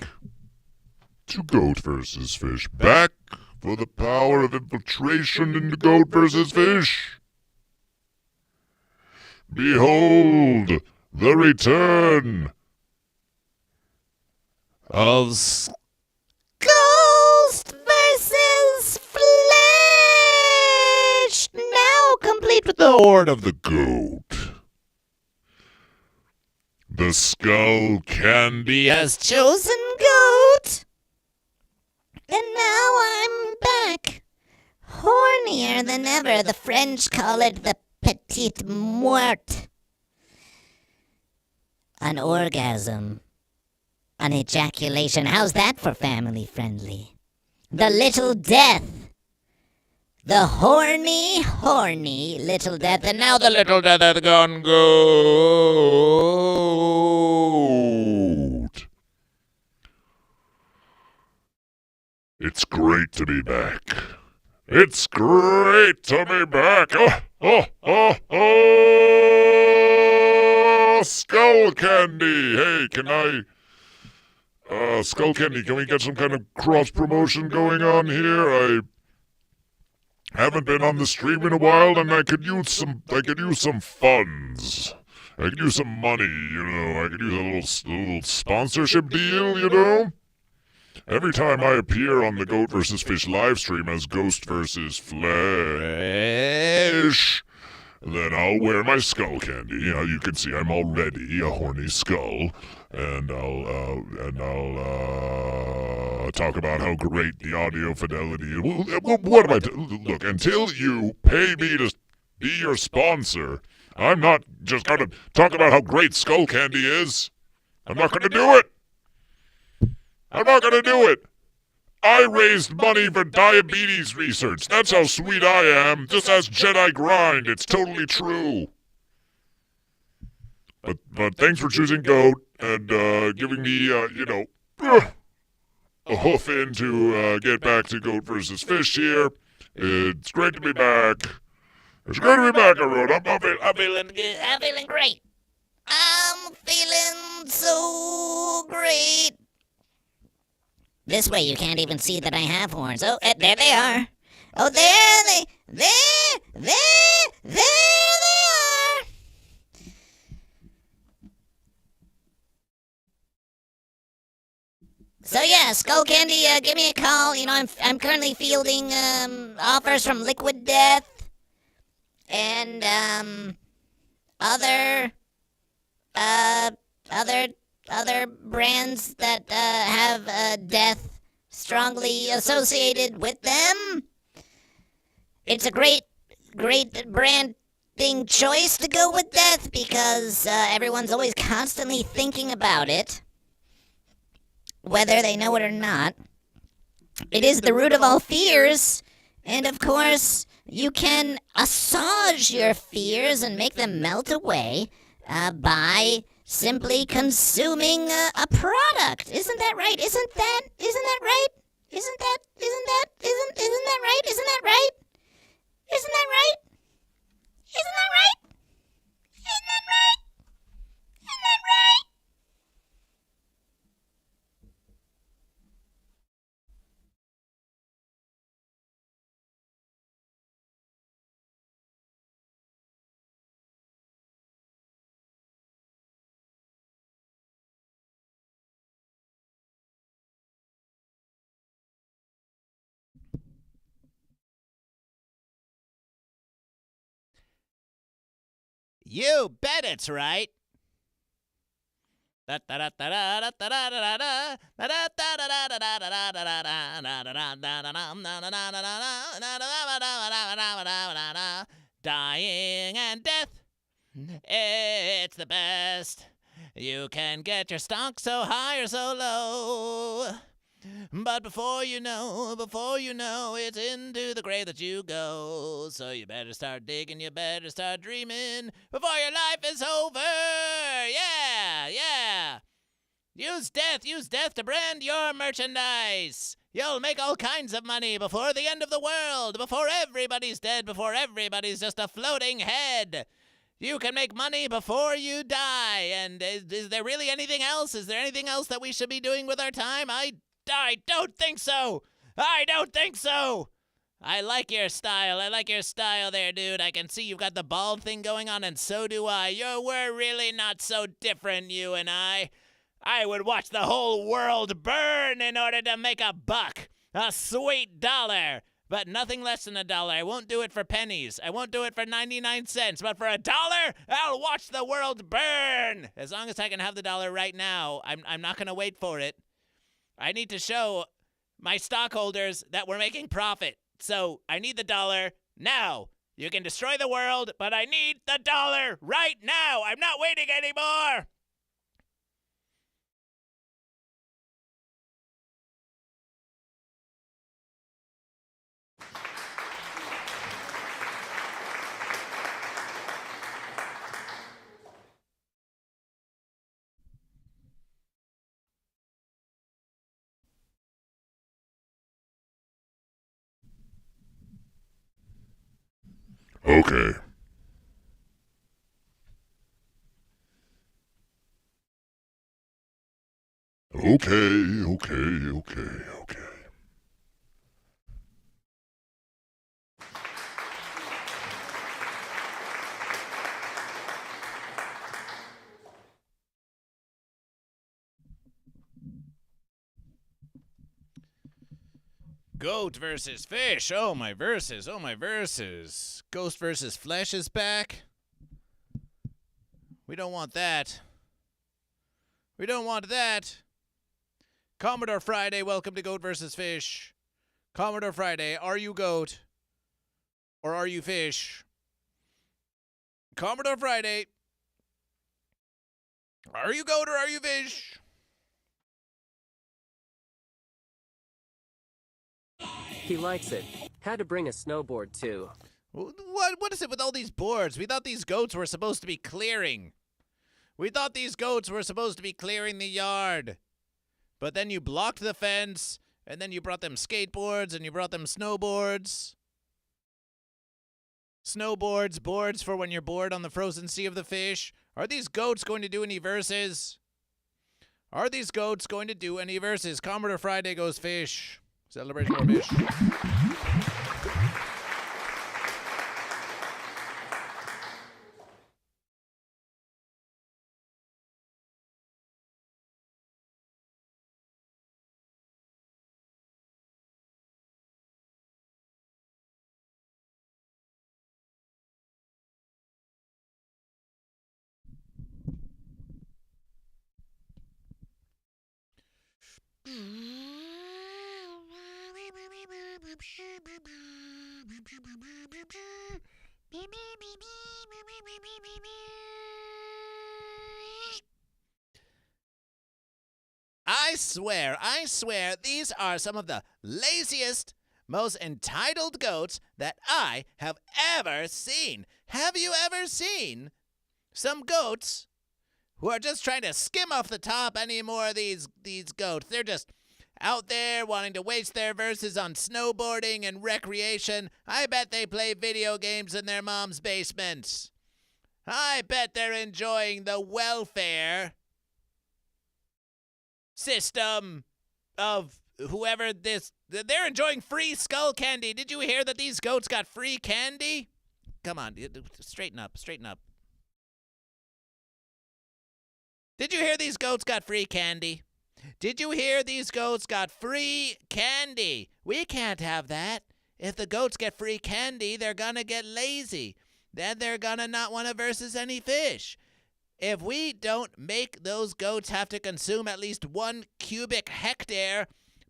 Goat versus Fish. Back for the power of infiltration into Goat versus Fish. Behold the return of Ghost versus Flesh! Now complete with the Horde of the Goat. The Skull Candy has chosen goat. And now I'm back. Hornier than ever. The French call it the petite mort. An orgasm. An ejaculation. How's that for family friendly? The little death. The horny little death. And now the little death has gone goat. It's great to be back. It's great to be back. Oh, Skull Candy. Hey, can I... Skull Candy, can we get some kind of cross-promotion going on here? I haven't been on the stream in a while, and I could use some funds. I could use some money, you know. I could use a little sponsorship deal, you know. Every time I appear on the Goat vs. Fish live stream as Ghost vs. Flesh, then I'll wear my Skull Candy. You can see I'm already a horny skull. And I'll talk about how great the audio fidelity is. What am I look, until you pay me to be your sponsor, I'm not just gonna talk about how great Skull Candy is. I'm not gonna do it. I'm not gonna do it. I raised money for diabetes research. That's how sweet I am. Just ask Jedi Grind. It's totally true. But thanks for choosing Goat and giving me, a hoof in to get back to Goat versus Fish here. It's great to be back. It's great to be back, everyone. I'm feeling good. I'm feeling great. I'm feeling so great. This way you can't even see that I have horns. Oh, there they are. Oh, there they are. So yeah, Skull Candy, give me a call. I'm currently fielding offers from Liquid Death and other brands that have death strongly associated with them. It's a great branding choice to go with death because everyone's always constantly thinking about it, whether they know it or not. It is the root of all fears, And of course, you can assuage your fears and make them melt away by simply consuming a product. Isn't that right? Isn't that right? Isn't that right? Isn't that right? Isn't that right? Isn't that right? Isn't that right? Isn't that right? Isn't that right? You bet it's right. Dying and death, it's the best. You can get your stock so high or so low. But before you know, it's into the grave that you go. So you better start digging, you better start dreaming before your life is over. Yeah. Use death to brand your merchandise. You'll make all kinds of money before the end of the world, before everybody's dead, before everybody's just a floating head. You can make money before you die. And is there really anything else? Is there anything else that we should be doing with our time? I don't think so. I like your style there, dude. I can see you've got the bald thing going on, and so do I. We're really not so different, you and I. I would watch the whole world burn in order to make a buck. A sweet dollar. But nothing less than $1. I won't do it for pennies. I won't do it for 99 cents. But for $1, I'll watch the world burn. As long as I can have the dollar right now, I'm not going to wait for it. I need to show my stockholders that we're making profit. So I need the dollar now. You can destroy the world, but I need the dollar right now. I'm not waiting anymore. Okay. Okay. Goat versus fish. Oh, my verses. Ghost versus flesh is back. We don't want that. Commodore Friday, welcome to Goat versus Fish. Commodore Friday, are you goat or are you fish? Commodore Friday, are you goat or are you fish? He likes it. Had to bring a snowboard too. What is it with all these boards? We thought these goats were supposed to be clearing. The yard. But then you blocked the fence, and then you brought them skateboards, and you brought them snowboards. Snowboards, boards for when you're bored on the frozen sea of the fish. Are these goats going to do any verses? Commodore Friday goes fish. Celebration for fish. I swear, these are some of the laziest, most entitled goats that I have ever seen. Have you ever seen some goats who are just trying to skim off the top any more of these goats? They're just out there wanting to waste their verses on snowboarding and recreation. I bet they play video games in their mom's basement. I bet they're enjoying the welfare system of whoever this... They're enjoying free skull candy. Did you hear that these goats got free candy? Come on, straighten up, straighten up. Did you hear these goats got free candy? Did you hear these goats got free candy? We can't have that. If the goats get free candy, they're gonna get lazy. Then they're gonna not want to versus any fish. If we don't make those goats have to consume at least 1 cubic hectare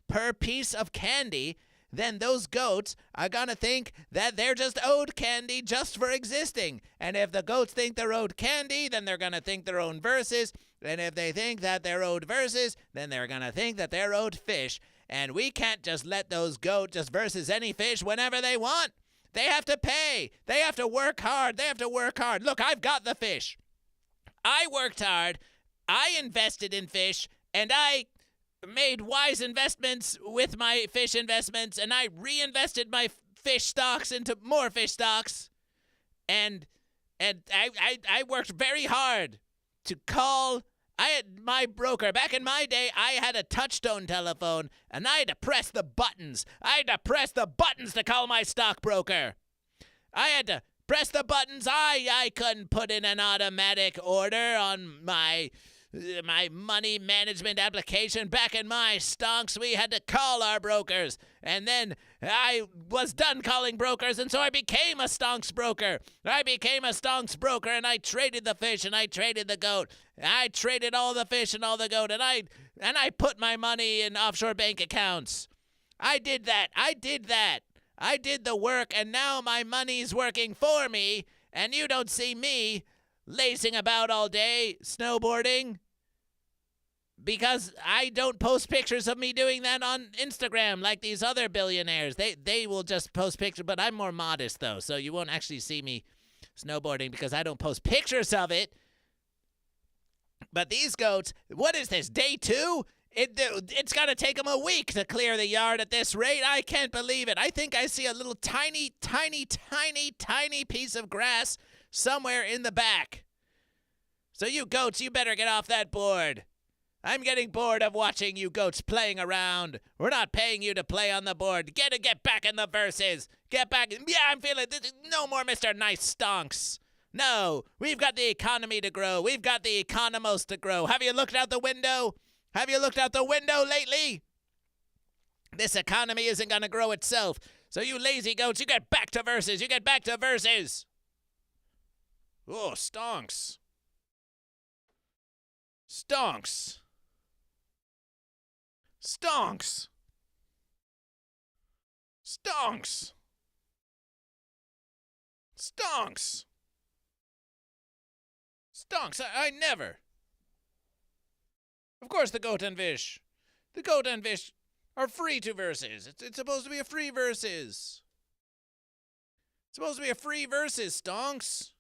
per piece of candy, then those goats are gonna think that they're just owed candy just for existing. And if the goats think they're owed candy, then they're gonna think they're owed verses. And if they think that they're owed verses, then they're gonna think that they're owed fish. And we can't just let those goats just versus any fish whenever they want. They have to pay. They have to work hard. They have to work hard. Look, I've got the fish. I worked hard. I invested in fish, and I made wise investments with my fish investments, and I reinvested my fish stocks into more fish stocks. And I worked very hard to call. I had my broker. Back in my day, I had a touchtone telephone, and I had to press the buttons. I had to press the buttons to call my stockbroker. I had to press the buttons. I couldn't put in an automatic order on my money management application. Back in my stonks, we had to call our brokers. And then I was done calling brokers, and so I became a stonks broker. I became a stonks broker, and I traded the fish, and I traded the goat. I traded all the fish and all the goat, and I put my money in offshore bank accounts. I did that. I did the work, and now my money's working for me, and you don't see me lazing about all day, snowboarding, because I don't post pictures of me doing that on Instagram like these other billionaires. They will just post pictures, but I'm more modest, though, so you won't actually see me snowboarding because I don't post pictures of it. But these goats, what is this, day 2? It's going to take them a week to clear the yard at this rate. I can't believe it. I think I see a little tiny piece of grass somewhere in the back. So you goats, you better get off that board. I'm getting bored of watching you goats playing around. We're not paying you to play on the board. Get back in the verses. Get back. Yeah, I'm feeling this. No more Mr. Nice Stonks. No, we've got the economy to grow. We've got the economos to grow. Have you looked out the window? Have you looked out the window lately? This economy isn't going to grow itself. So you lazy goats, you get back to verses. You get back to verses. Oh, stonks. Stonks. Stonks. Stonks. Stonks. Stonks. I never. Of course, the goat and fish are free to verses. It's supposed to be a free verses. It's supposed to be a free verses, stonks.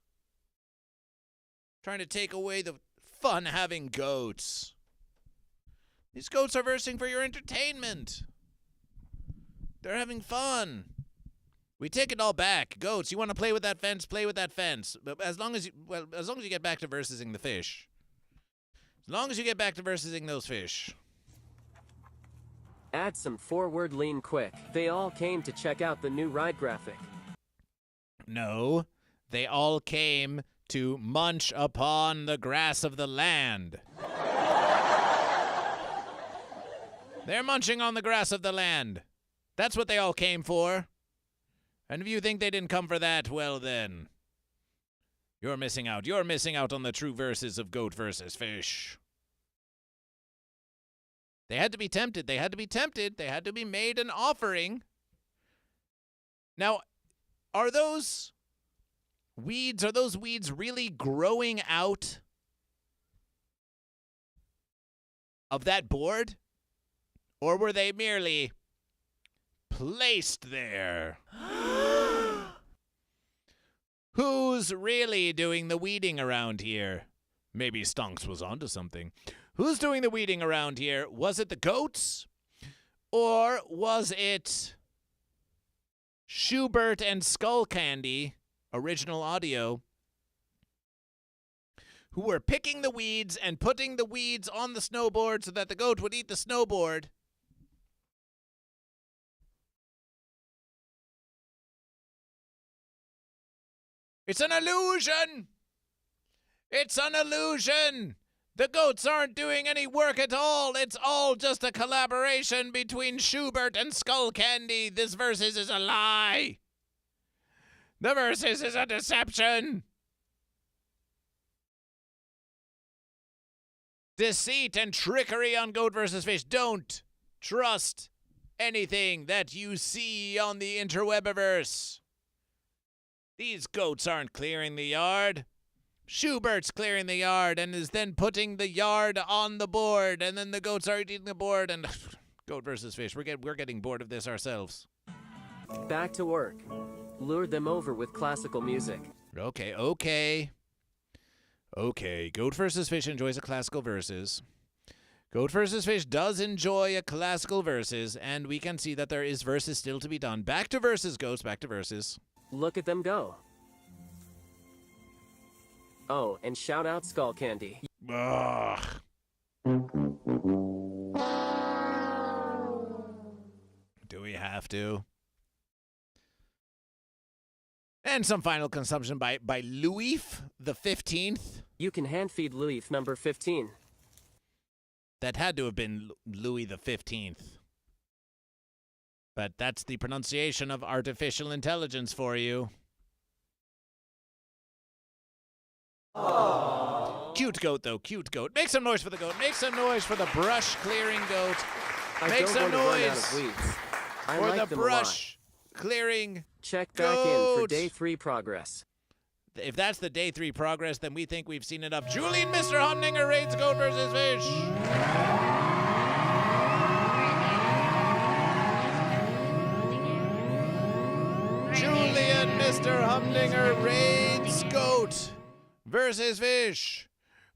Trying to take away the fun having goats. These goats are versing for your entertainment. They're having fun. We take it all back. Goats, you want to play with that fence? Play with that fence. But as long as you get back to versing the fish. As long as you get back to versing those fish. Add some forward lean quick. They all came to check out the new ride graphic. No, they all came to munch upon the grass of the land. They're munching on the grass of the land. That's what they all came for. And if you think they didn't come for that, well then, you're missing out. You're missing out on the true verses of goat versus fish. They had to be tempted. They had to be tempted. They had to be made an offering. Now, are those weeds really growing out of that board? Or were they merely placed there. Who's really doing the weeding around here? Maybe Stonks was onto something. Who's doing the weeding around here? Was it the goats? Or was it Schubert and Skullcandy, original audio, who were picking the weeds and putting the weeds on the snowboard so that the goat would eat the snowboard? It's an illusion! It's an illusion! The goats aren't doing any work at all. It's all just a collaboration between Schubert and Skullcandy. This Versus is a lie. The Versus is a deception. Deceit and trickery on GoatVsFish. Don't trust anything that you see on the interwebiverse. These goats aren't clearing the yard. Schubert's clearing the yard and is then putting the yard on the board, and then the goats are eating the board, and GoatVsFish. We're getting bored of this ourselves. Back to work. Lured them over with classical music. Okay. GoatVsFish enjoys a classical versus. GoatVsFish does enjoy a classical versus, and we can see that there is versus still to be done. Back to versus, goats. Back to versus. Look at them go. Oh, and shout out Skullcandy. Ugh. Do we have to? And some final consumption by Louis the 15th. You can hand feed Louis number 15. That had to have been Louis the 15th. But that's the pronunciation of artificial intelligence for you. Aww. Cute goat, though. Cute goat. Make some noise for the goat. Make some noise for the brush-clearing goat. Make some noise for the brush-clearing Check back in for day 3 progress. If that's the day 3 progress, then we think we've seen enough. Julian Mr. Humdinger raids GoatVsFish. Julian Mr. Humdinger raids GoatVsFish.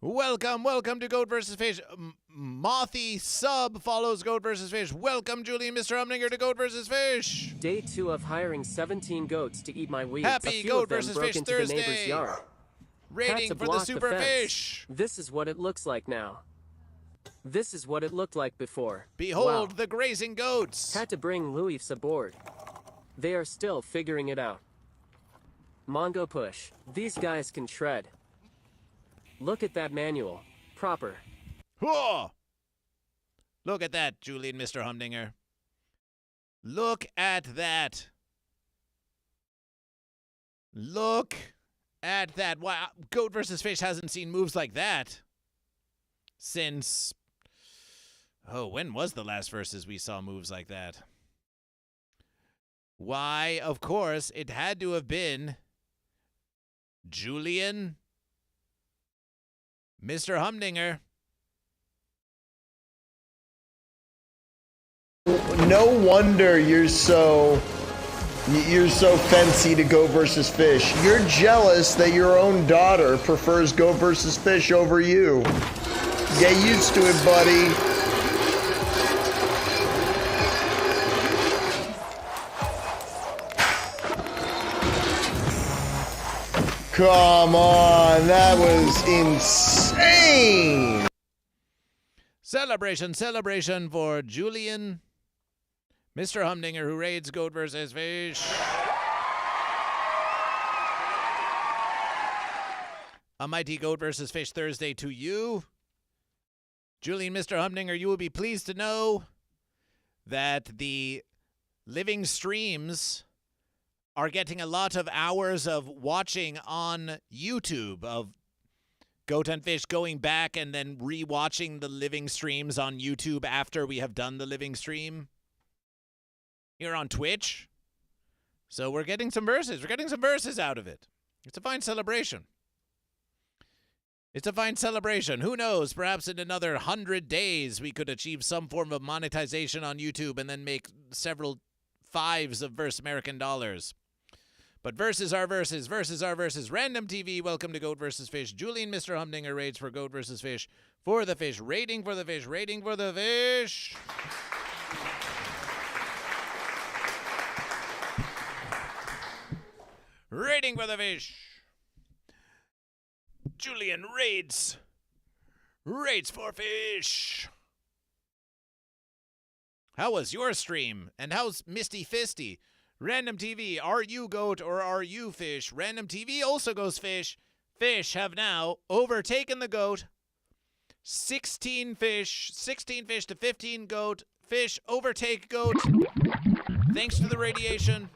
Welcome to GoatVsFish. Mothy Sub follows GoatVsFish. Welcome, Julian Mr. Humdinger, to GoatVsFish. Day 2 of hiring 17 goats to eat my weeds. Happy GoatVsFish Thursday. Yard. Rating for the Superfish. This is what it looks like now. This is what it looked like before. Behold the grazing goats. Had to bring Louis aboard. They are still figuring it out. Mongo push. These guys can shred. Look at that manual. Proper. Whoa! Look at that, Julian Mr. Humdinger. Look at that. Look at that. Wow, GoatVsFish hasn't seen moves like that since... Oh, when was the last versus we saw moves like that? Why, of course, it had to have been Julian Mr. Humdinger. No wonder you're so fancy to GoatVsFish. You're jealous that your own daughter prefers GoatVsFish over you. Get used to it, buddy. Come on, that was insane. Celebration for Julian Mr. Humdinger, who raids GoatVsFish. A mighty GoatVsFish Thursday to you. Julian Mr. Humdinger, you will be pleased to know that the living streams are getting a lot of hours of watching on YouTube of Goat and Fish going back and then re-watching the living streams on YouTube after we have done the living stream here on Twitch. So we're getting some verses. We're getting some verses out of it. It's a fine celebration. It's a fine celebration. Who knows? Perhaps in another 100 days we could achieve some form of monetization on YouTube and then make several fives of verse American dollars. But verses are verses. Verses are verses. Random TV, welcome to Goat vs. Fish. Julian Mr. Humdinger rates for Goat vs. Fish. For the fish. Rating for the fish. Rating for the fish. Rating for the fish. Julian rates. Rates for fish. How was your stream? And how's Misty Fisty? Random TV, are you goat or are you fish? Random TV also goes fish. Fish have now overtaken the goat. 16 fish to 15 goat. Fish overtake goat. Thanks to the radiation.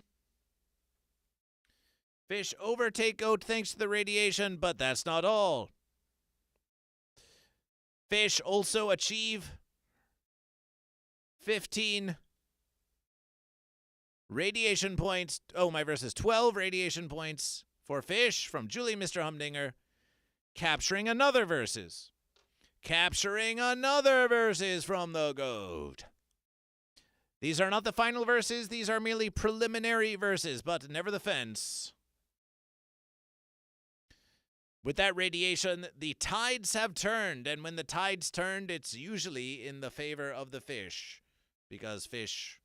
Fish overtake goat thanks to the radiation, but that's not all. Fish also achieve 15 radiation points. Oh, my verse is 12 radiation points for fish from Julie Mr. Humdinger. Capturing another verses. Capturing another verses from the goat. These are not the final verses. These are merely preliminary verses, but never the fence. With that radiation, the tides have turned, and when the tides turned, it's usually in the favor of the fish. Because fish,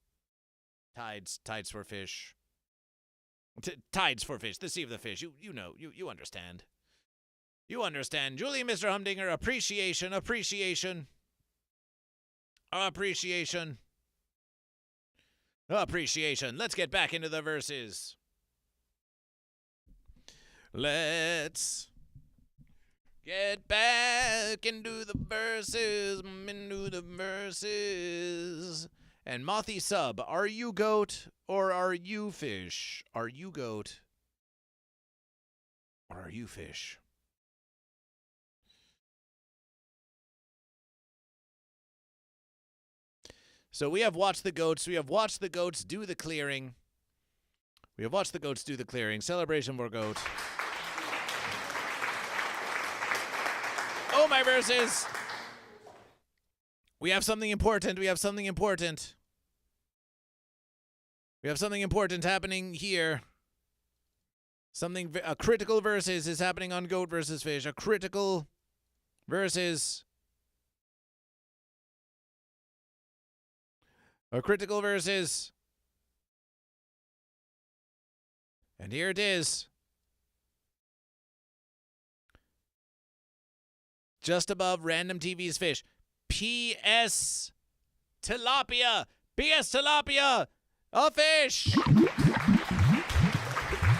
tides for fish. Tides for fish, the sea of the fish. You know, you understand. You understand. Julie, Mr. Humdinger, appreciation. Let's get back into the verses. Let's get back into the verses, And Mothy Sub, are you goat or are you fish? Are you goat or are you fish? So we have watched the goats. We have watched the goats do the clearing. Celebration for goat. Oh, my verses. We have something important. We have something important happening here. A critical versus is happening on Goat versus Fish. A critical versus. And here it is. Just above Random TV's fish. P.S. Tilapia. P.S. Tilapia. A fish.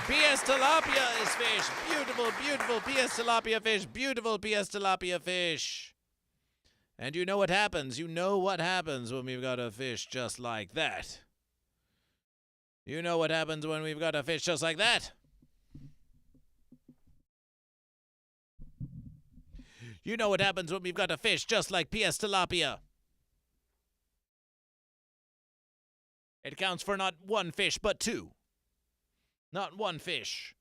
P.S. Tilapia is fish. Beautiful, beautiful P.S. Tilapia fish. Beautiful P.S. Tilapia fish. And you know what happens. You know what happens when we've got a fish just like that. You know what happens when we've got a fish just like that. You know what happens when we've got a fish just like P.S. Tilapia. It counts for not one fish, but two. Not one fish.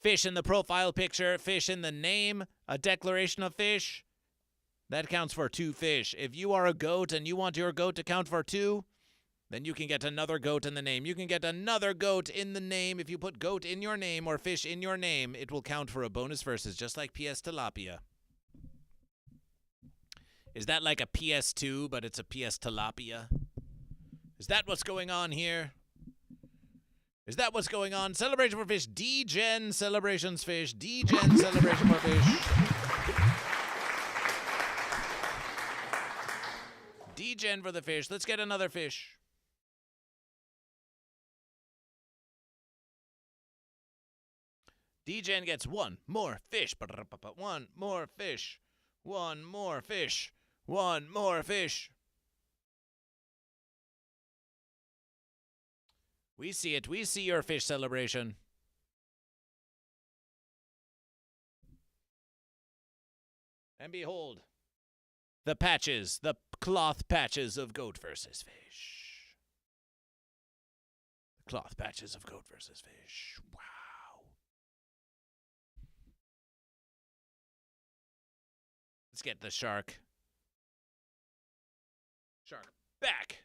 Fish in the profile picture, fish in the name, a declaration of fish. That counts for two fish. If you are a goat and you want your goat to count for two, then you can get another goat in the name. You can get another goat in the name. If you put goat in your name or fish in your name, it will count for a bonus versus, just like P.S. Tilapia. Is that like a PS2, but it's a PS Tilapia? Is that what's going on here? Is that what's going on? Celebration for fish. D-Gen celebrations fish. D-Gen celebration for fish. D-Gen for the fish. Let's get another fish. D-Gen gets one more fish. One more fish. One more fish. One more fish. We see it. We see your fish celebration. And behold, the patches, the cloth patches of Goat versus Fish. The cloth patches of Goat versus Fish. Wow. Let's get the shark. Shark back.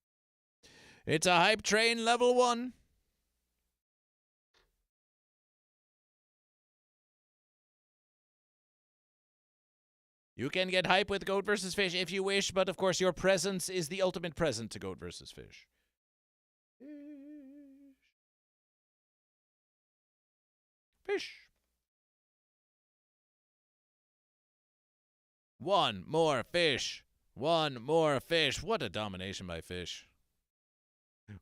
It's a hype train level 1. You can get hype with Goat vs. Fish if you wish, but of course your presence is the ultimate present to Goat vs. Fish. Fish. One more fish. One more fish. What a domination by Fish.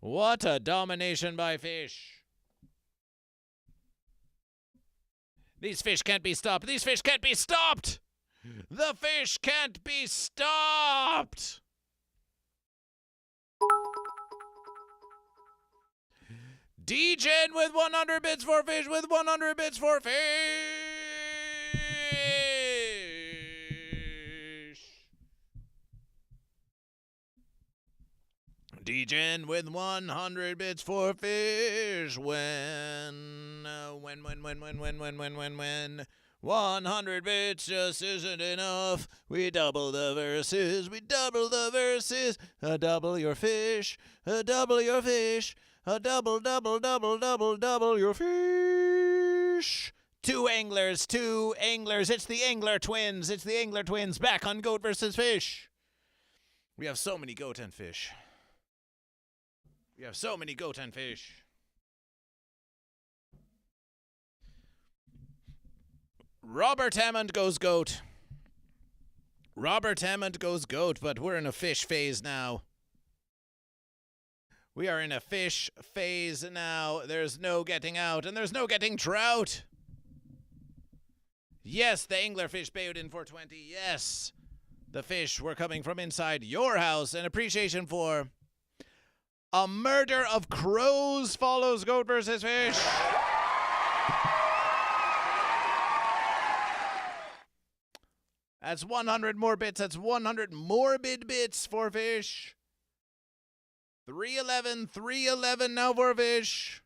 What a domination by Fish. These fish can't be stopped. These fish can't be stopped. The fish can't be stopped. DGen with 100 bits for Fish, with 100 bits for Fish. DGen with 100 bits for Fish. When 100 bits just isn't enough. We double the verses. We double the verses. Double your fish. Double your fish. Double your fish. Two anglers. It's the Angler Twins. It's the Angler Twins back on Goat vs. Fish. We have so many goat and fish. We have so many goat and fish. Robert Hammond goes goat. Robert Hammond goes goat, but we're in a fish phase now. We are in a fish phase now. There's no getting out, and there's no getting trout. Yes, the anglerfish bayed in 420. Yes, the fish were coming from inside your house. An appreciation for a murder of crows follows Goat vs. Fish. That's 100 more bits. That's 100 morbid bits for Fish. 311 now for Fish.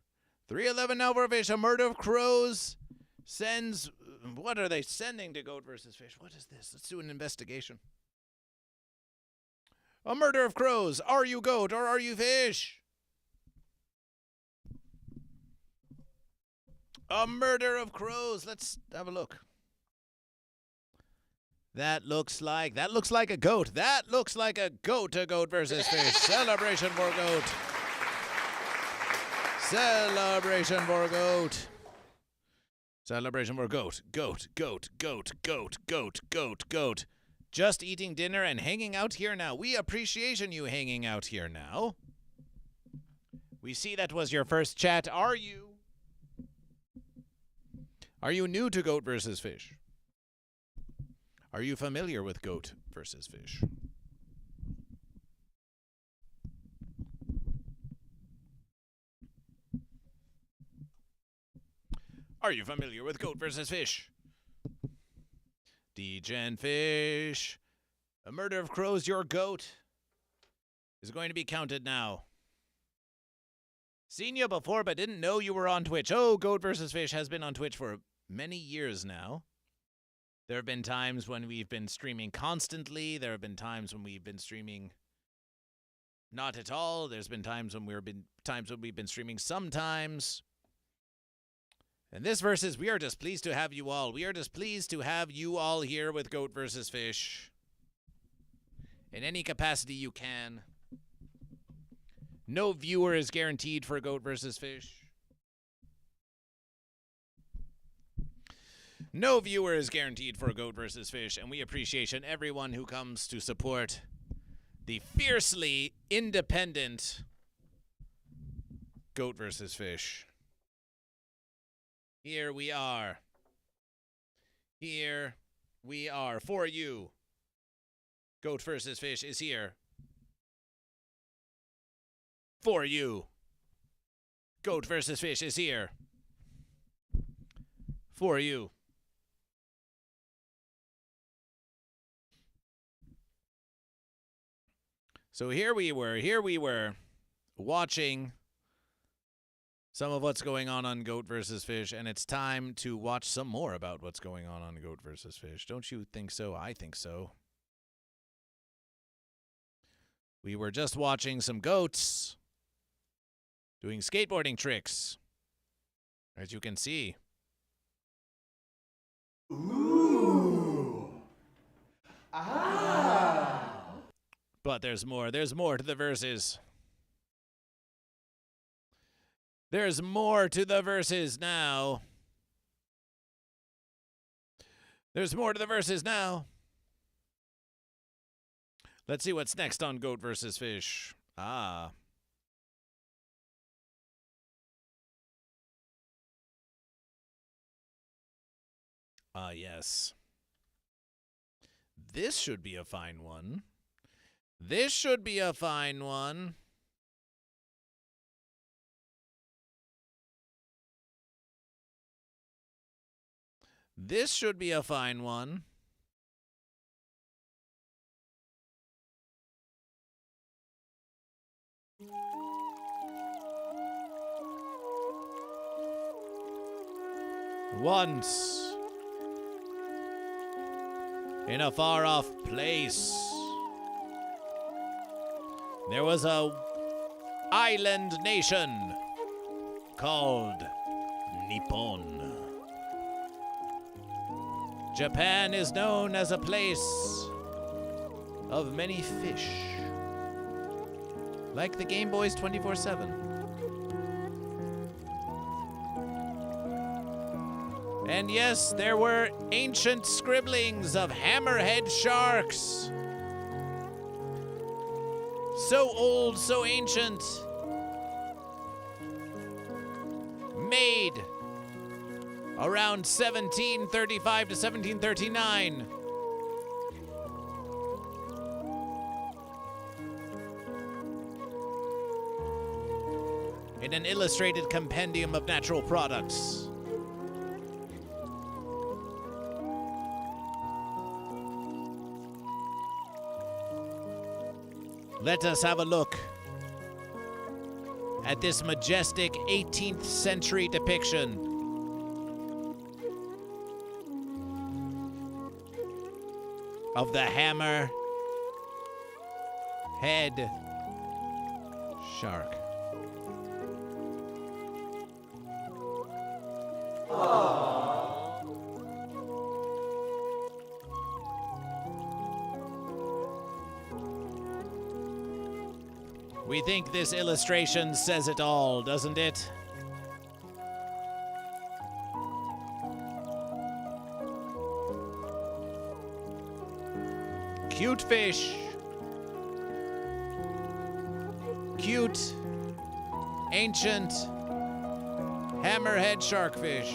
311 now for Fish. A murder of crows sends... What are they sending to Goat vs. Fish? What is this? Let's do an investigation. A murder of crows. Are you goat or are you fish? A murder of crows. Let's have a look. That looks like a goat. That looks like a goat to Goat vs. Fish. Celebration for goat. Celebration for goat. Celebration for goat. Goat, goat, goat, goat, goat, goat, goat. Just eating dinner and hanging out here now. We appreciation you hanging out here now. We see that was your first chat. Are you new to Goat vs. Fish? Are you familiar with Goat vs. Fish? Are you familiar with Goat vs. Fish? DGen Fish. A murder of crows, your goat, is going to be counted now. Seen you before, but didn't know you were on Twitch. Oh, Goat vs. Fish has been on Twitch for many years now. There have been times when we've been streaming constantly. There have been times when we've been streaming not at all. There's been times when we've been streaming sometimes. And this versus, we are just pleased to have you all. We are just pleased to have you all here with Goat vs. Fish. In any capacity you can. No viewer is guaranteed for Goat vs. Fish. No viewer is guaranteed for Goat vs. Fish, and we appreciate everyone who comes to support the fiercely independent Goat vs. Fish. Here we are. Here we are for you. Goat vs. Fish is here. For you. Goat vs. Fish is here. For you. So here we were, watching some of what's going on Goat vs. Fish, and it's time to watch some more about what's going on Goat vs. Fish. Don't you think so? I think so. We were just watching some goats doing skateboarding tricks, as you can see. Ooh. Ah. But there's more to the verses. There's more to the verses now. There's more to the verses now. Let's see what's next on Goat vs. Fish. Ah, yes. This should be a fine one. This should be a fine one. This should be a fine one. Once, in a far-off place, there was a island nation called Nippon. Japan is known as a place of many fish, like the Game Boy's 24/7. And yes, there were ancient scribblings of hammerhead sharks. So old, so ancient. Made around 1735 to 1739. In an illustrated compendium of natural products. Let us have a look at this majestic 18th century depiction of the hammer head shark. We think this illustration says it all, doesn't it? Cute fish. Cute, ancient, hammerhead sharkfish.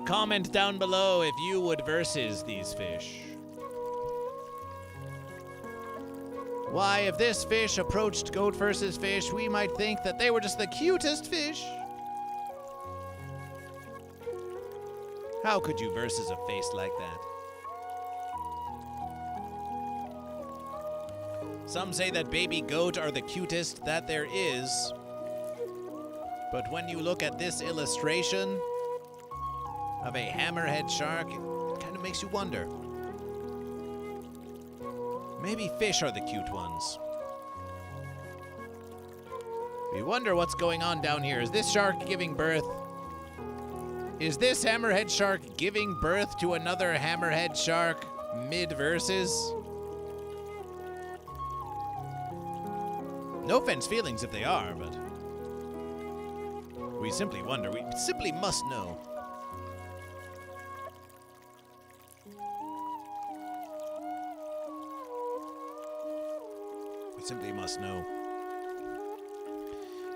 Comment down below if you would versus these fish. Why, if this fish approached Goat versus Fish, we might think that they were just the cutest fish. How could you versus a face like that? Some say that baby goat are the cutest that there is. But when you look at this illustration of a hammerhead shark, it kind of makes you wonder. Maybe fish are the cute ones. We wonder what's going on down here. Is this shark giving birth? Is this hammerhead shark giving birth to another hammerhead shark mid-versus? No offense feelings if they are, but we simply wonder. We simply must know. Simply must know.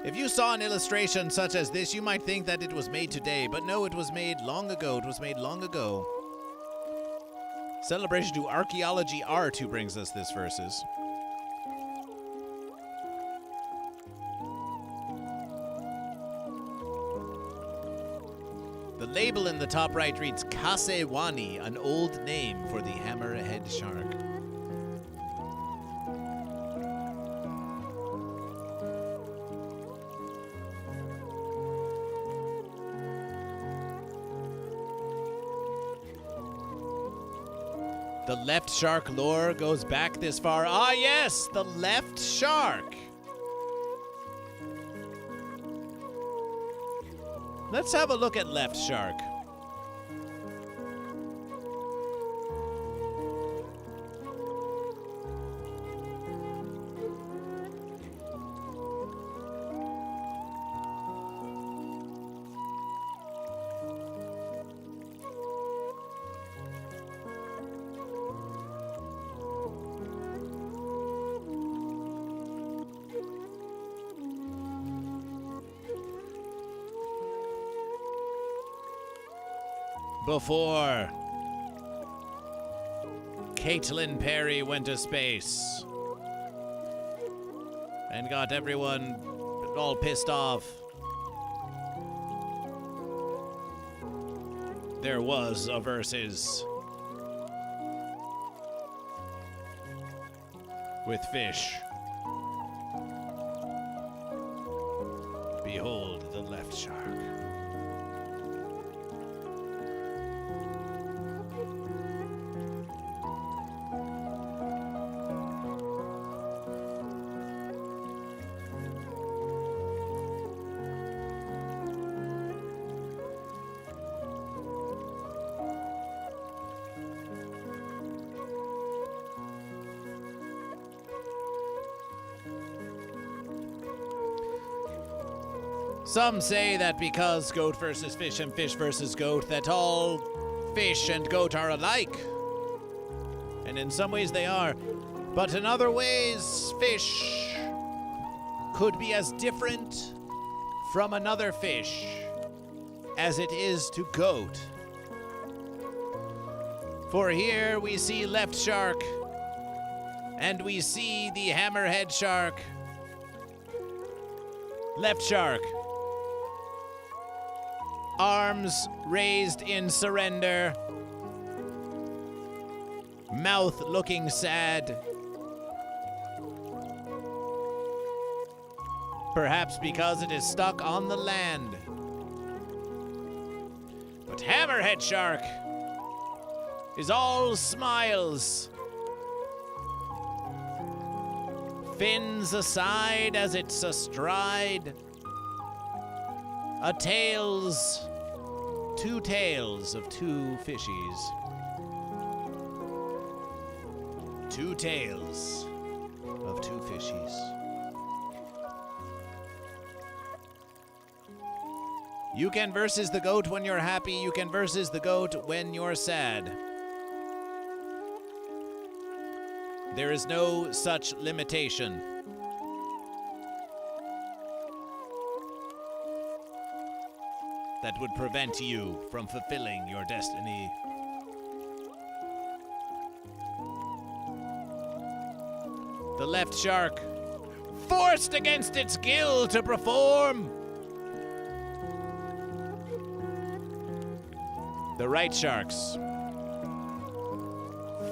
If you saw an illustration such as this, you might think that it was made today, but no, it was made long ago. It was made long ago. Celebration to Archaeology Art who brings us this versus. label in the top right reads Kasewani, an old name for the hammerhead shark. The left shark lore goes back this far. Ah, yes, the left shark. Let's have a look at left shark. Before Caitlin Perry went to space and got everyone all pissed off, there was a versus with fish. Behold the left shark. Some say that because goat versus fish and fish versus goat, that all fish and goat are alike. And in some ways they are. But in other ways, fish could be as different from another fish as it is to goat. For here we see left shark, and we see the hammerhead shark. Left shark. Arms raised in surrender. Mouth looking sad. Perhaps because it is stuck on the land. But hammerhead shark is all smiles. Fins aside as it's astride. Two tails of two fishies. Two tails of two fishies. You can versus the goat when you're happy. You can versus the goat when you're sad. There is no such limitation. That would prevent you from fulfilling your destiny. The left shark, forced against its gill to perform. The right sharks,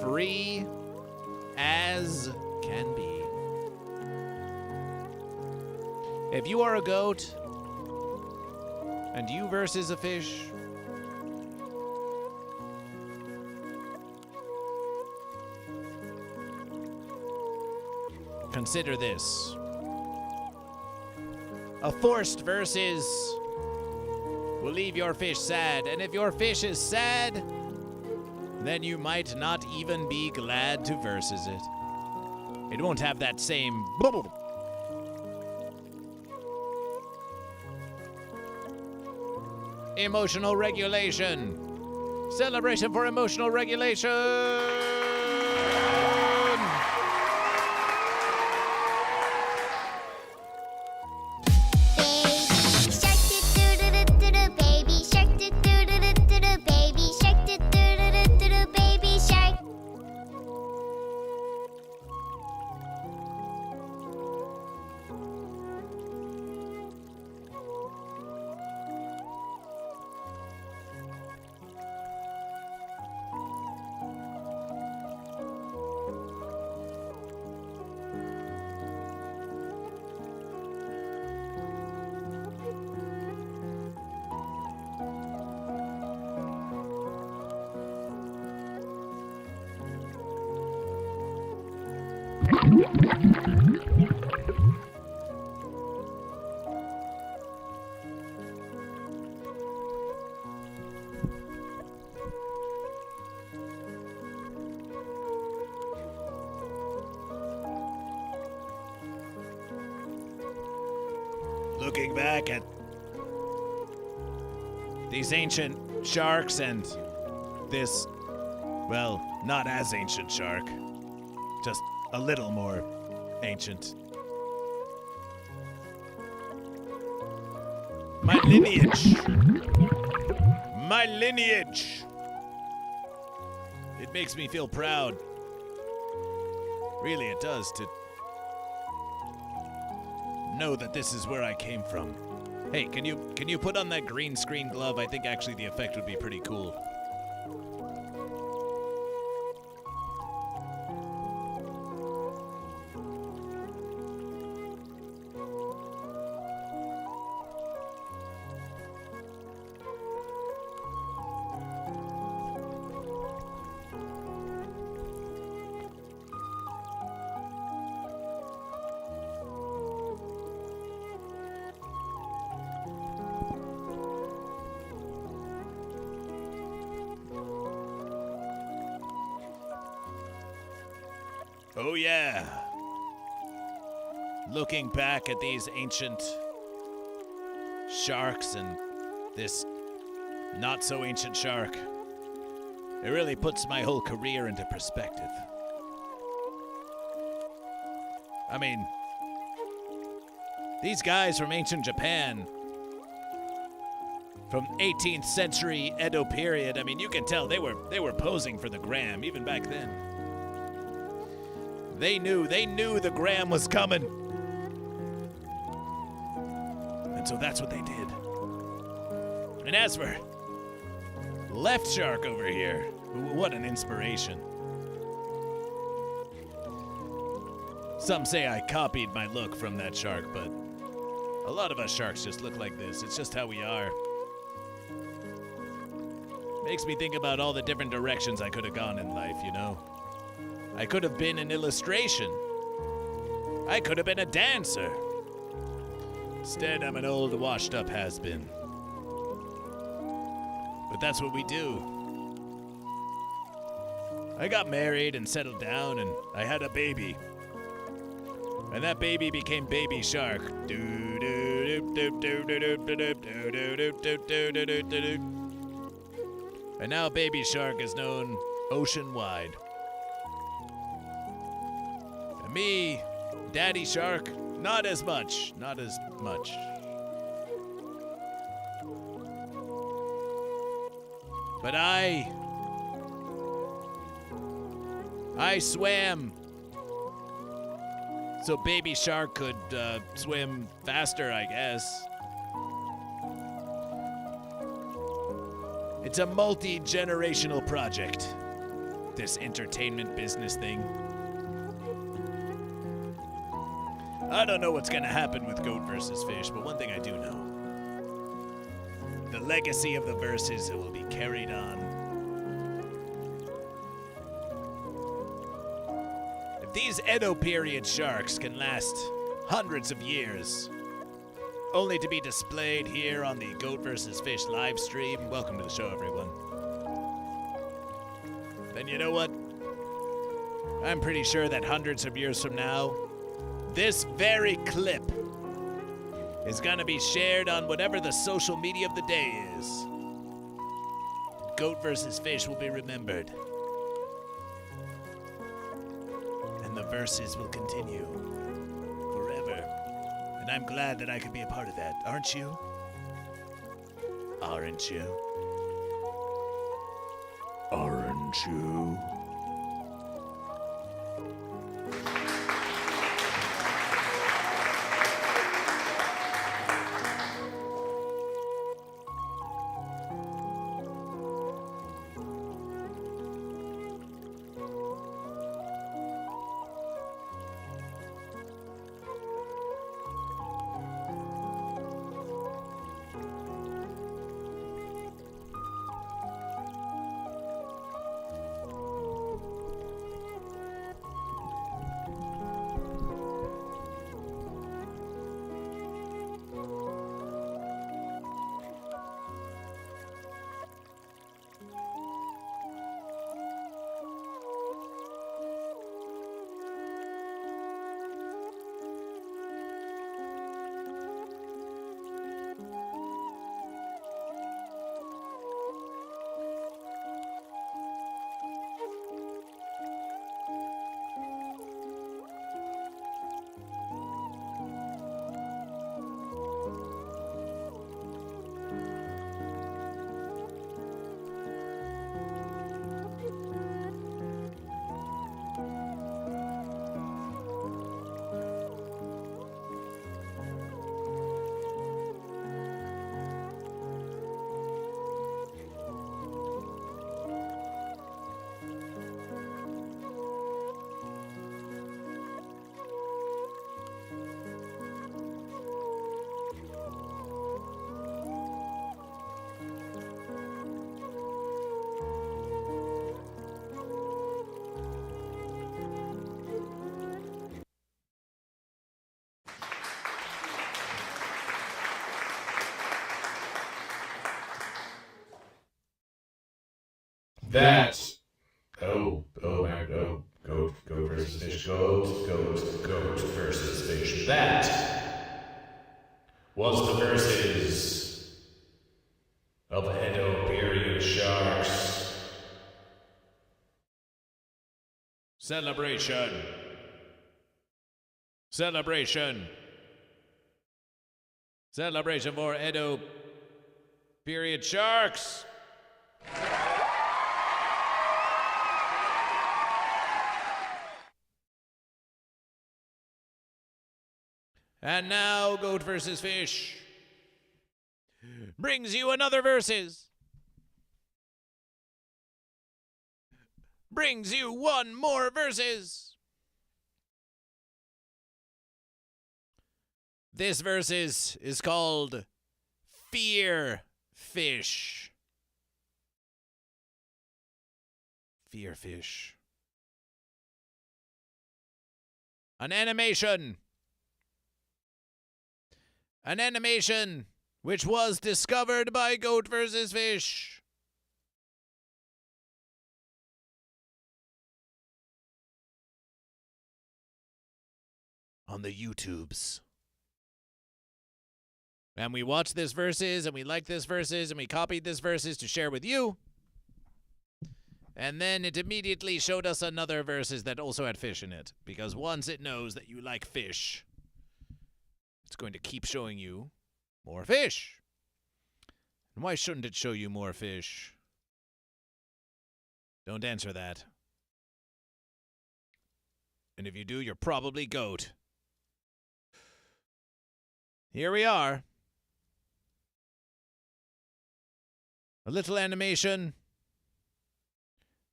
free as can be. If you are a goat, and you versus a fish, consider this. A forced versus will leave your fish sad, and if your fish is sad, then you might not even be glad to versus it. It won't have that same bubble. Emotional regulation. Celebration for emotional regulation. Looking back at these ancient sharks and this, well, not as ancient shark, just a little more ancient. My lineage. My lineage. It makes me feel proud. Really, it does, to know that this is where I came from. Hey, can you put on that green screen glove? I think actually the effect would be pretty cool. Oh yeah. Looking back at these ancient sharks and this not so ancient shark, it really puts my whole career into perspective. I mean, these guys from ancient Japan, from 18th century Edo period, I mean, you can tell they were posing for the gram even back then. They knew the gram was coming. And so that's what they did. And as for Left Shark over here, what an inspiration. Some say I copied my look from that shark, but a lot of us sharks just look like this. It's just how we are. Makes me think about all the different directions I could have gone in life, you know? I could have been an illustration. I could have been a dancer. Instead, I'm an old, washed-up has-been. But that's what we do. I got married and settled down, and I had a baby. And that baby became Baby Shark. And now Baby Shark is known ocean-wide. And me, Daddy Shark, not as much. Not as much. But I swam so Baby Shark could swim faster, I guess. It's a multi-generational project, this entertainment business thing. I don't know what's gonna happen with Goat vs. Fish, but one thing I do know. The legacy of the verses will be carried on. If these Edo period sharks can last hundreds of years, only to be displayed here on the Goat vs. Fish live stream, welcome to the show, everyone. Then you know what? I'm pretty sure that hundreds of years from now, this very clip is gonna be shared on whatever the social media of the day is. Goat vs. Fish will be remembered. And the verses will continue forever. And I'm glad that I could be a part of that, aren't you? Aren't you? Aren't you? that. Goat versus fish. Goat versus fish. That was the verses of Edo period sharks. Celebration. Celebration for Edo period sharks. And now, Goat versus Fish brings you another versus. Brings you one more versus. This versus is called Fear Fish. Fear Fish. An animation which was discovered by Goat versus Fish. On the YouTubes. And we watched this versus, and we liked this versus, and we copied this versus to share with you. And then it immediately showed us another versus that also had fish in it. Because once it knows that you like fish, it's going to keep showing you more fish. And why shouldn't it show you more fish? Don't answer that. And if you do, you're probably goat. Here we are. A little animation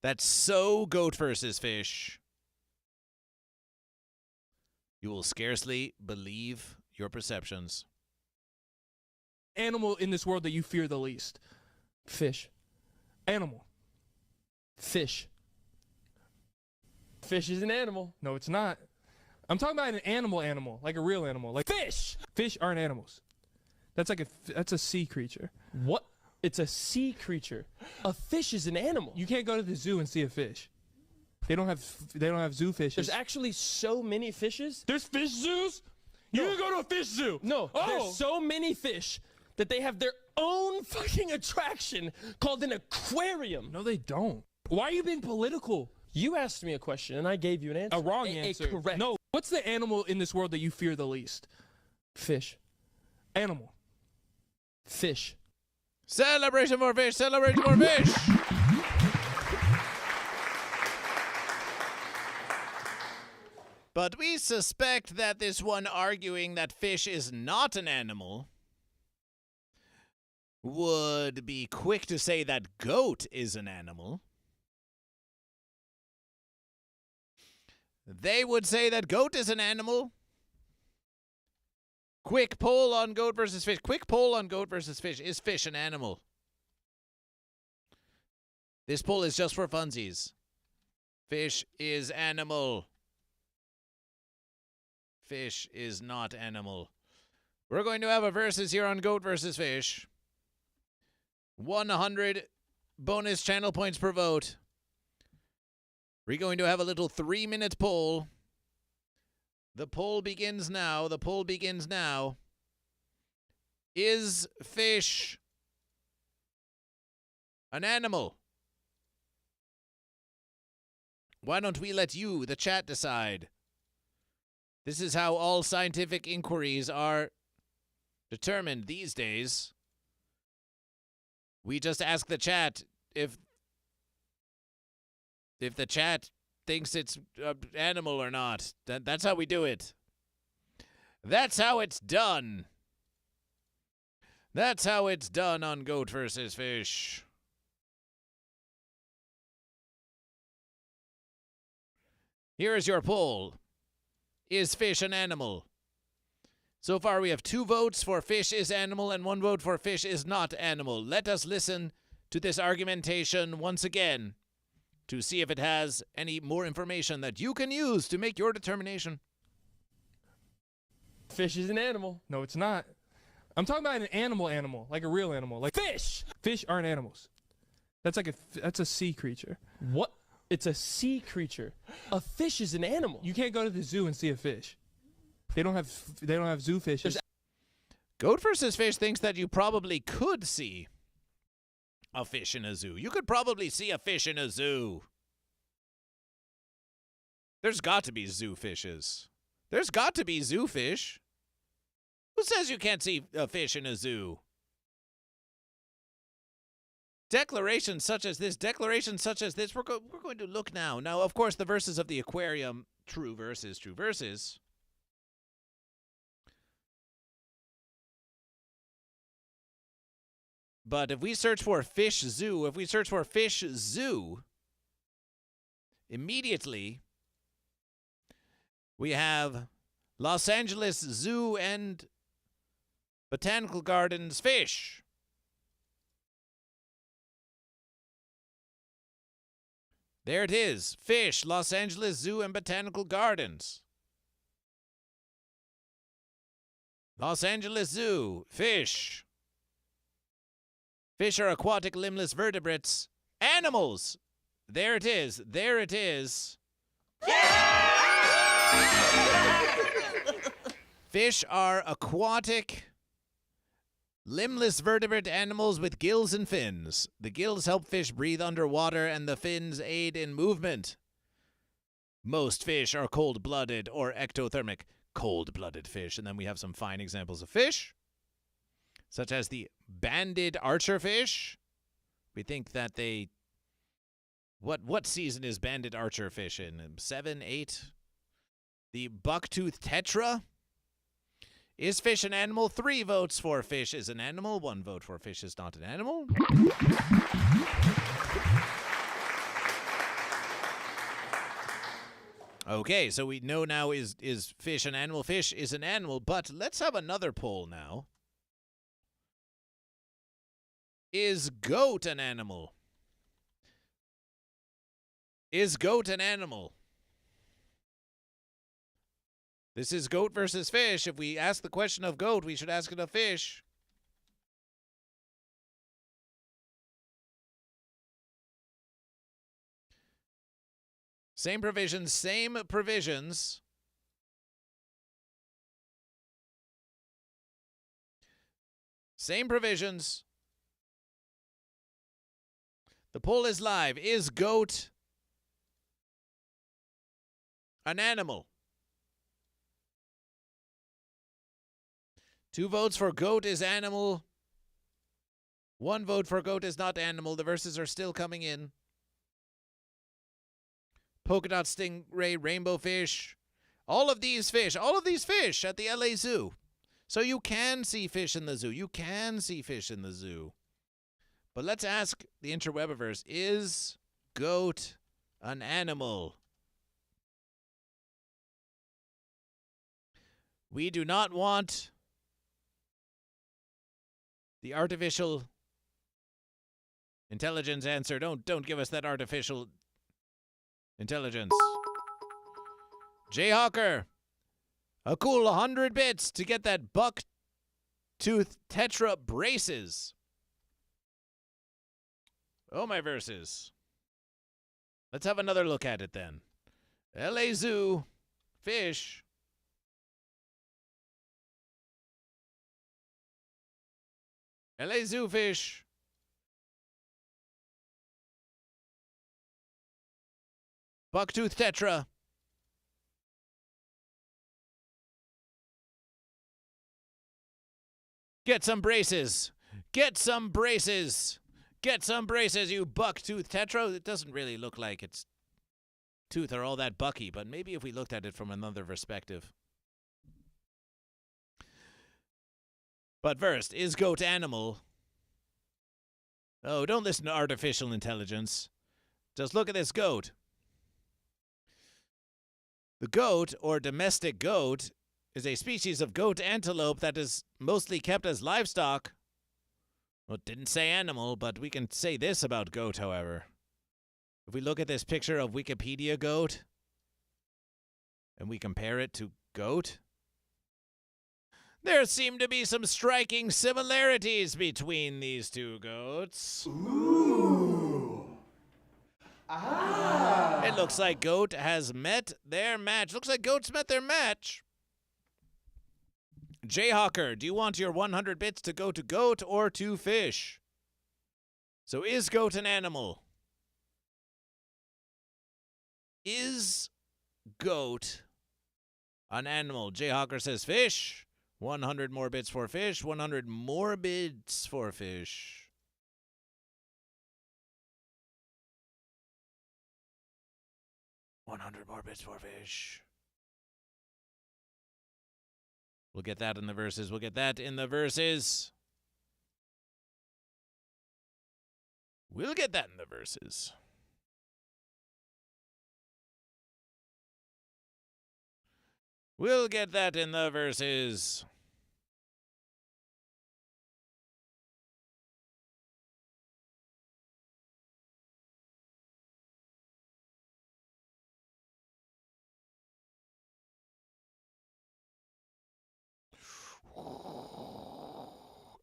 that's so Goat versus Fish, you will scarcely believe your perceptions. Animal in this world that you fear the least? Fish. Animal. Fish. Fish is an animal. No, it's not. I'm talking about an animal, like a real animal, like fish. Fish aren't animals. That's a sea creature. What? It's a sea creature. A fish is an animal. You can't go to the zoo and see a fish. They don't have zoo fishes. There's actually so many fishes. There's fish zoos? No. You can go to a fish zoo. No, there's so many fish that they have their own fucking attraction called an aquarium. No, they don't. Why are you being political? You asked me a question and I gave you an answer. A wrong answer. Correct. No. What's the animal in this world that you fear the least? Fish. Animal. Fish. Celebration for fish! Celebration for fish! But we suspect that this one arguing that fish is not an animal would be quick to say that goat is an animal. They would say that goat is an animal. Quick poll on Goat versus Fish. Quick poll on Goat versus Fish. Is fish an animal? This poll is just for funsies. Fish is animal. Fish is not animal. We're going to have a versus here on Goat versus Fish. 100 bonus channel points per vote. We're going to have a little 3-minute poll. The poll begins now. The poll begins now. Is fish an animal? Why don't we let you, the chat, decide? This is how all scientific inquiries are determined these days. We just ask the chat if the chat thinks it's an animal or not. That's how we do it. That's how it's done. That's how it's done on Goat versus Fish. Here is your poll. Is fish an animal? So far we have 2 votes for fish is animal and 1 vote for fish is not animal. Let us listen to this argumentation once again to see if it has any more information that you can use to make your determination. Fish is an animal. No, it's not. I'm talking about an animal, like a real animal, like fish. Fish aren't animals. That's a sea creature. What? It's a sea creature. A fish is an animal. You can't go to the zoo and see a fish. They don't have zoo fishes. Goat versus Fish thinks that you probably could see a fish in a zoo. You could probably see a fish in a zoo. There's got to be zoo fishes. There's got to be zoo fish. Who says you can't see a fish in a zoo? Declarations such as this, we're going to look now. Now, of course, the verses of the aquarium, true verses. But if we search for fish zoo, immediately we have Los Angeles Zoo and Botanical Gardens fish. There it is. Fish, Los Angeles Zoo and Botanical Gardens. Los Angeles Zoo, fish. Fish are aquatic limbless vertebrates. Animals! There it is. Fish are aquatic limbless vertebrate animals with gills and fins. The gills help fish breathe underwater, and the fins aid in movement. Most fish are cold-blooded or ectothermic. Cold-blooded fish. And then we have some fine examples of fish, such as the banded archerfish. We think that they... What season is banded archerfish in? 7, 8? The bucktooth tetra. Is fish an animal? 3 votes for fish is an animal. 1 vote for fish is not an animal. Okay, so we know now is fish an animal? Fish is an animal, but let's have another poll now. Is goat an animal? Is goat an animal? This is goat versus fish. If we ask the question of goat, we should ask it of fish. Same provisions, same provisions. Same provisions. The poll is live. Is goat an animal? 2 votes for goat is animal. 1 vote for goat is not animal. The verses are still coming in. Polka dot stingray, rainbow fish. All of these fish at the LA Zoo. So you can see fish in the zoo. But let's ask the interwebiverse, is goat an animal? We do not want the artificial intelligence answer. Don't give us that artificial intelligence. Jayhawker, a cool 100 bits to get that buck-tooth tetra braces. Oh, my verses. Let's have another look at it then. LA Zoo, fish. LA Zoo fish. Bucktooth tetra. Get some braces. Get some braces. Get some braces, you bucktooth tetra. It doesn't really look like its tooth are all that bucky, but maybe if we looked at it from another perspective. But first, is goat animal? Oh, don't listen to artificial intelligence. Just look at this goat. The goat, or domestic goat, is a species of goat antelope that is mostly kept as livestock. Well, it didn't say animal, but we can say this about goat, however. If we look at this picture of Wikipedia goat, and we compare it to goat, there seem to be some striking similarities between these two goats. Ooh. It looks like Goat has met their match. Looks like Goat's met their match. Jayhawker, do you want your 100 bits to go to Goat or to Fish? So is Goat an animal? Is Goat an animal? Jayhawker says Fish. 100 more bits for Fish. 100 more bits for Fish. $100 more bits for Fish. We'll get that in the verses. We'll get that in the verses. We'll get that in the verses. We'll get that in the verses.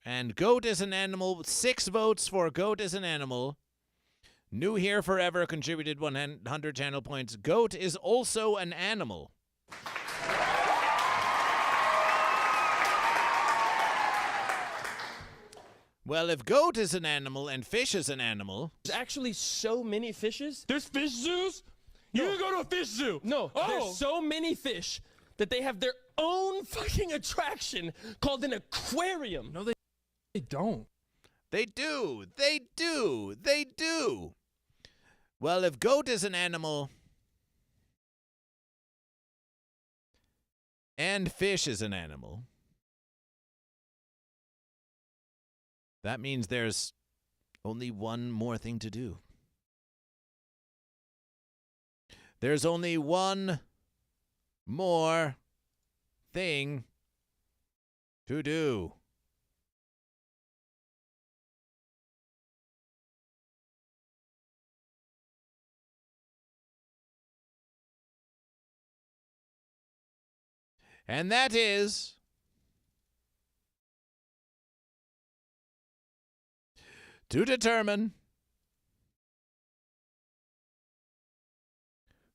And Goat is an animal. 6 votes for Goat is an animal. New Here Forever contributed 100 channel points. Goat is also an animal. Well, if Goat is an animal and Fish is an animal... There's actually so many fishes. There's fish zoos? You can go to a fish zoo. No, there's so many fish that they have their own fucking attraction called an aquarium. No, they don't. They do. They do. They do. Well, if Goat is an animal and Fish is an animal, that means there's only one more thing to do. There's only one more thing to do. And that is to determine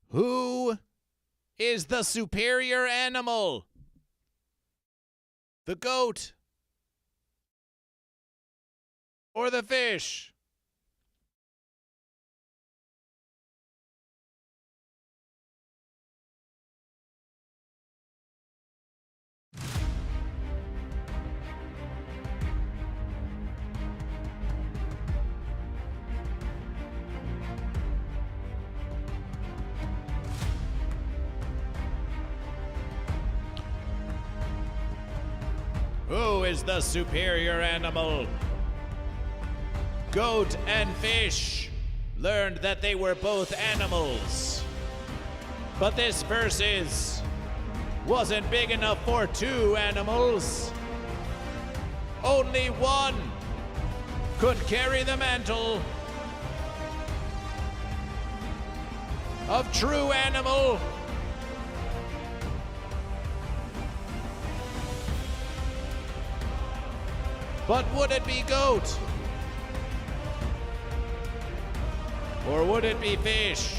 who is the superior animal, the goat or the fish. Who is the superior animal? Goat and Fish learned that they were both animals. But this versus wasn't big enough for 2 animals. Only one could carry the mantle of true animal. But would it be Goat? Or would it be Fish?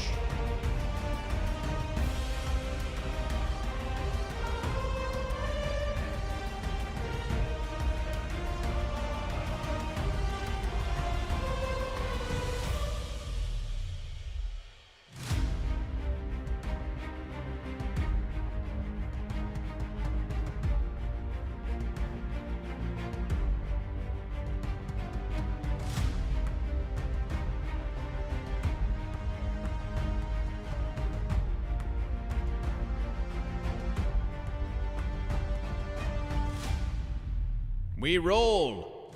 We roll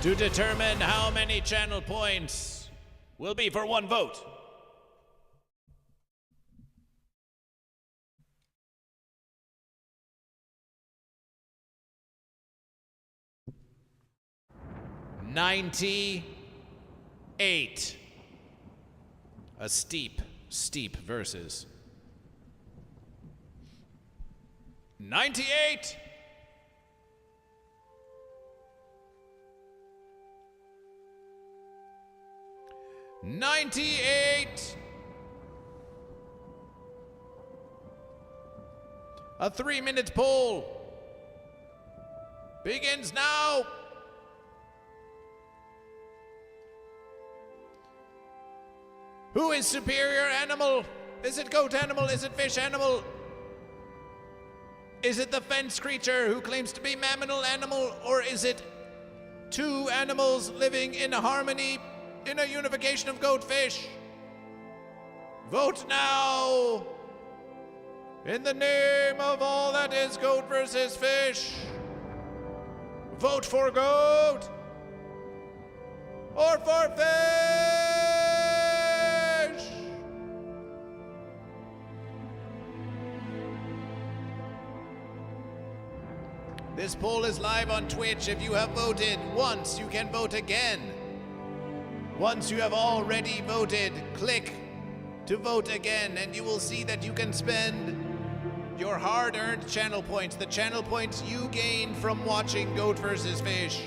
to determine how many channel points will be for 1 vote. $98. A steep versus. 98. 98. A 3-minute poll begins now. Who is superior animal? Is it goat animal? Is it fish animal? Is it the fence creature who claims to be mammal animal? Or is it two animals living in harmony in a unification of goat-fish? Vote now! In the name of all that is goat versus fish. Vote for goat! Or for fish! This poll is live on Twitch. If you have voted once, you can vote again. Once you have already voted, click to vote again, and you will see that you can spend your hard-earned channel points, the channel points you gain from watching Goat vs. Fish.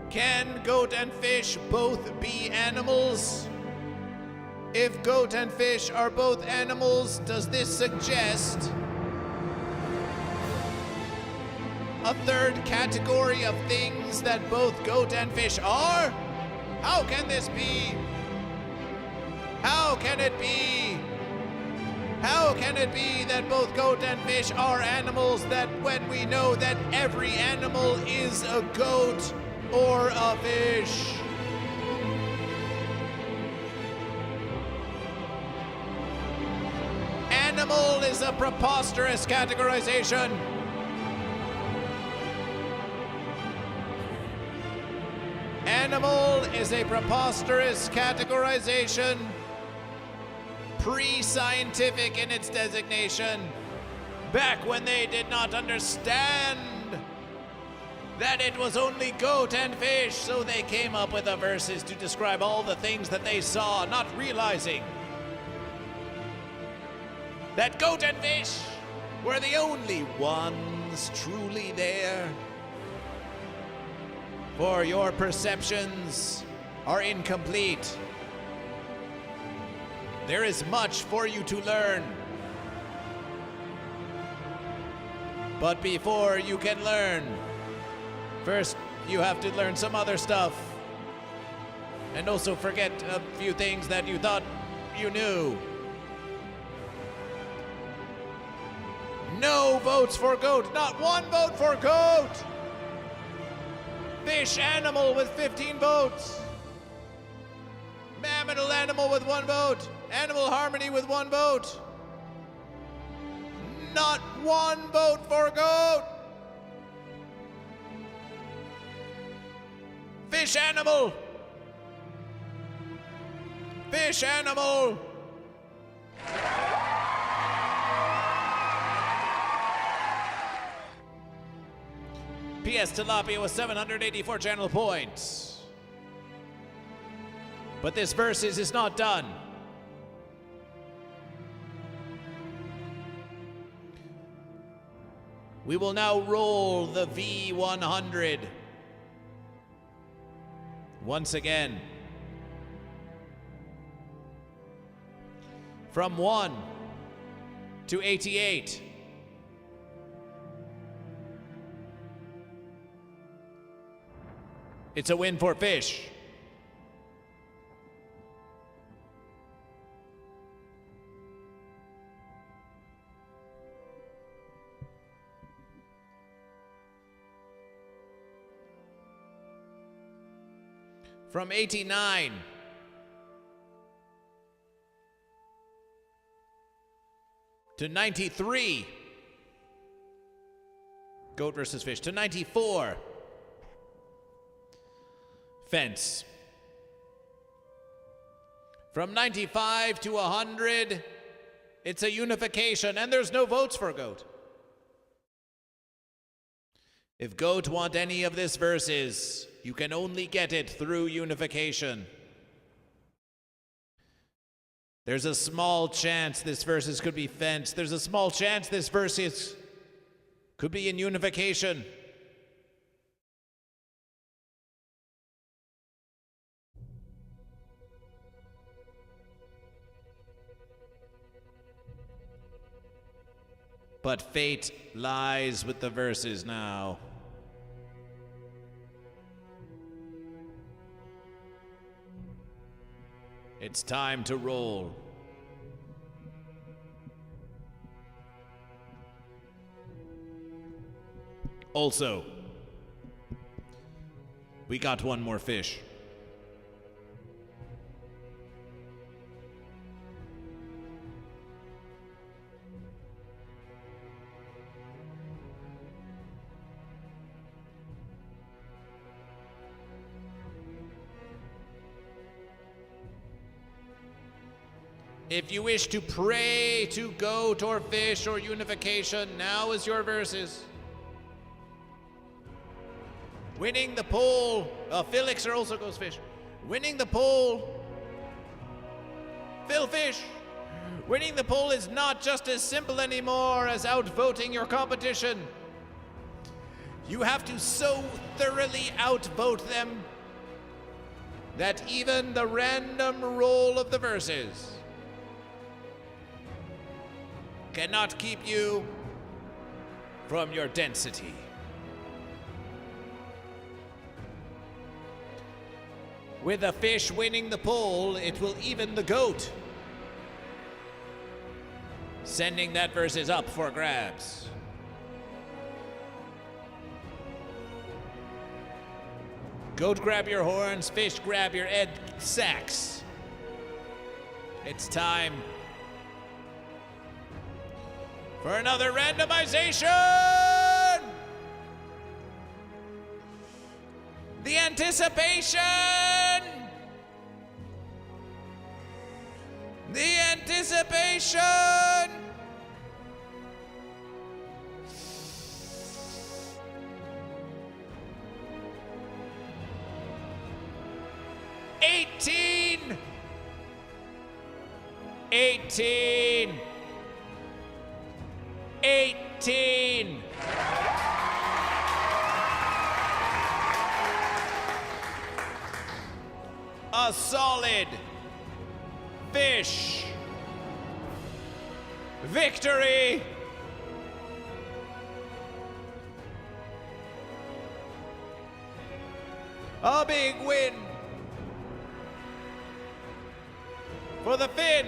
Can goat and fish both be animals? If goat and fish are both animals, does this suggest a third category of things that both goat and fish are? How can this be? How can it be? How can it be that both goat and fish are animals that when we know that every animal is a goat or a fish? Animal is a preposterous categorization. Animal is a preposterous categorization, pre-scientific in its designation, back when they did not understand that it was only goat and fish, so they came up with the verses to describe all the things that they saw, not realizing that goat and fish were the only ones truly there. For your perceptions are incomplete. There is much for you to learn. But before you can learn, first you have to learn some other stuff. And also forget a few things that you thought you knew. No votes for goat. Not one vote for goat. Fish animal with 15 votes. Mammal animal with 1 vote. Animal harmony with 1 vote. Not 1 vote for goat. Fish animal. Fish animal. P.S. Tilapia with 784 channel points. But this versus is not done. We will now roll the V100. Once again. From 1 to 88. It's a win for fish. From 89 to 93. Goat versus fish. To 94. Fence. From 95 to 100, it's a unification, and there's no votes for goat. If goat want any of this versus, you can only get it through unification. There's a small chance this versus could be fence. There's a small chance this versus could be in unification. But fate lies with the verses now. It's time to roll. Also, we got one more fish. If you wish to pray to goat or fish or unification, now is your verses. Winning the poll. Philixer also goes fish. Winning the poll. Phil Fish. Winning the poll is not just as simple anymore as outvoting your competition. You have to so thoroughly outvote them that even the random roll of the verses cannot keep you from your density. With a fish winning the poll, it will even the goat, sending that versus up for grabs. Goat, grab your horns. Fish, grab your egg sacks. It's time for another randomization! The anticipation! The anticipation! $18! A solid fish victory. A big win for the fin.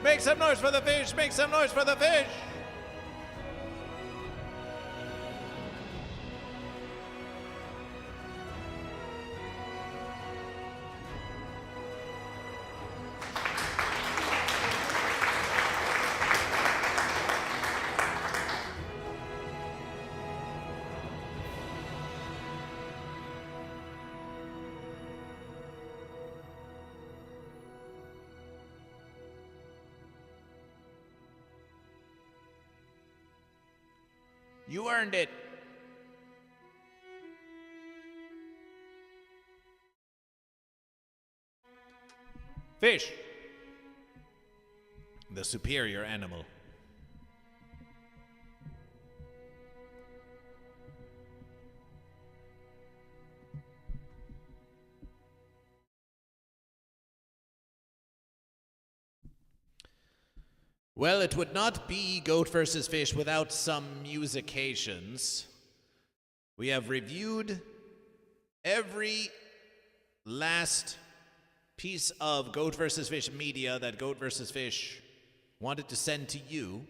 Make some noise for the fish! Make some noise for the fish! You earned it. Fish, the superior animal. Well, it would not be goat versus fish without some musications. We have reviewed every last piece of goat versus fish media that goat versus fish wanted to send to you.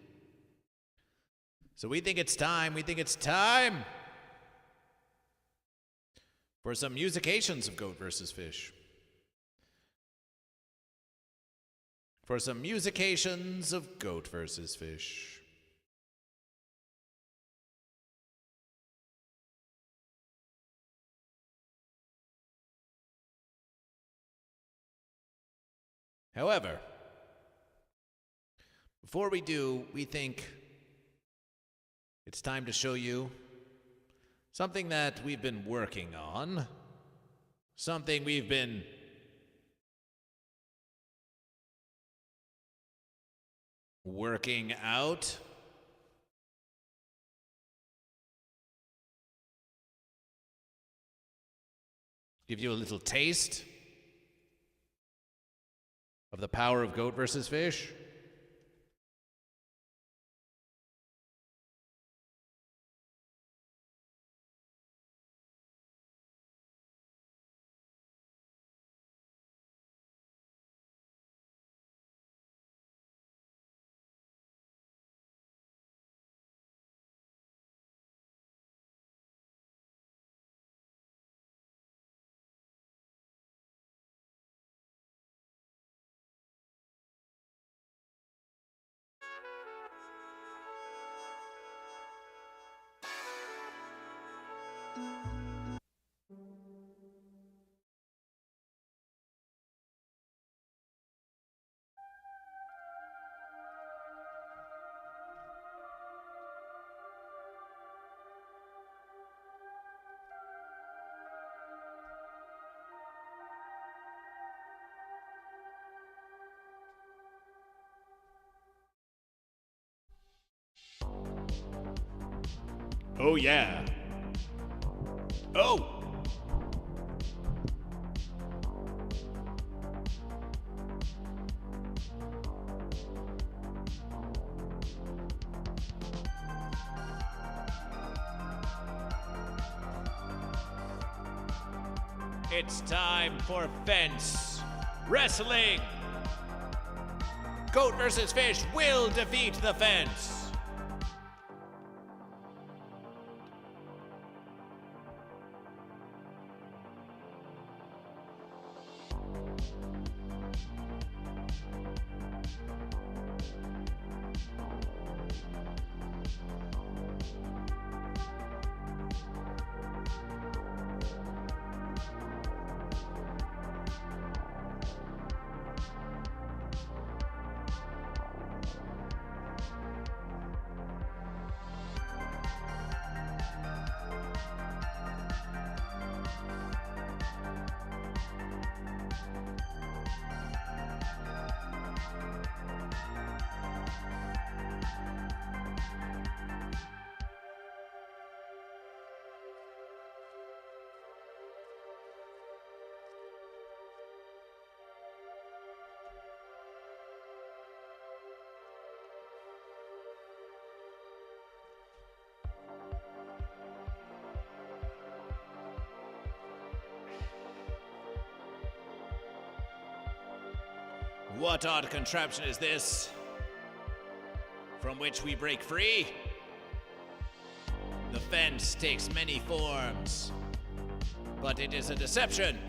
So we think it's time for some musications of goat versus fish. For some musications of goat versus fish. However, before we do, we think it's time to show you something that we've been working on, something we've been working out. Give you a little taste of the power of goat versus fish. Oh, yeah. Oh! It's time for fence wrestling. Goat versus fish will defeat the fence. What odd contraption is this, from which we break free? The fence takes many forms, but it is a deception.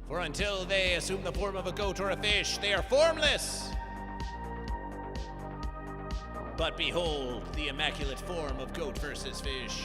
For until they assume the form of a goat or a fish, they are formless. But behold the immaculate form of goat versus fish.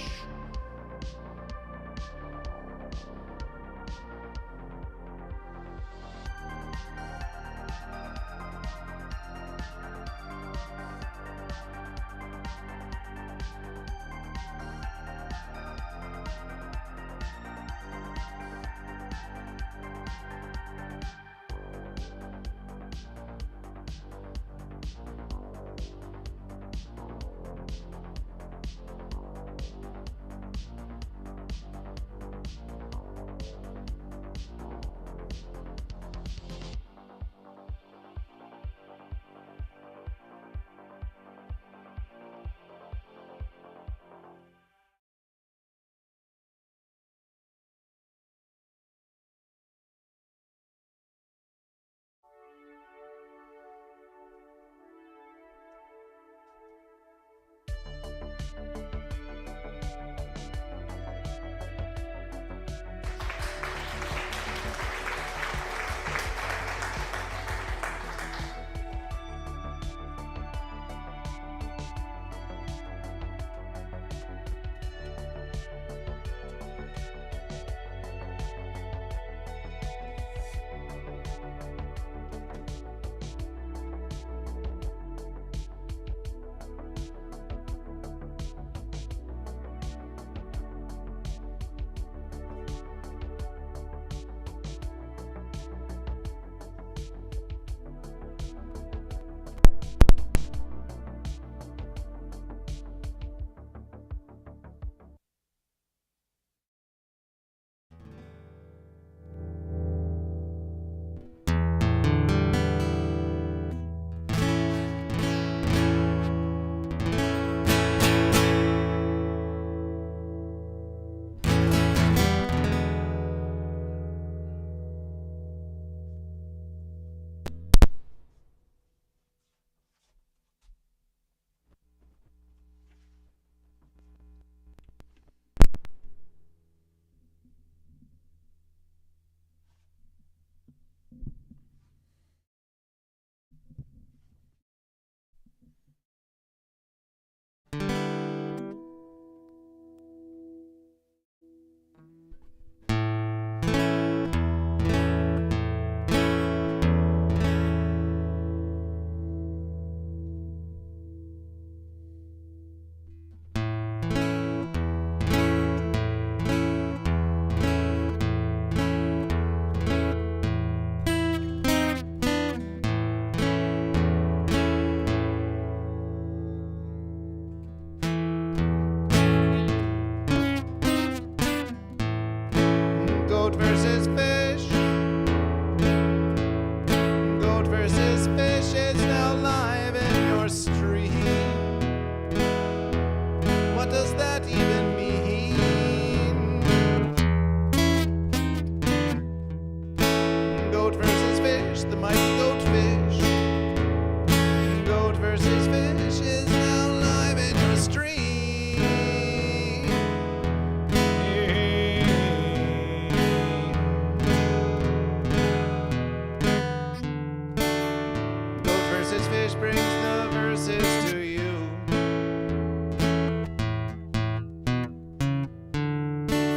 Fish brings the verses to you.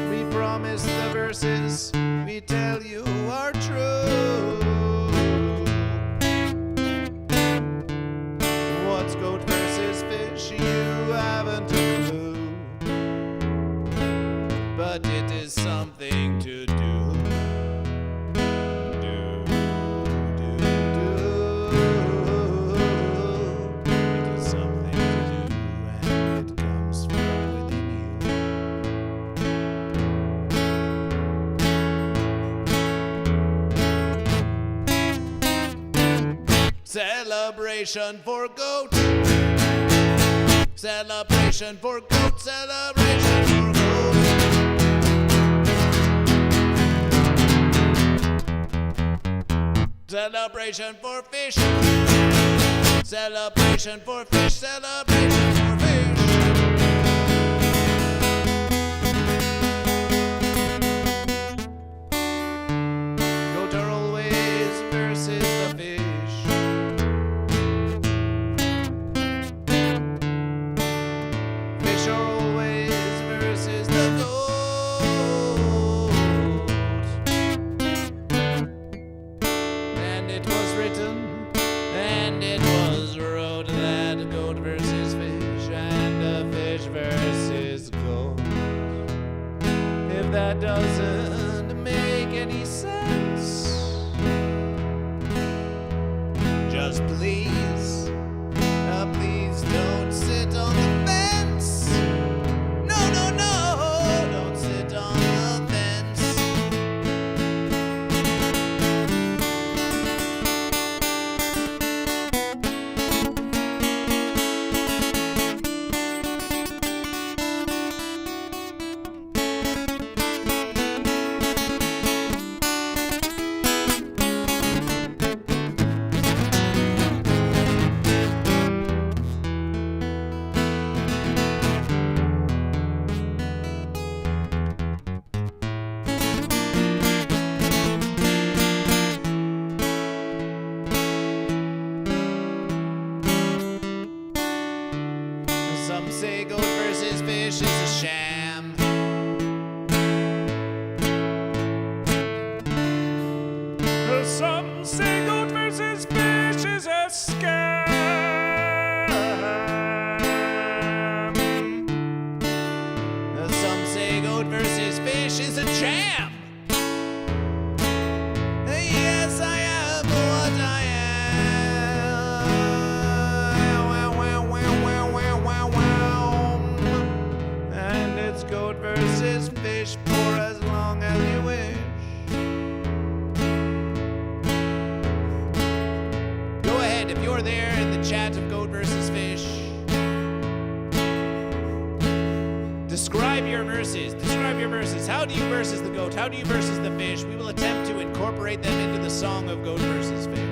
We promise the verses we tell you are true. What's goat versus fish? You haven't a clue. But it is something to do. Celebration for goat. Celebration for goat. Celebration for goat. Celebration for fish. Celebration for fish. Celebration for fish. Goat are always versus the fish. Fish are always versus the goat. And it was written, and it was wrote that goat versus fish and a fish versus goat. If that doesn't make any sense, just please, please don't sit on the fence. No, no, no, don't sit on the fence. Some say goat versus fish is a sham. Some say goat versus fish is a scam. Some say goat versus fish is a jam. Yes, I am what I am. And it's goat versus fish for as long as you wish. Go ahead if you're there in the chat of goat versus fish. Describe your verses. Describe your verses. How do you versus the goat? How do you versus the fish? We will attempt to incorporate them into the song of goat versus fish.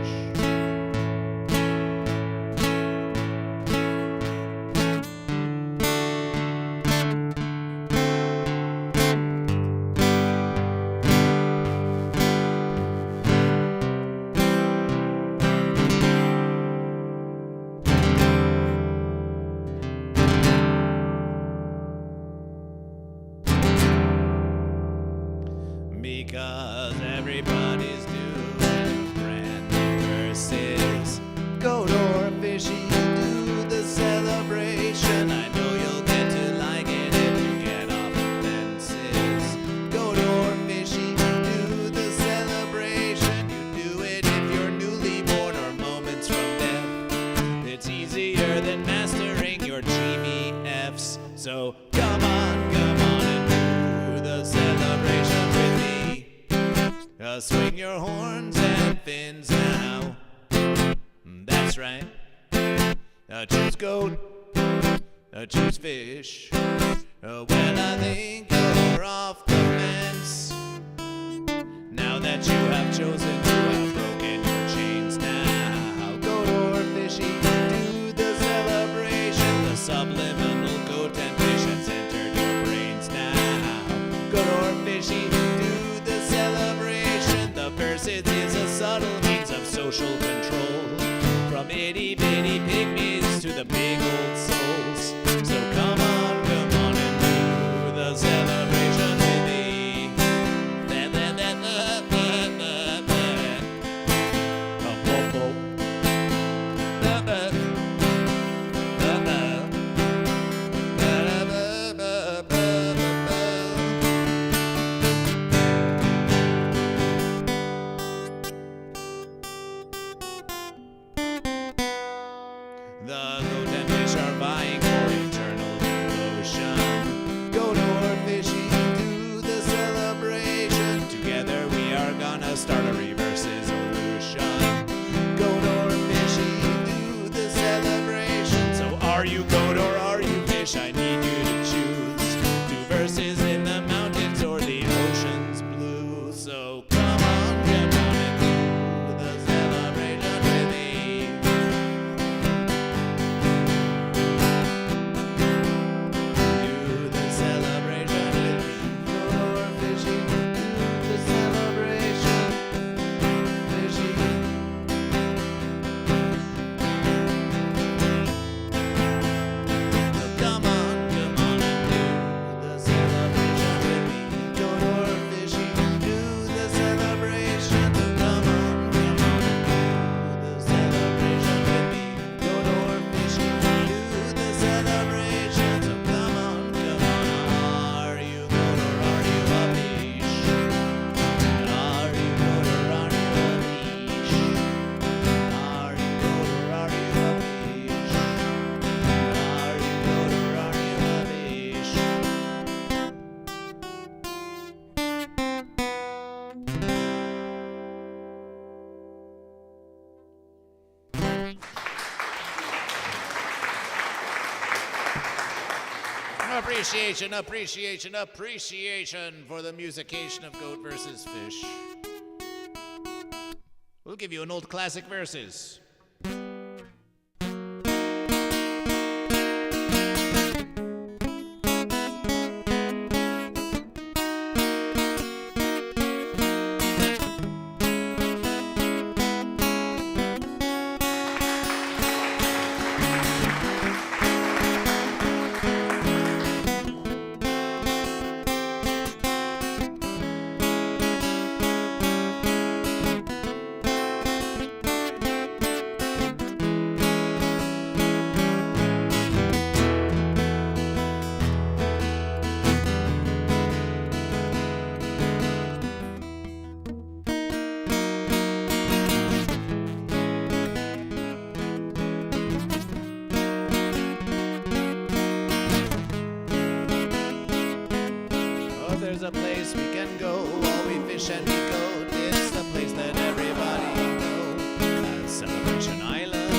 Because everybody's doing brand new verses. Goat or fishy, do the celebration. I know you'll get to like it if you get off the fences. Goat or fishy, do the celebration. You do it if you're newly born or moments from death. It's easier than mastering your GBFs. So come on and do the celebration with me. Swing your horns and fins now. That's right. Choose goat. Choose fish. Well, I think you're off the fence. Now that you have chosen, you have broken your chains now. Goat or fishy, do the celebration. The subliminal goat and fish has entered your brains now. Goat or fishy, do the celebration. The verses is a subtle means of social control. From itty bitty the big old souls. So come on and do the celebration with me. The goat and fish are vying for eternal devotion. Goat or fishy, do the celebration. Together we are gonna start a reverses illusion. Goat or fishy, do the celebration. So are you goat or are you fish? I need you to choose. Do verses in the mountains or the ocean's blue. So come on and do the celebration with me. Do the celebration with me. Goat or fishy, do the celebration. Fishy. So come on and do the celebration with me. Goat or fishy, do the celebration. So come on and do the celebration with me. Goat or fishy, do the celebration. So come on. Are you goat or are you a fish? Are you goat or are you a fish? Are you goat or are you a fish? Are you goat or are you a fish? Appreciation for the musication of Goat versus Fish. We'll give you an old classic verses. Oh, there's a place we can go while we fish and we goat. It's the place that everybody knows as Celebration Island.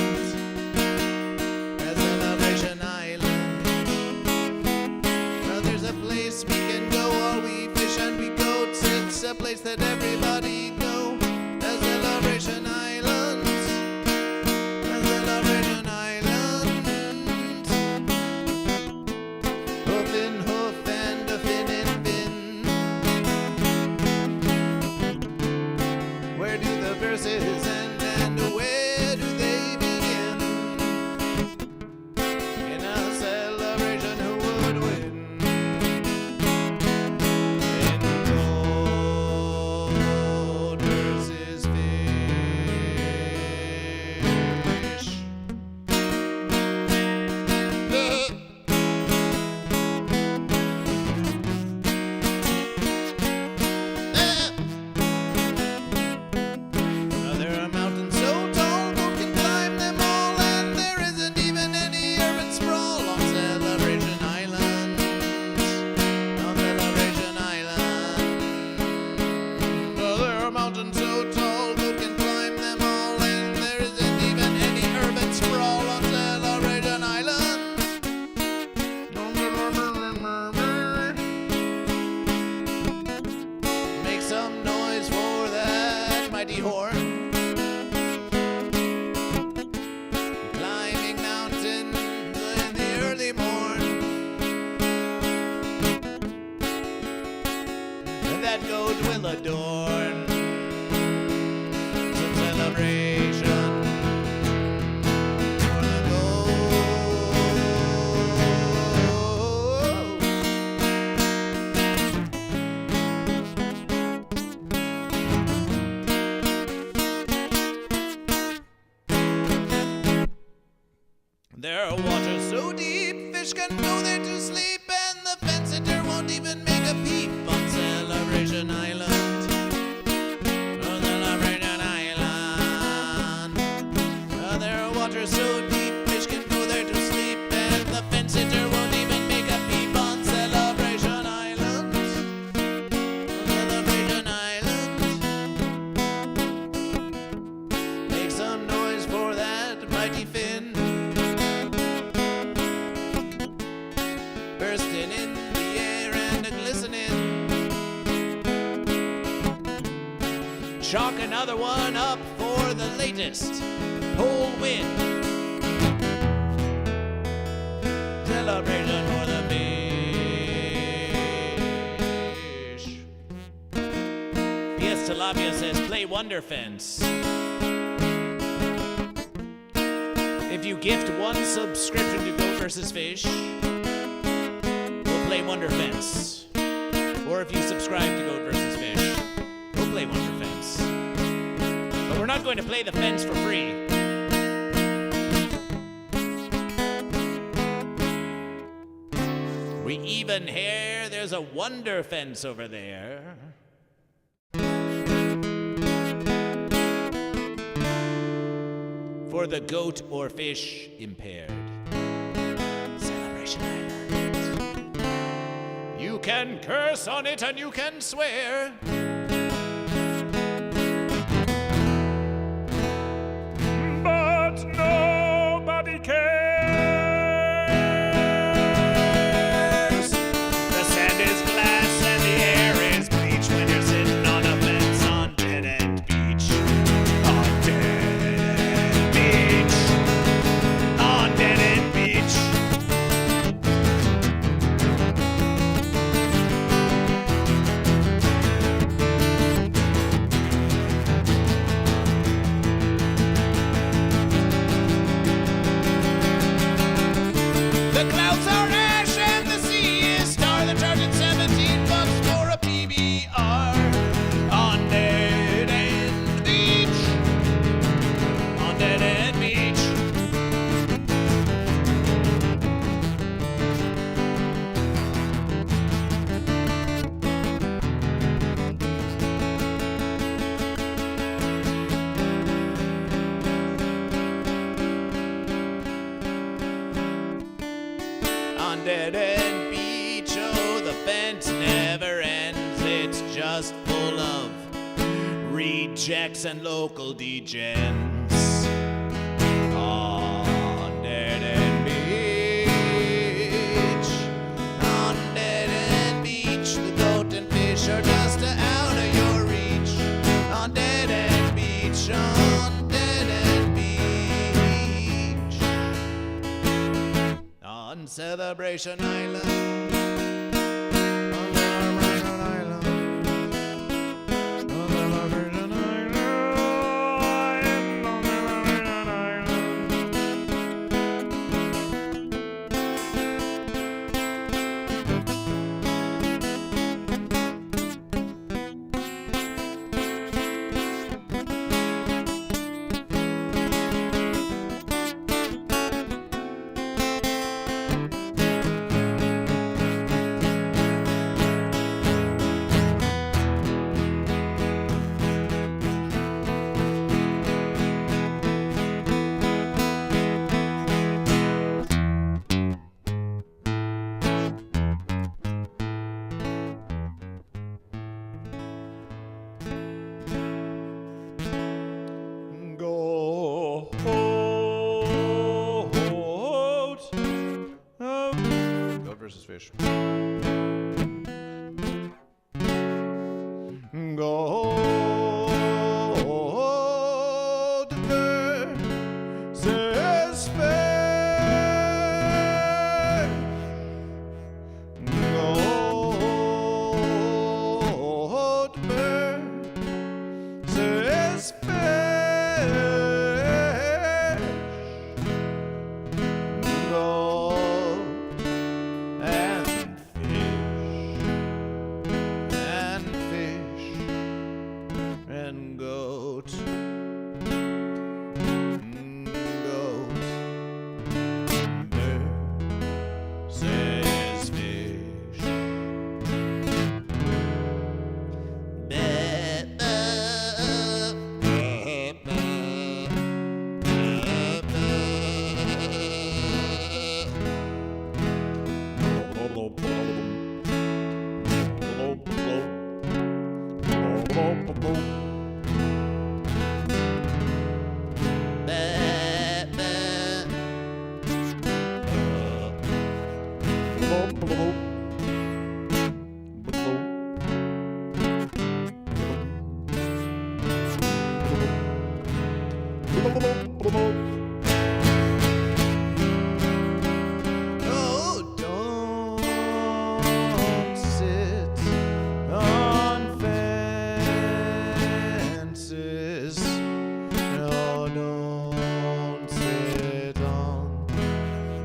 As Celebration Island. Well, there's a place we can go while we fish and we goat. It's a place that everybody knows as Celebration Island. As Celebration Island. Hoof in hoof and a fin in fin. Where do the verses end and where do they begin? In a celebration, who would win? In goat There are waters so deep, fish can go there to sleep, and the fence sitter won't even make a peep on Celebration Island. On Celebration Island. There are waters so deep, fish can go there to sleep, and the fence sitter won't even make a peep on Celebration Island. On Celebration Island. Make some noise for that mighty fin. Bursting in the air and glistening. Chalk another one up for the latest whole win. Celebration for the fish. Fiesta Labia says play Wonder Fence. If you gift one subscription to GoatVsFish, we'll play Wonder Fence. Or if you subscribe to GoatVsFish, we'll play Wonder Fence. But we're not going to play the fence for free. We even hear there's a Wonder Fence over there. For the goat or fish impaired. Celebration Island. You can curse on it and you can swear. But nobody cares. The sand is glass and the air is bleach when you're sitting on a fence on Dead End Beach. On Dead End Beach. On Dead End Beach. The clouds are ash and the sea is star. They're charging $17 for a PBR on Dead End Beach. On Dead End Beach. On Dead End Beach, oh, the fence never ends. It's just full of rejects and local degens. On Dead End Beach. On Dead End Beach, the goat and fish are just out of your reach. On Dead End Beach, on Dead End Beach. On Celebration Island. On Celebration Island. On Celebration Island. On Celebration Island. GoatVsFish. Goat and fish. Oh, don't sit on fences. No, don't sit on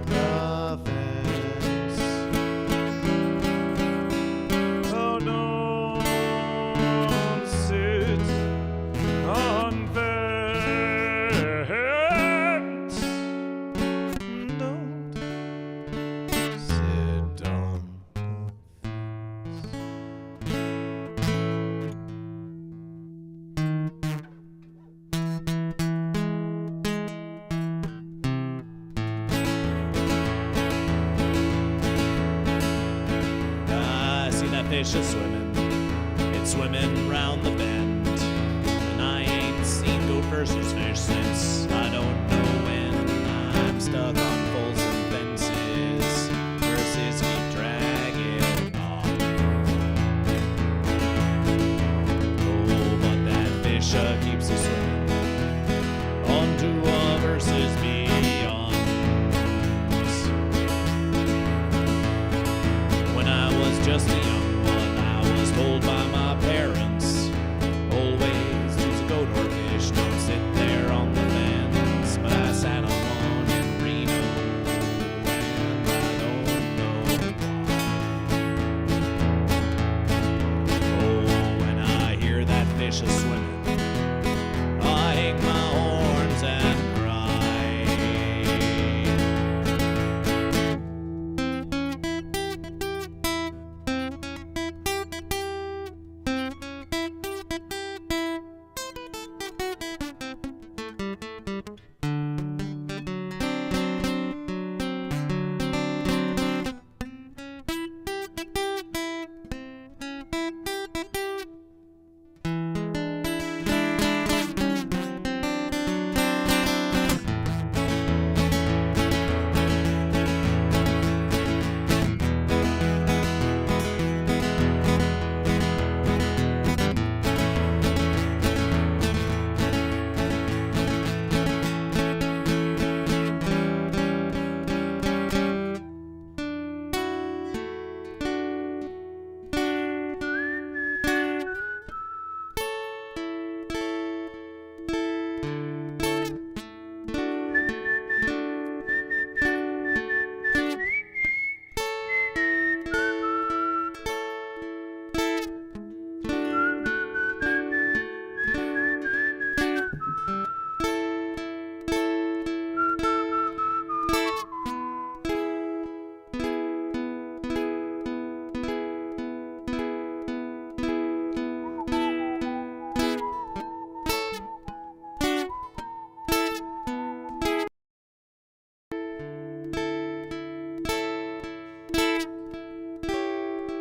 the fence. Oh, don't sit on fence. Don't sit on. I see that fish is swimming. It's swimming round the bend. And I ain't seen GoatVsFish since I don't know when. I'm stuck on Folsom fences. Verses keep dragging on. Oh, but that fish keeps us swimming onto a versus beyond. When I was just a young one, I was told by my parents, always choose a goat or fish, don't sit there on the fence. But I sat on one in Reno, and I don't know why. Oh, when I hear that fish is swimming, I hang my horns and cry.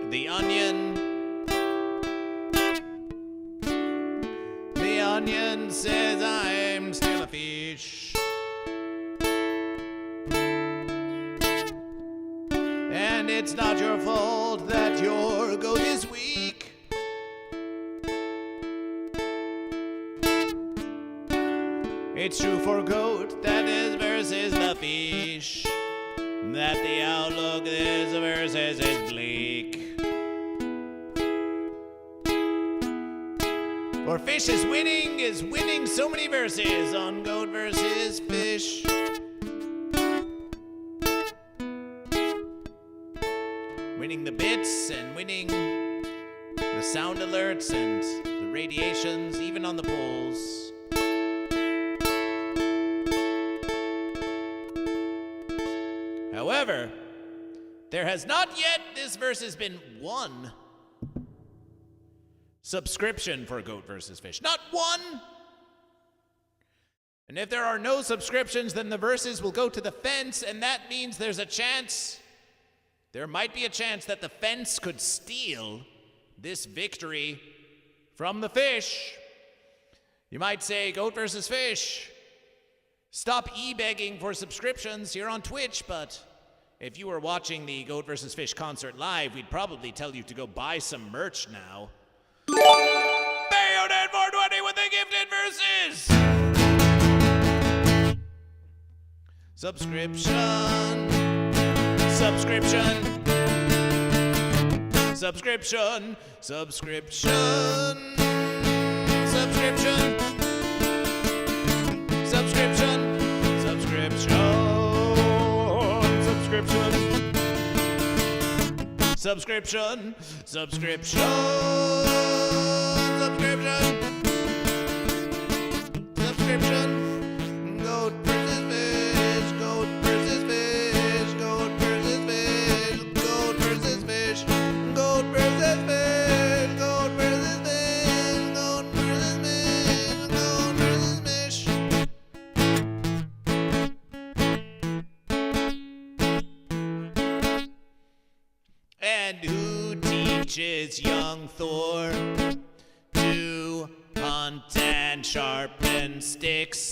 The onion. The onion says I'm still a fish. And it's not your fault that your goat is weak. It's true for goat that is versus the fish, that the outlook is versus is bleak. For fish is winning so many verses on GoatVsFish. Winning the bits and winning the sound alerts and the radiations, even on the polls. However, there has not yet this versus been one subscription for GoatVsFish. Not one! And if there are no subscriptions, then the verses will go to the fence, and that means there might be a chance that the fence could steal this victory from the fish. You might say, GoatVsFish, stop e-begging for subscriptions here on Twitch, but if you were watching the GoatVsFish concert live, we'd probably tell you to go buy some merch now. Bayonet 420 with the gifted verses! Subscription. Subscription. Subscription. Subscription. Subscription. Subscription. Subscription. Subscription. Subscription. Subscription. Subscription. Goat versus fish. Goat versus fish. Goat versus fish. Goat versus fish. Goat versus fish. Goat versus fish. Goat versus fish. Goat versus fish. And who teaches young Thor to hunt and sharpen sticks,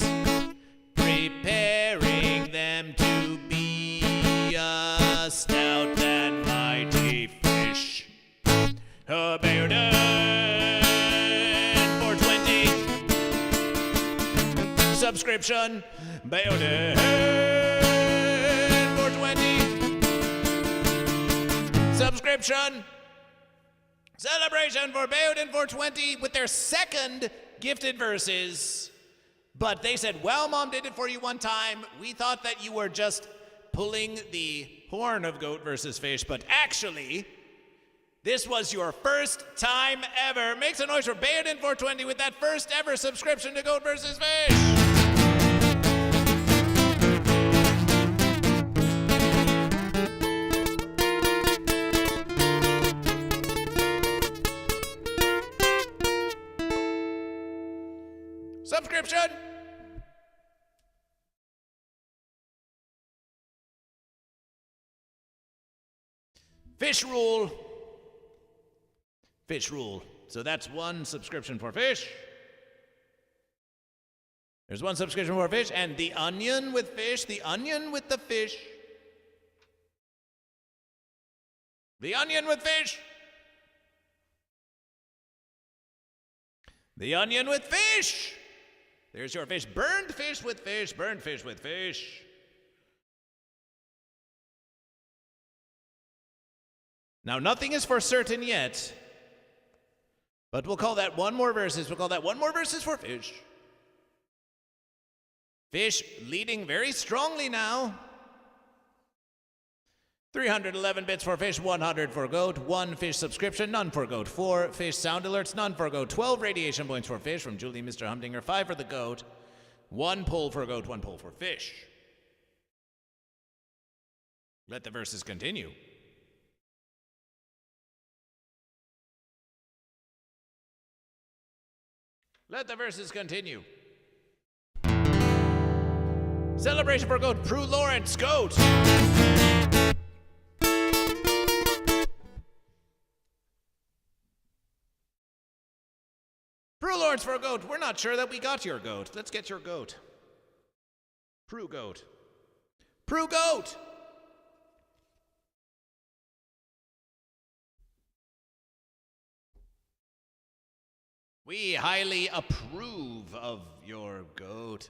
preparing them to be a stout and mighty fish? A Bayonet 420 subscription. Bayonet 420 subscription. Celebration for Bayonet 420 with their second gifted verses. But they said, well, Mom did it for you one time. We thought that you were just pulling the horn of Goat versus Fish, but actually, this was your first time ever. Make some noise for Bayonet 420 with that first ever subscription to Goat versus Fish. Subscription. Fish rule. Fish rule. So that's one subscription for fish. There's one subscription for fish, and the onion with fish, the onion with the fish. The onion with fish. The onion with fish. There's your fish. Burned fish with fish. Burned fish with fish. Now, nothing is for certain yet, but we'll call that one more verses. We'll call that one more verses for fish. Fish leading very strongly now. 311 bits for fish, 100 for goat, 1 fish subscription, none for goat, 4 fish sound alerts, none for goat, 12 radiation points for fish from Julie Mr. Humdinger, 5 for the goat, 1 pull for goat, 1 pull for fish. Let the verses continue. Let the verses continue. Celebration for goat, Prue Lawrence, goat. Prue Lawrence for a goat. We're not sure that we got your goat. Let's get your goat. Prue goat. Prue goat. We highly approve of your goat.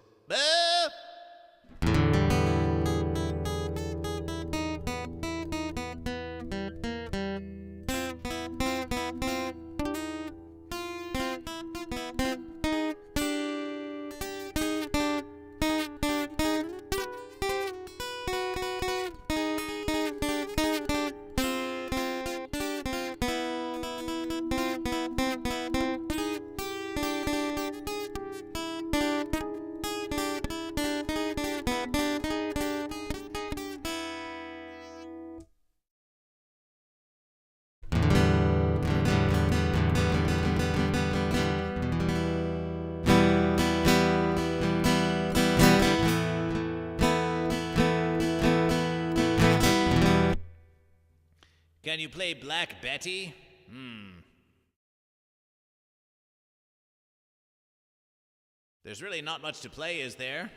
Can you play Black Betty? There's really not much to play, is there?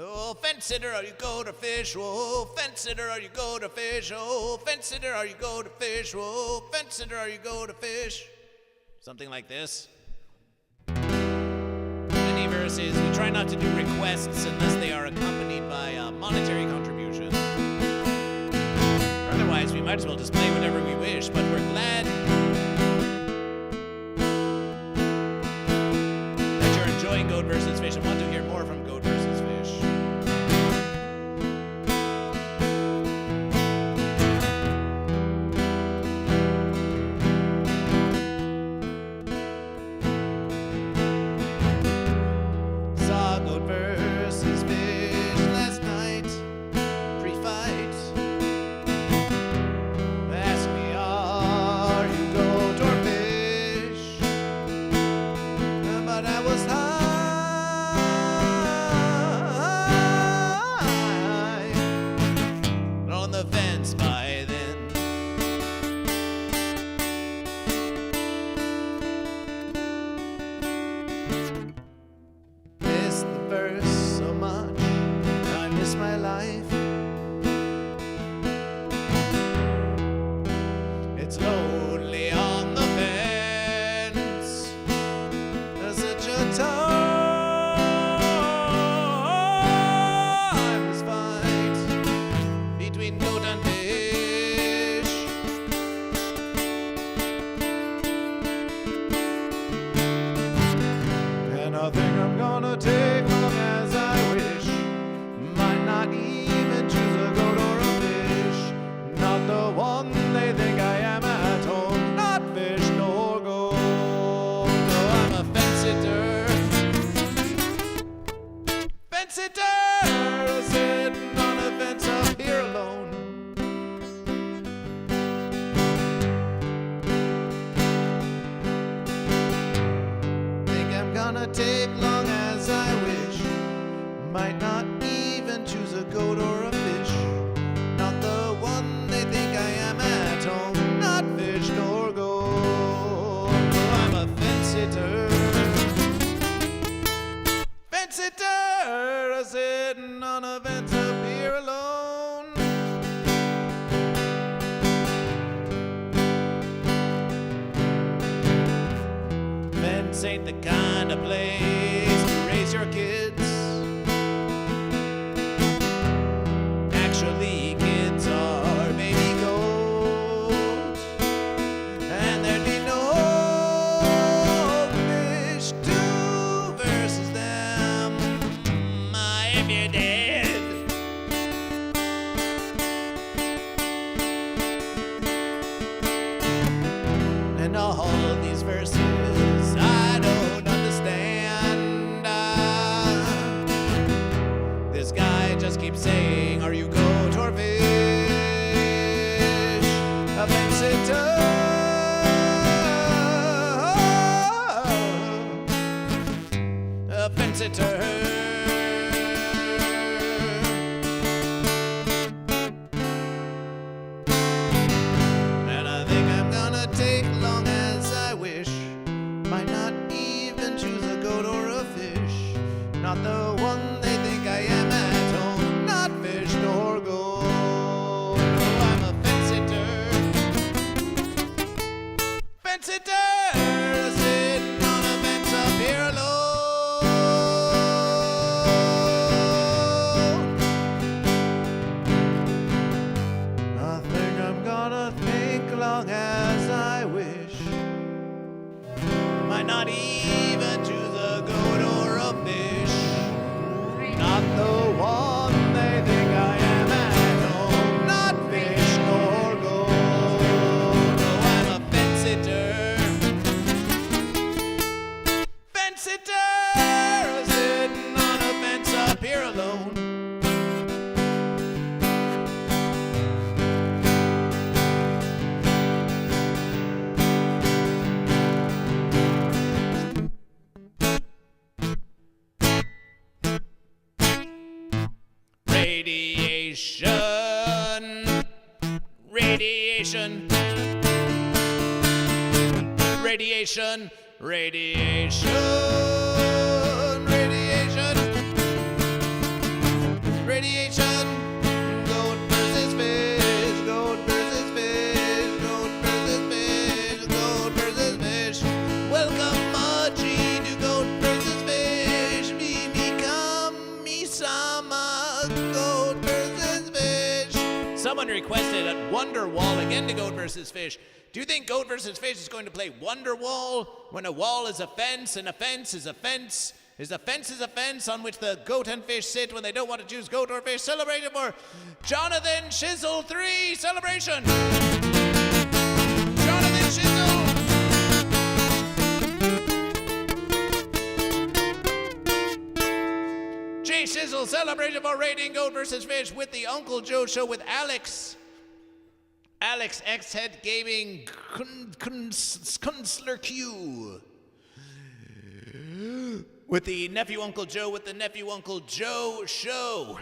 Oh, fence sitter, are you go to fish? Oh, fence sitter, are you go to fish? Oh, fence sitter, are you go to fish? Oh, fence sitter, are you go to fish? Something like this. Many verses, we try not to do requests unless they are accompanied by a monetary contribution. Otherwise, we might as well just play whatever we wish, but we're glad that you're enjoying Goat vs. Fish and want to hear more from Goat vs. Fish. Saw Goat vs. Fish last night, pre-fight. Ask me, are you goat or fish? But I was high on the fence by then. Miss the verse so much, I miss my life. It's lonely on the fence. There's such a timeless fight between goat and fish. And I think I'm gonna take long as I wish. Might not even choose a goat or a fish. Not the one they think I am at home. Not fish nor goat. No, I'm a fence sitter. Fence sitter, sitting on a fence up here alone. Think I'm gonna take long as I wish. Might not even choose a goat or a fish. Not the one they think I am at home. Not fish nor goat. No, I'm a fence sitter. Fence sitter, sitting on a fence up here alone. Fence ain't the kind of place to raise your kids. Actually, kids are baby goats, and there'd be no fish to versus them. If you did. And all these verses I don't understand. This guy just keeps saying, are you goat or fish? A fence sitter. A fence sitter. And I think I'm gonna take long as I wish. Might not even choose a goat or a fish. Not the one they think I am at home. Not fish nor goat. No, I'm a fence sitter. Fence sitter, sitting on a fence up here alone. I think I'm gonna think long as I wish. Might not even choose a goat or a fish. Not the one they think I am at home. Not fish nor goat. No, I'm a fence sitter. Fence sitter, sitting on a fence up here alone. Radiation. Radiation. Radiation. Radiation. requested at Wonderwall again to Goat vs. Fish. Do you think Goat vs. Fish is going to play Wonderwall when a wall is a fence and a fence is a fence? Is a fence on which the goat and fish sit when they don't want to choose goat or fish? Celebrate it for Jonathan Shizzle 3 celebration! Jonathan Shizzle! Jay Shizzle celebration for rating Goat vs. Fish with the Uncle Joe Show with Alex. Alex X Head Gaming Kunstler Q. With the Nephew Uncle Joe with the Nephew Uncle Joe Show.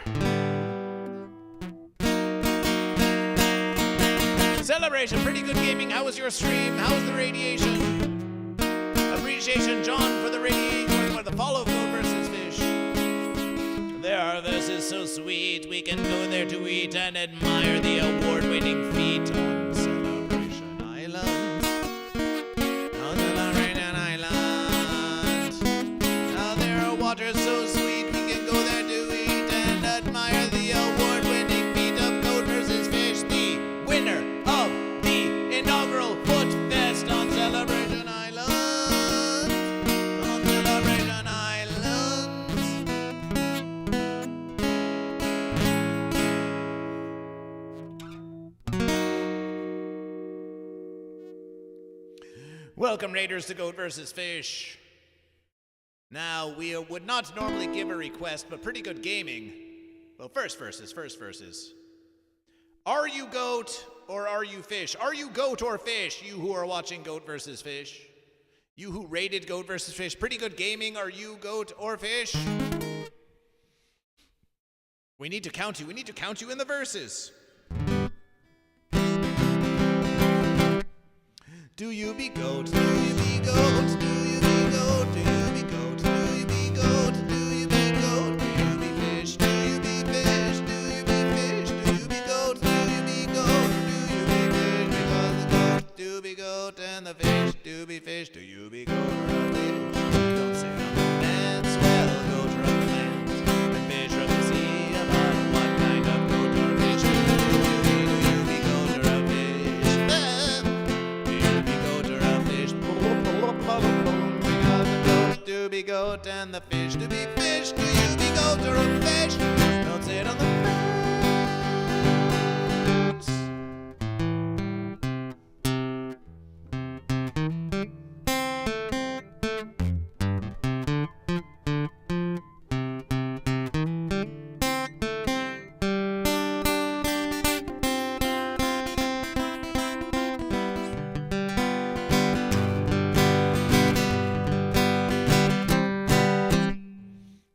Celebration, pretty good gaming. How was your stream? How was the radiation? Appreciation, John, for the radiation, for the follow Goat vs. Fish. There are verses so sweet, we can go there to eat and admire the award-winning feat on Celebration Island. On Celebration Island. Now there are waters so sweet, we can go there to eat and admire the award-winning feat of Goat vs. Fish, the winner of the inaugural FootFest on Celebration Island. On Celebration Island. Welcome, Raiders, to Goat vs. Fish. Now, we would not normally give a request, but pretty good gaming. Well, first verses. Are you goat or are you fish? Are you goat or fish, you who are watching Goat vs. Fish? You who rated Goat vs. Fish, pretty good gaming. Are you goat or fish? We need to count you. We need to count you in the verses. Do you be goat? Do you be goat? Do you be goat? Do you be goat? Do you be goat? Do you be goat? Do you be fish? Do you be fish? Do you be fish? Do you be goat? Do you be goat? Do you be fish? Because the goat do be goat and the fish do be fish. Do you be goat or a fish? Don't say on the fence. Well, goat or a fence. The fish or the sea about what kind of goat or fish do you be goat or a fish? Because the goat do be goat and the fish do be fish. Do you be goat or a fish? Don't say it on the fence.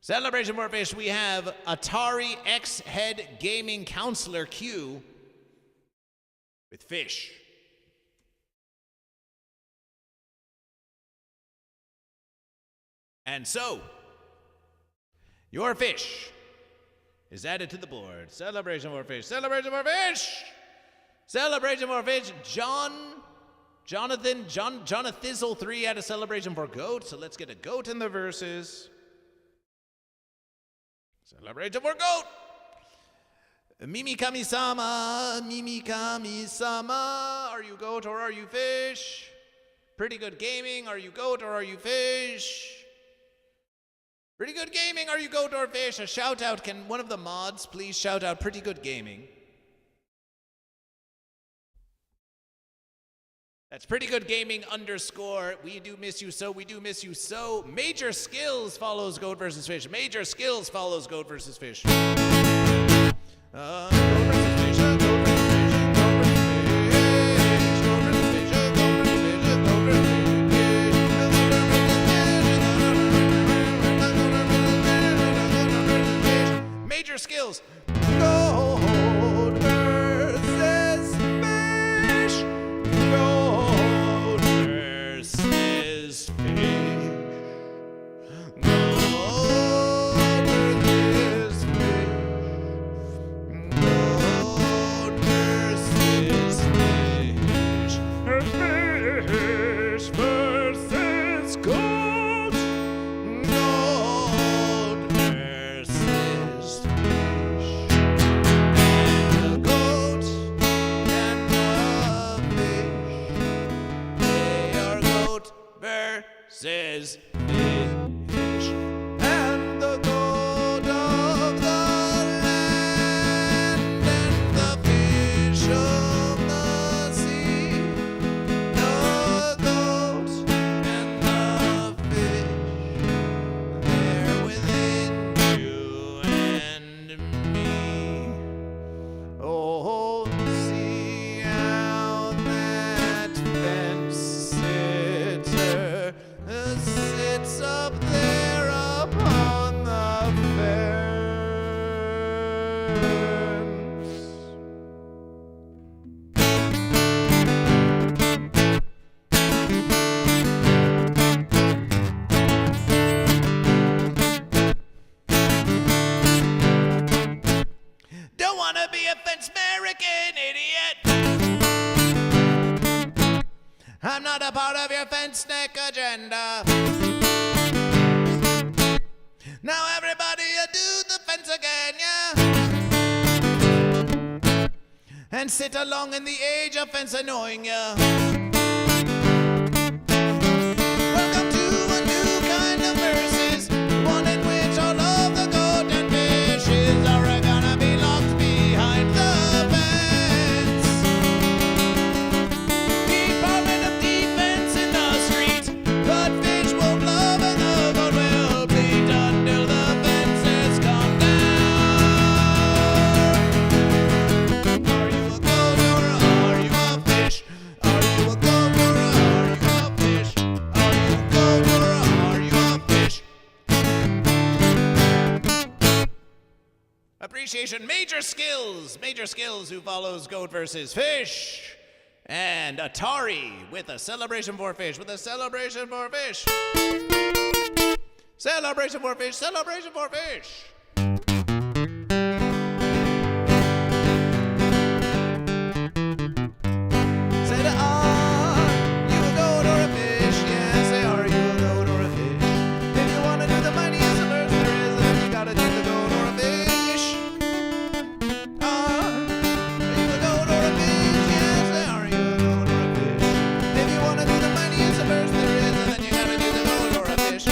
Celebration for Fish, we have Atari X Head Gaming Counselor Q with fish. And so, your fish is added to the board. Celebration for Fish, celebration for fish! Celebration for fish, Jonathan 3 had a celebration for goat, so let's get a goat in the verses. Celebration for goat! Mimi Kami-sama, are you goat or are you fish? Pretty good gaming, are you goat or are you fish? Pretty good gaming, are you goat or fish? A shout out, can one of the mods please shout out pretty good gaming? That's pretty good gaming _. We do miss you so, we do miss you so. Major Skills follows Goat vs. Fish. Major Skills follows Goat vs. Fish. Goat vs. Fish, Goat vs. Fish, Goat vs. Fish, Goat vs. Fish, Goat vs. Fish, Goat vs. Fish. Major Skills. Goat vs. Fish. Goat vs. Fish. Goat vs. Fish. versus fish. And the goat of the land and the fish of the sea. The goat and the fish, they're within you and me. Oh, see how that fence sitter sits up there upon the fence. Don't wanna be a fence American idiot. I'm not a part of your fence neck agenda. Now everybody do the fence again, yeah? And sit along in the age of fence annoying ya. Welcome to a new kind of verses, one in which all of the goat and fishes are gonna be locked behind the fence. Department of Defense in the street, but fish won't love and the goat will bleed until the fences come down. Are you a goat or are you a fish? Are you a goat or are you a fish? Are you a goat or are you a fish? Appreciation, Major Skills, who follows Goat versus Fish. And Atari with a celebration for fish, Celebration for fish, celebration for fish. Said, are you a goat or a fish? Yeah, say, are you a goat or a fish? If you wanna do the mightiest of birds there is, then you gotta do the goat or a fish. Are you a goat or a fish? Yeah, say, are you a goat or a fish? If you wanna do the mightiest of birds there is, then you gotta do the goat or a fish.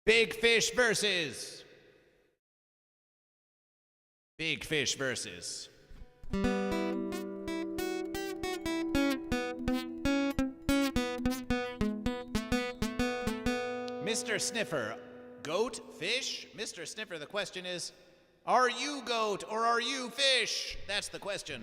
Big Fish versus. Big Fish versus. Mr. Sniffer, goat, fish? Mr. Sniffer, the question is, are you goat or are you fish? That's the question.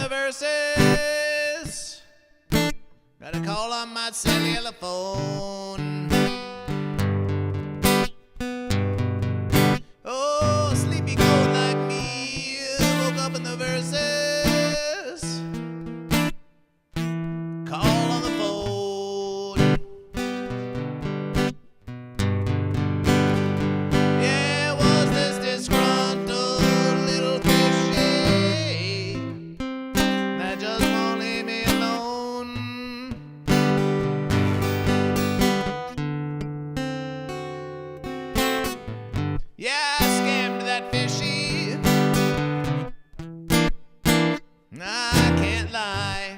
Versus. Gotta call on my cellular phone. Oh, sleepy goat like me woke up in the versus. Call on the phone. Yeah, was this disgruntled little fishy that just won't leave me alone? Yeah, I scammed that fishy. I can't lie.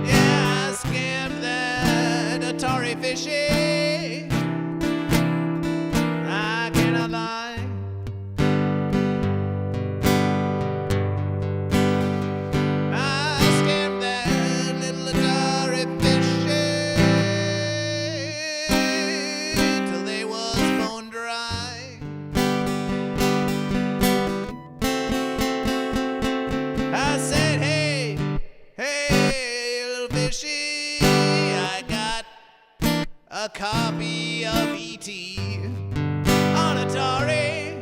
Yeah, I scammed that Atari fishy. I cannot lie. I scammed that little Atari fishy till they was bone dry. I said, hey, hey, little fishy, I got a copy of E.T. on Atari,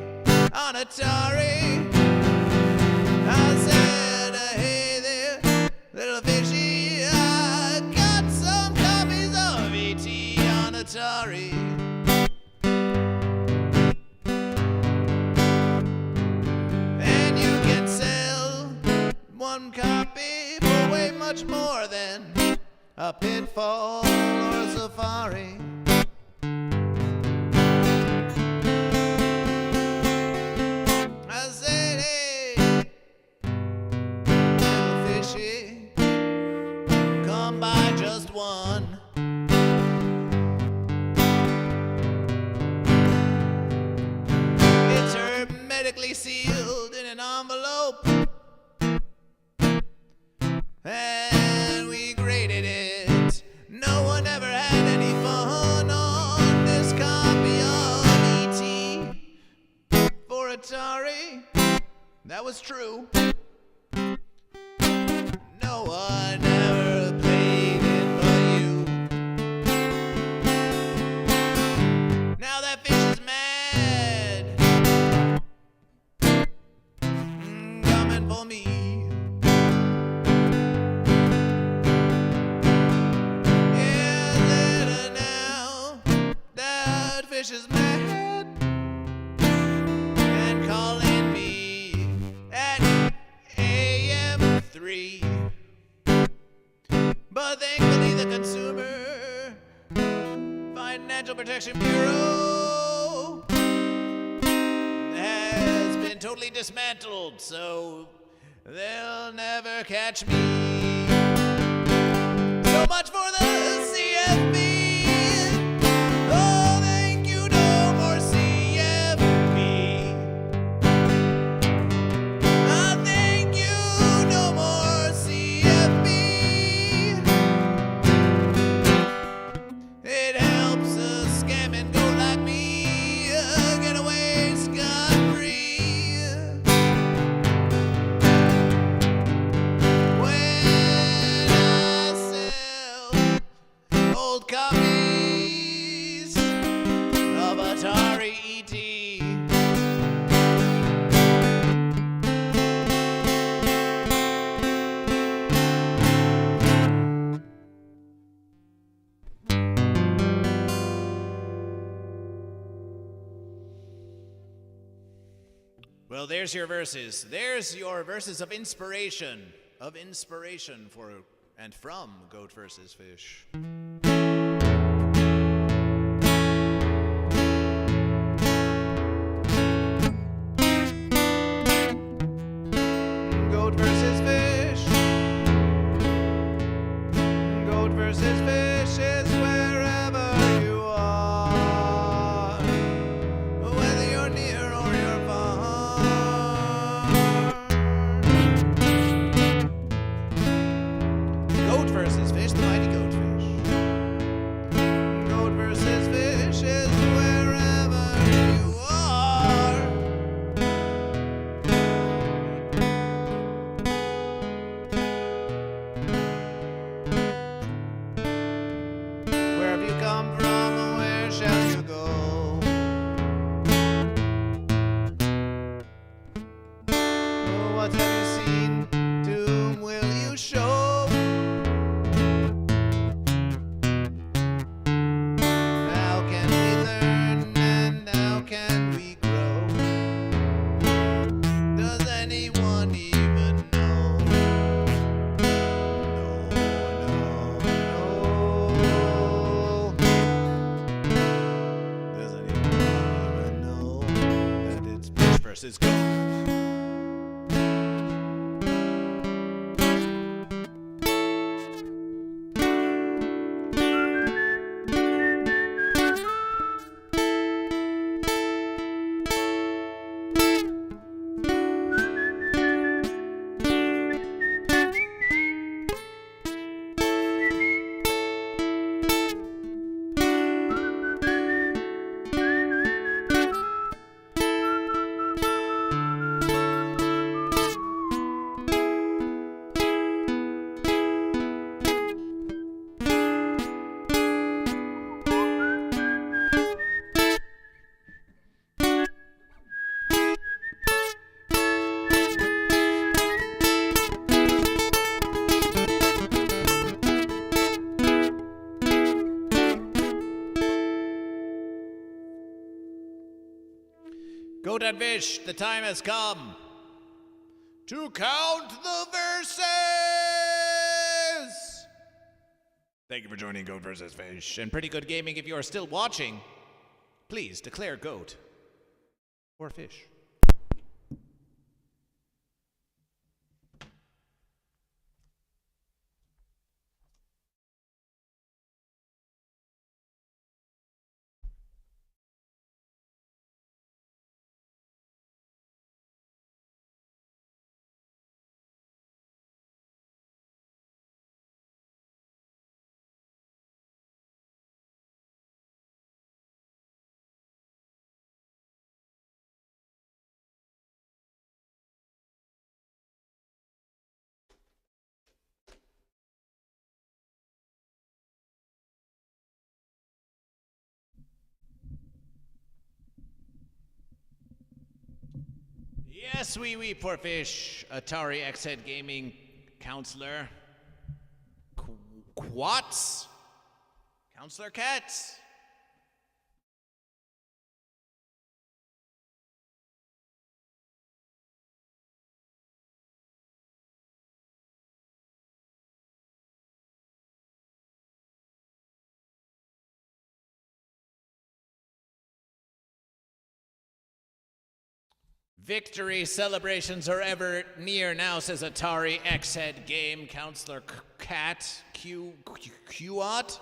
on Atari. I said, hey there, little fishy, I got some copies of E.T. on Atari. And you can sell one copy for way much more than a Pitfall or a Safari. I said, hey, little fishy, come by just one. It's hermetically sealed in an envelope, and we graded it. No one ever had any fun on this copy of E.T. for Atari. That was true. No one ever played it but you. Now that fish is mad, coming for me. Fish is mad and calling me at AM3. But thankfully the Consumer Financial Protection Bureau has been totally dismantled, so they'll never catch me. So much for the CFB. Oh, thank you, no more CFB. Thank you, no more CFB. It helps a scam and go like me get away scot-free. When I sell old copies of Atari ET. Well, there's your verses. There's your verses of inspiration for and from Goat vs. Fish. Goat vs. Fish. Goat vs. Fish is wherever you are, whether you're near or you're far. Goat vs. Fish, the mighty goat fish. Goat vs. Fish is wherever you are. Where have you come from and where shall you go? Oh, what have you seen? To whom will you show? How can we learn and how can we grow? Does anyone even know? No. Does anyone even know that it's Fish versus Goat? Goat and Fish, the time has come to count the verses. Thank you for joining Goat vs. Fish, and pretty good gaming. If you are still watching, please declare goat or fish. Yes, we poor fish. Atari X-Head Gaming Counselor. Quats? Counselor Cats? Victory celebrations are ever near now, says Atari X-Head Game Counselor Cat Qat.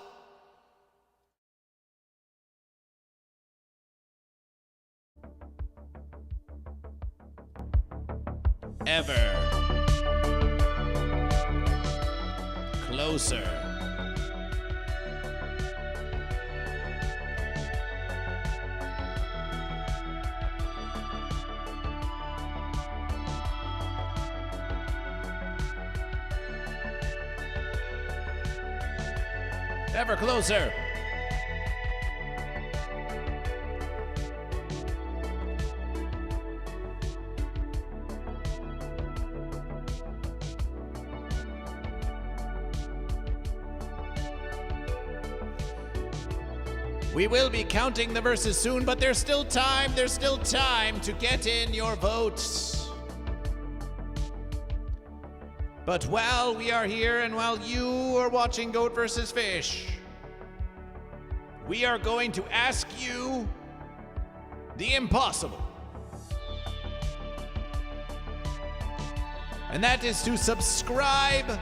Ever closer. Ever closer. We will be counting the verses soon, but there's still time. There's still time to get in your votes. But while we are here and while you are watching Goat vs. Fish, we are going to ask you the impossible. And that is to subscribe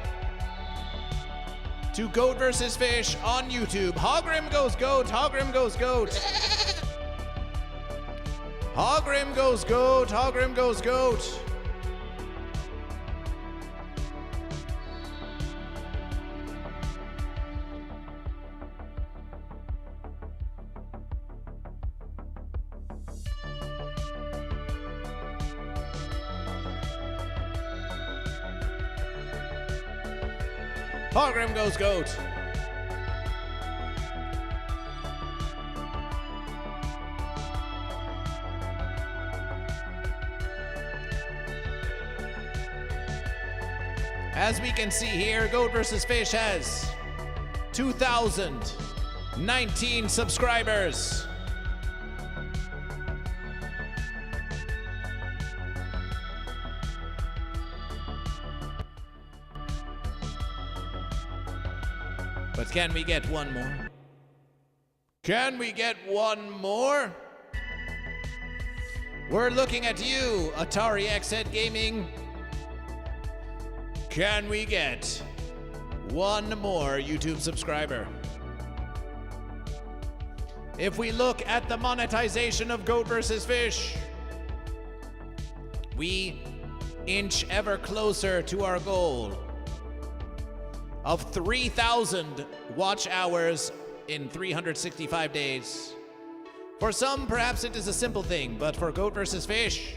to Goat vs. Fish on YouTube. Hogrim goes goat, Hogrim goes goat. Hogrim goes goat, Hogrim goes goat. Hogrim goes goat. As we can see here, Goat vs. Fish has 2,019 subscribers. But can we get one more? Can we get one more? We're looking at you, Atari X-Head Gaming. Can we get one more YouTube subscriber? If we look at the monetization of Goat vs. Fish, we inch ever closer to our goal of 3,000 watch hours in 365 days. For some, perhaps it is a simple thing, but for Goat vs. Fish,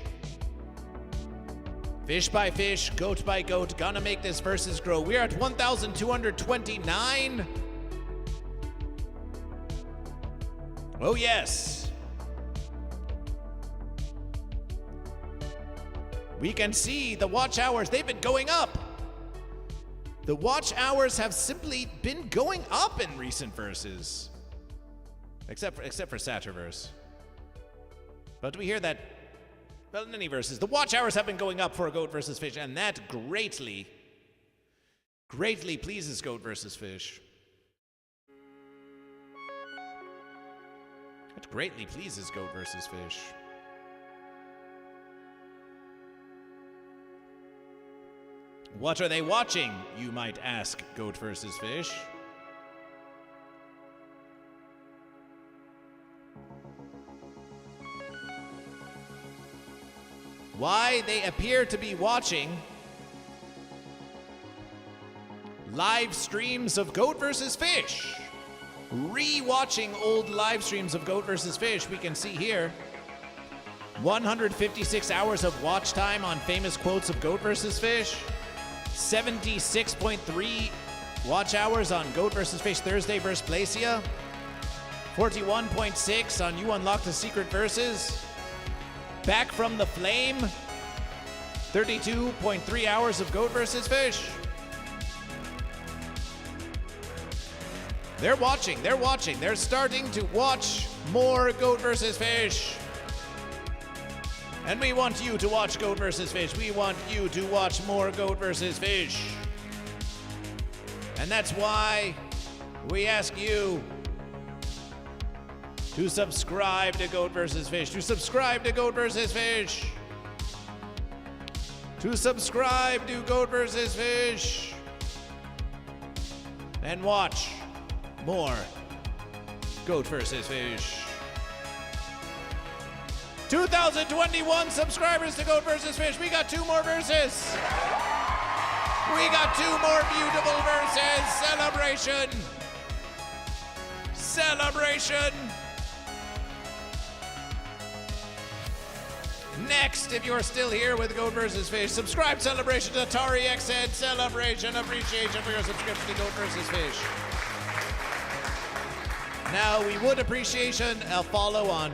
fish by fish, goat by goat, gonna make this versus grow. We're at 1,229. Oh yes. We can see the watch hours, they've been going up. The watch hours have simply been going up in recent verses. Except for Satyrverse. But we hear that, well, in any verses, the watch hours have been going up for Goat vs. Fish, and that greatly pleases Goat vs. Fish. It greatly pleases Goat vs. Fish. What are they watching, you might ask, Goat vs. Fish? Why, they appear to be watching live streams of Goat vs. Fish. Re-watching old live streams of Goat vs. Fish, we can see here 156 hours of watch time on famous quotes of Goat vs. Fish. 76.3 watch hours on Goat vs. Fish Thursday vs. Placia. 41.6 on You Unlock the Secret Verses. Back from the Flame. 32.3 hours of Goat vs. Fish. They're watching. They're starting to watch more Goat vs. Fish. And we want you to watch Goat vs. Fish. We want you to watch more Goat vs. Fish. And that's why we ask you to subscribe to Goat vs. Fish. To subscribe to Goat vs. Fish. to subscribe to Goat vs. Fish and watch more Goat vs. Fish. 2021 subscribers to Goat vs. Fish. We got 2 more verses. We got 2 more beautiful verses. Celebration. Celebration. Next, if you're still here with Goat vs. Fish, subscribe Celebration to Atari X Head. Celebration. Appreciation for your subscription to Goat vs. Fish. Now, we would appreciation a follow on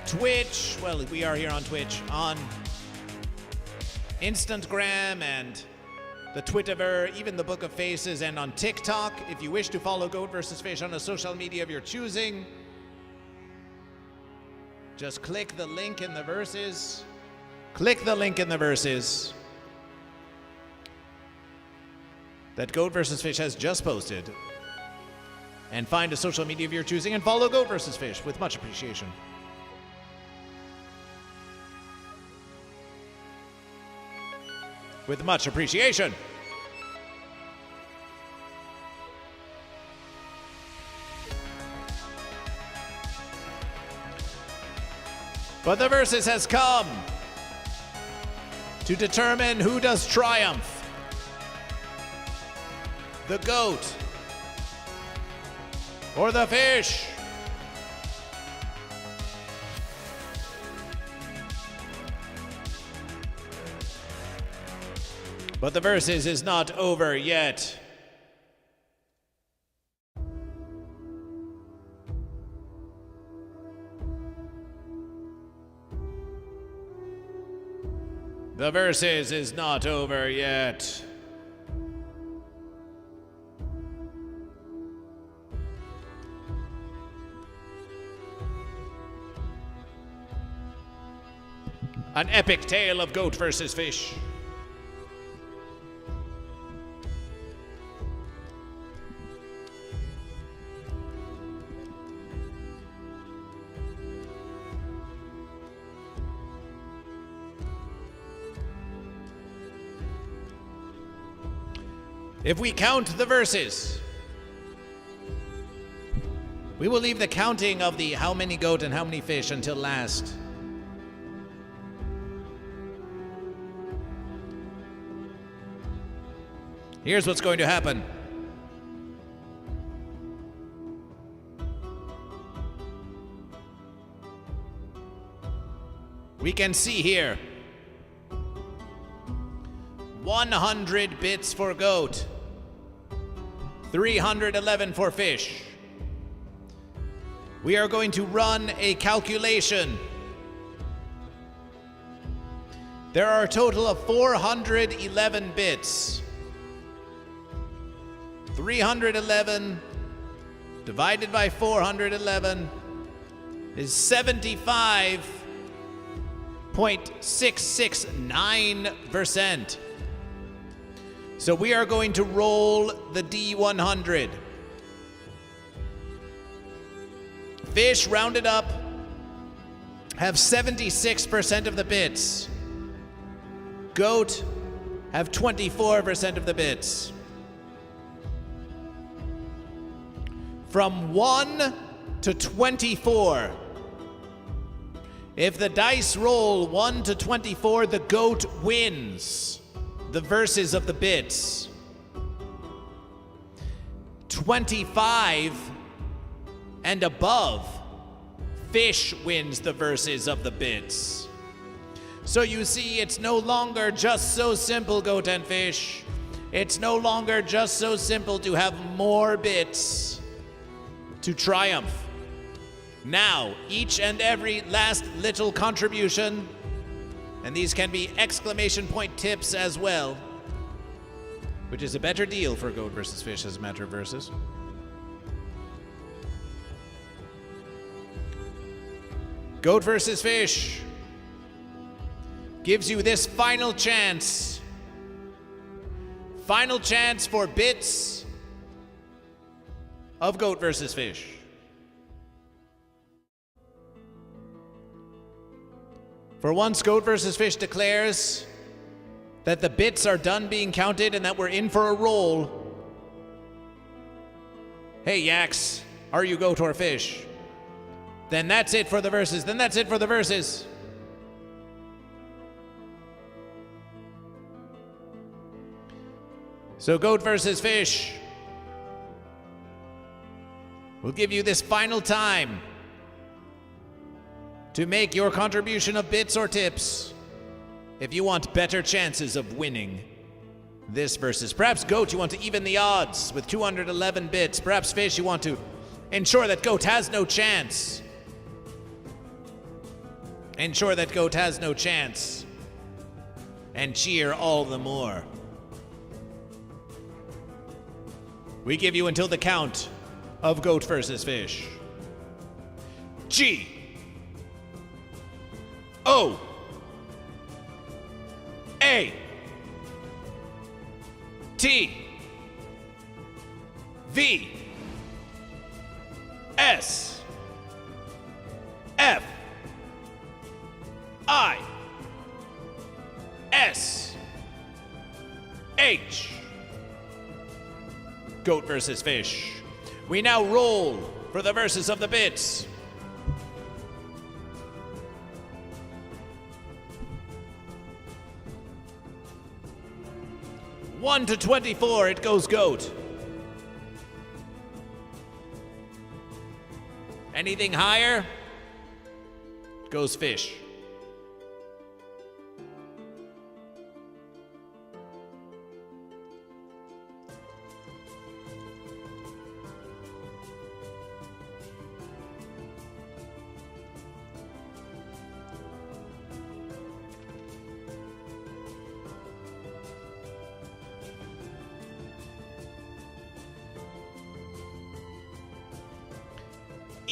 Twitch. Well, we are here on Twitch, on Instagram and the Twitterver, even the Book of Faces, and on TikTok. If you wish to follow Goat vs. Fish on a social media of your choosing, just click the link in the verses. Click the link in the verses that Goat vs. Fish has just posted, and find a social media of your choosing and follow Goat vs. Fish with much appreciation. With much appreciation. But the versus has come to determine who does triumph. The goat or the fish? But the versus is not over yet. The versus is not over yet. An epic tale of goat versus fish. If we count the verses, we will leave the counting of the how many goat and how many fish until last. Here's what's going to happen. We can see here 100 bits for goat, 311 for fish. We are going to run a calculation. There are a total of 411 bits. 311 divided by 411 is 75.669%. So we are going to roll the D100. Fish, rounded up, have 76% of the bits. Goat have 24% of the bits. From 1 to 24. If the dice roll 1 to 24, the goat wins the verses of the bits. 25 and above, fish wins the verses of the bits. So you see, it's no longer just so simple, goat and fish. It's no longer just so simple to have more bits to triumph. Now, each and every last little contribution, and these can be exclamation point tips as well, which is a better deal for goat versus fish as a matter of verses. Goat versus fish gives you this final chance. Final chance for bits of goat versus fish. For once, Goat vs. Fish declares that the bits are done being counted and that we're in for a roll. Hey, Yaks, are you goat or fish? Then that's it for the verses. So goat versus fish. We'll give you this final time to make your contribution of bits or tips if you want better chances of winning this versus. Perhaps goat, you want to even the odds with 211 bits. Perhaps fish, you want to ensure that goat has no chance. Ensure that goat has no chance. And cheer all the more. We give you until the count of goat versus fish. G. O. A. T. V. S. F. I. S. H. Goat versus fish. We now roll for the verses of the bits. One to 24, it goes goat. Anything higher, it goes fish.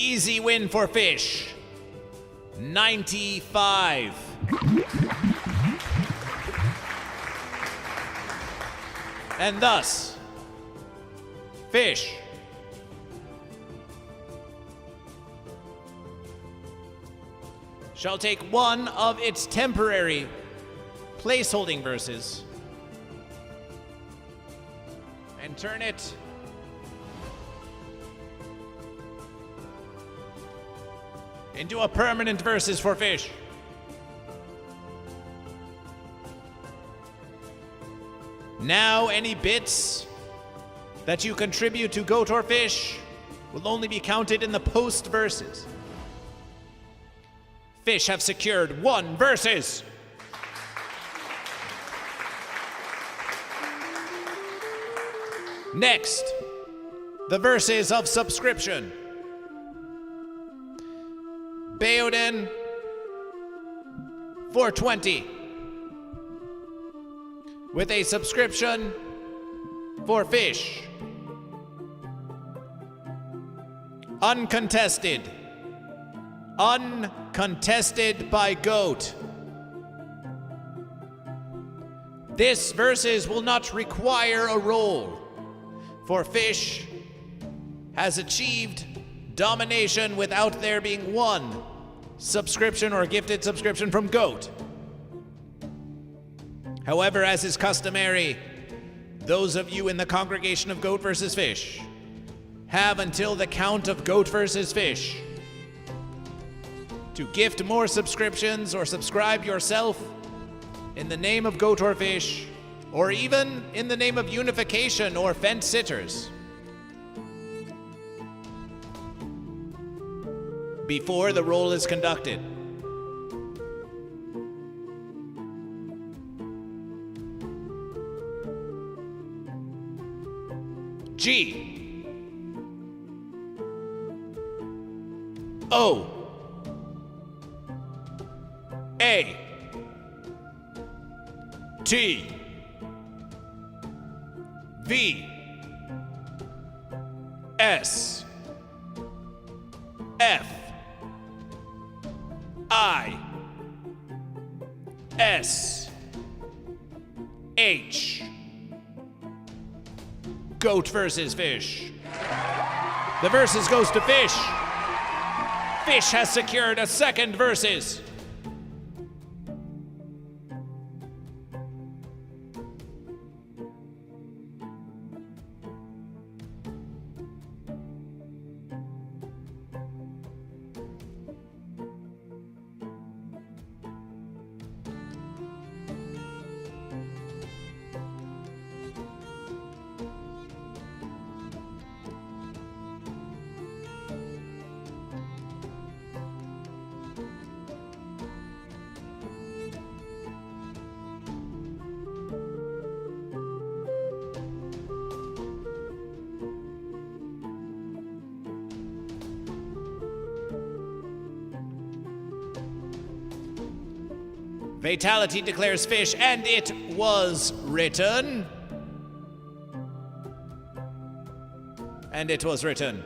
Easy win for fish. 95. And thus, fish shall take one of its temporary placeholding verses and turn it into a permanent versus for fish. Now any bits that you contribute to goat or fish will only be counted in the post verses. Fish have secured 1 versus. Next, the verses of subscription. Bayoden for 20 with a subscription for fish. Uncontested by goat. This versus will not require a roll, for fish has achieved domination without there being 1 subscription or gifted subscription from goat. However, as is customary, those of you in the congregation of goat versus fish have until the count of goat versus fish to gift more subscriptions or subscribe yourself in the name of goat or fish, or even in the name of unification or fence sitters, before the roll is conducted. G. O. A. T. V. S. F. I. S. H. Goat versus fish. The versus goes to fish. Fish has secured a second versus. Fatality declares fish, and it was written. And it was written.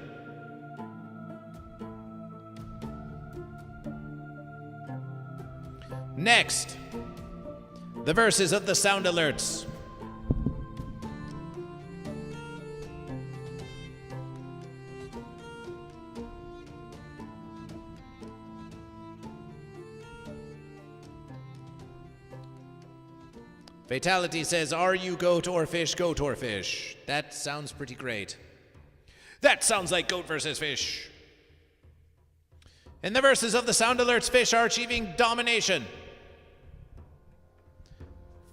Next, the verses of the sound alerts. Fatality says, are you goat or fish, goat or fish? That sounds pretty great. That sounds like goat versus fish. In the verses of the sound alerts, fish are achieving domination.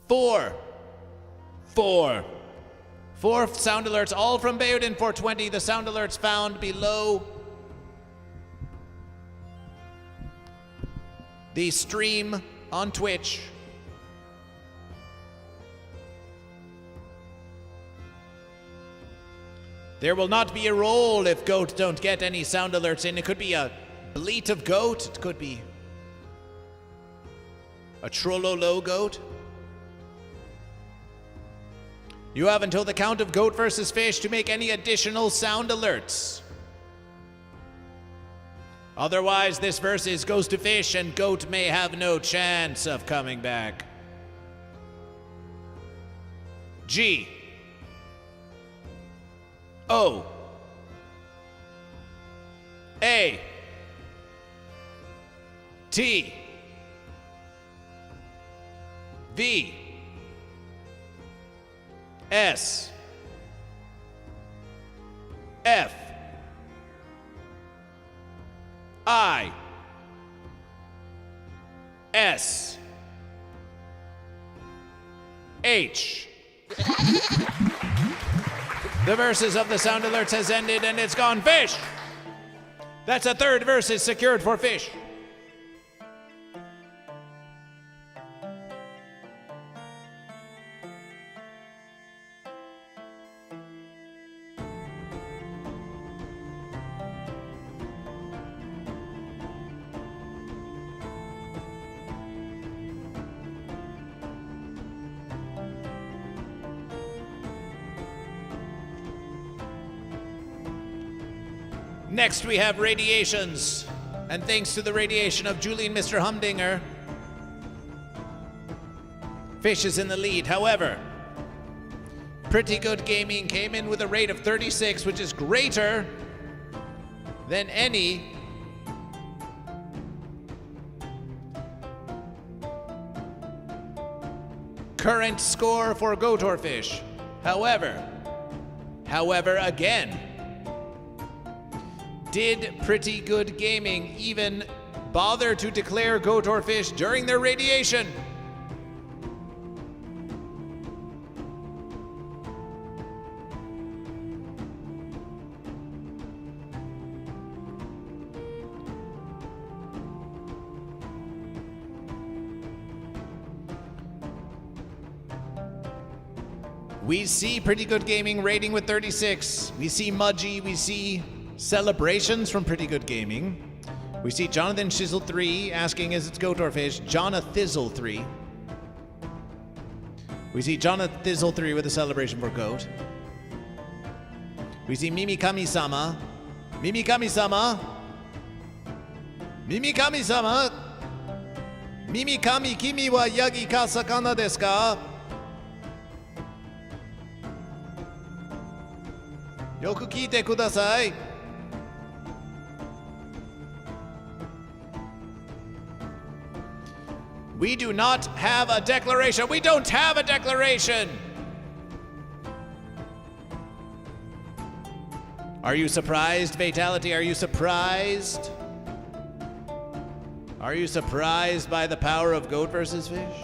4 sound alerts, all from Bayoudin 420. The sound alerts found below the stream on Twitch. There will not be a roll if goat don't get any sound alerts in. It could be a bleat of goat. It could be a trollolo goat. You have until the count of goat versus fish to make any additional sound alerts. Otherwise, this versus goes to fish and goat may have no chance of coming back. G. O. A. T. V. S. F. I. S. H. The verses of the sound alerts has ended and it's gone fish. That's a third versus secured for fish. Next we have radiations, and thanks to the radiation of Julian Mr. Humdinger, fish is in the lead. However, Pretty Good Gaming came in with a rate of 36, which is greater than any current score for goat or fish. However, again, did Pretty Good Gaming even bother to declare goat or fish during their radiation? We see Pretty Good Gaming rating with 36. We see Mudgy, we see celebrations from Pretty Good Gaming. We see Jonathan Shizzle 3 asking is it goat or fish. Jonathizzle 3. We see Jonathizzle 3 with a celebration for goat. We see Mimi Kami-sama. Mimi Kami-sama. Mimi Kami-sama. Mimi Kami kimi wa yagi ka sakana desu ka? Yoku kiite kudasai. We do not have a declaration. We don't have a declaration. Are you surprised, Fatality? Are you surprised? Are you surprised by the power of goat versus fish?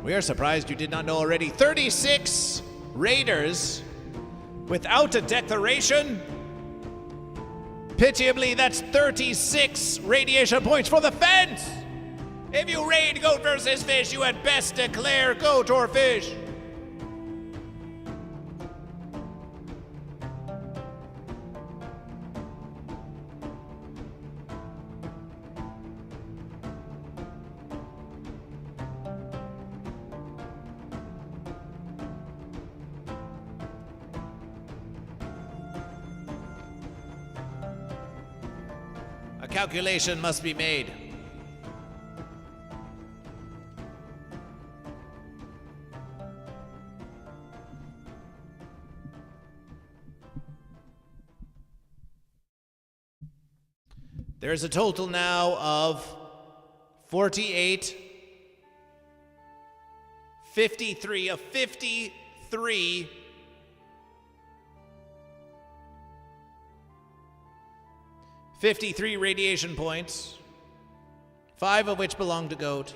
We are surprised you did not know already. 36 raiders without a declaration? Pitiably, that's 36 radiation points for the fence! If you raid goat versus fish, you had best declare goat or fish. calculation must be made. There's a total now of 48, 53, 53 radiation points, 5 of which belong to Goat.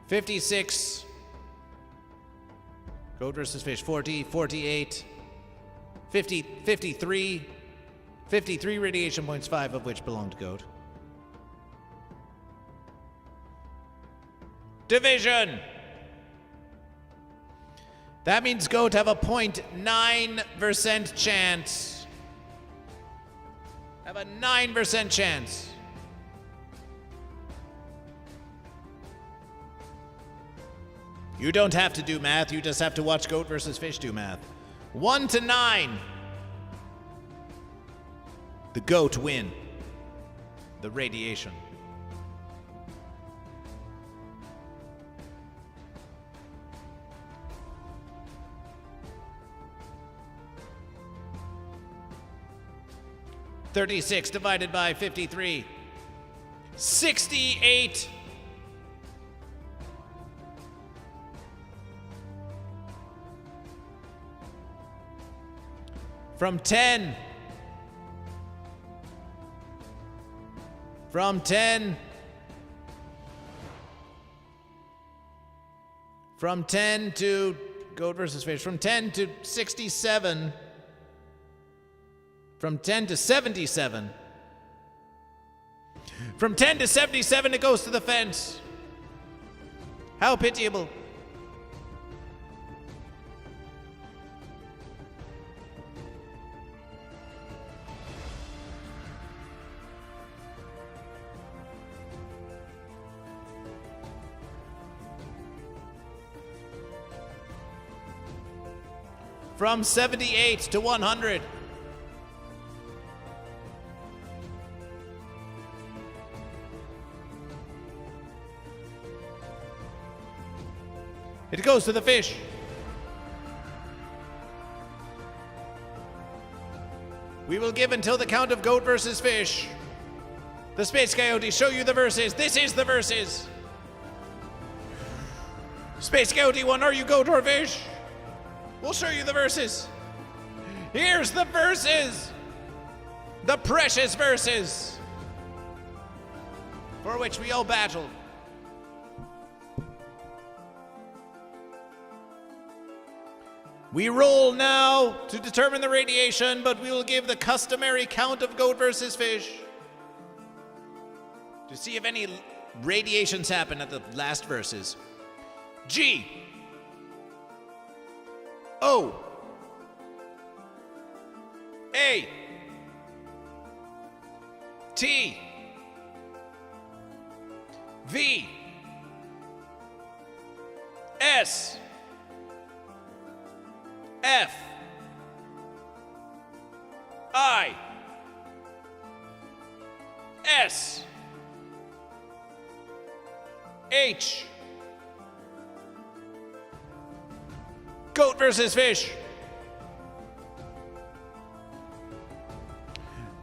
$56. Goat versus Fish. 40, 48, 50, 53. 53 radiation points, 5 of which belong to Goat. Division. That means Goat have a 0.9% chance. Have a 9% chance. You don't have to do math, you just have to watch Goat versus Fish do math. 1 to 9. The Goat win. The radiation. $36 divided by 53. 68. From 10. From 10. From 10 to Goat versus Fish. From 10 to 67. From 10 to 77. From 10 to 77, it goes to the fence. How pitiable. From 78 to 100. It goes to the Fish. We will give until the count of Goat versus Fish. The Space Coyote show you the verses. This is the verses. Space Coyote 1, are you Goat or Fish? We'll show you the verses. Here's the verses. The precious verses for which we all battled. We roll now to determine the radiation, but we will give the customary count of Goat versus Fish to see if any radiations happen at the last verses. G. O. A. T. V. S. F. I. S. H. Goat versus Fish.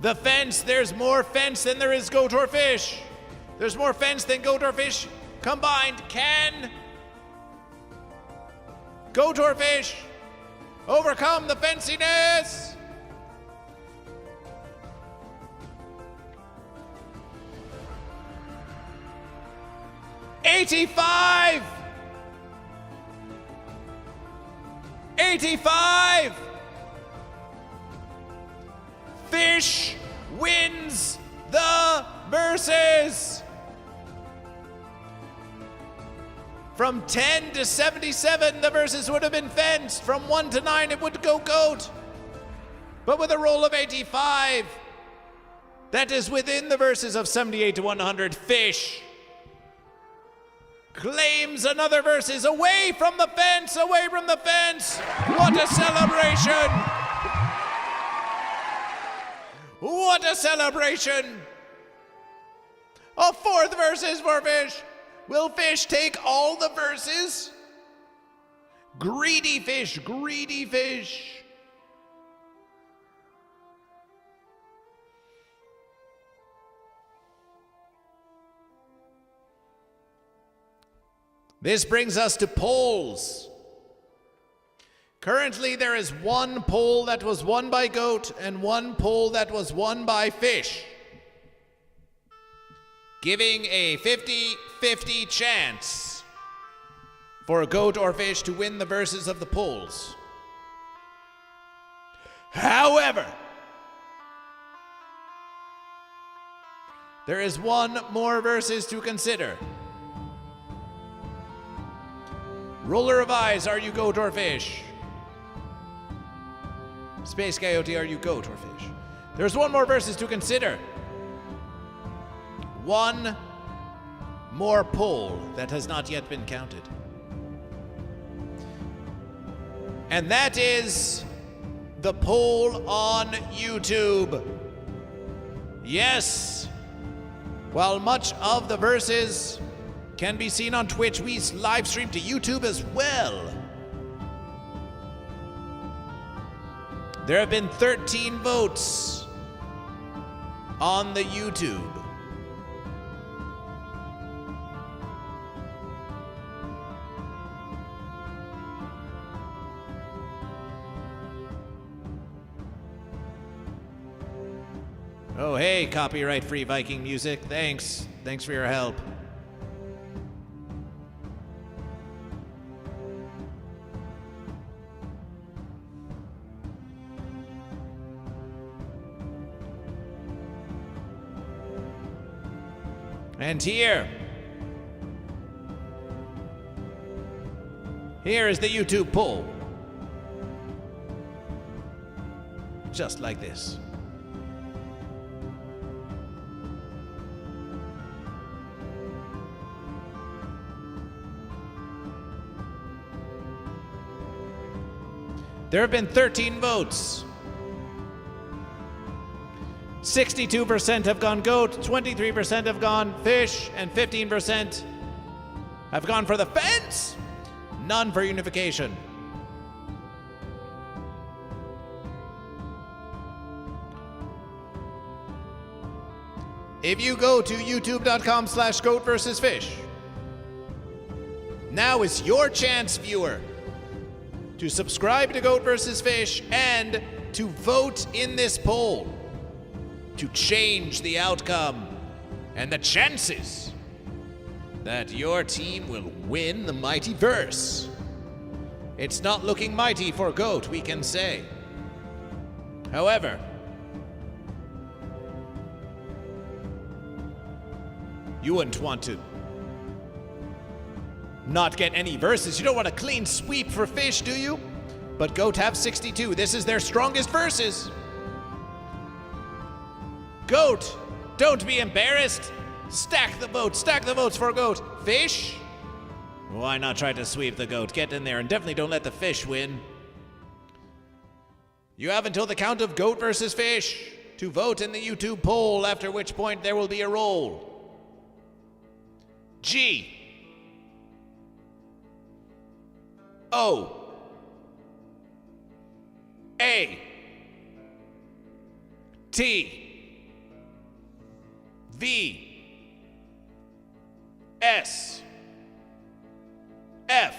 The fence, there's more fence than there is Goat or Fish. There's more fence than Goat or Fish combined. Can Goat or Fish overcome the fenciness? $85. 85. Fish wins the versus. From 10 to 77, the verses would have been fenced. From 1 to 9, it would go Goat. but with a roll of 85, that is within the verses of 78 to 100. Fish claims another verses away from the fence, away from the fence. What a celebration! What a celebration! A fourth verses for Fish. Will Fish take all the verses? Greedy Fish, greedy Fish. This brings us to polls. Currently, there is one poll that was won by Goat and one poll that was won by Fish, giving a 50-50 chance for Goat or Fish to win the verses of the polls. However, there is one more verses to consider. Roller of eyes, are you Goat or Fish? Space Coyote, are you Goat or Fish? There's one more verses to consider. One more poll that has not yet been counted. And that is the poll on YouTube. Yes, while much of the verses can be seen on Twitch, we live stream to YouTube as well. There have been 13 votes on the YouTube. Oh, hey, copyright-free Viking music. Thanks. Thanks for your help. And here is the YouTube poll. Just like this. There have been 13 votes. 62% have gone Goat, 23% have gone Fish, and 15% have gone for the fence. None for unification. If you go to youtube.com/GoatVsFish, now is your chance, viewer, to subscribe to Goat vs. Fish and to vote in this poll to change the outcome and the chances that your team will win the mighty verse. It's not looking mighty for Goat, we can say. However, you wouldn't want to not get any verses. You don't want a clean sweep for Fish, do you? But Goat have 62. This is their strongest verses. Goat, don't be embarrassed. Stack the votes for Goat. Fish? Why not try to sweep the Goat? Get in there and definitely don't let the Fish win. You have until the count of Goat versus Fish to vote in the YouTube poll, after which point there will be a roll. G. O. A. T. V. S. F.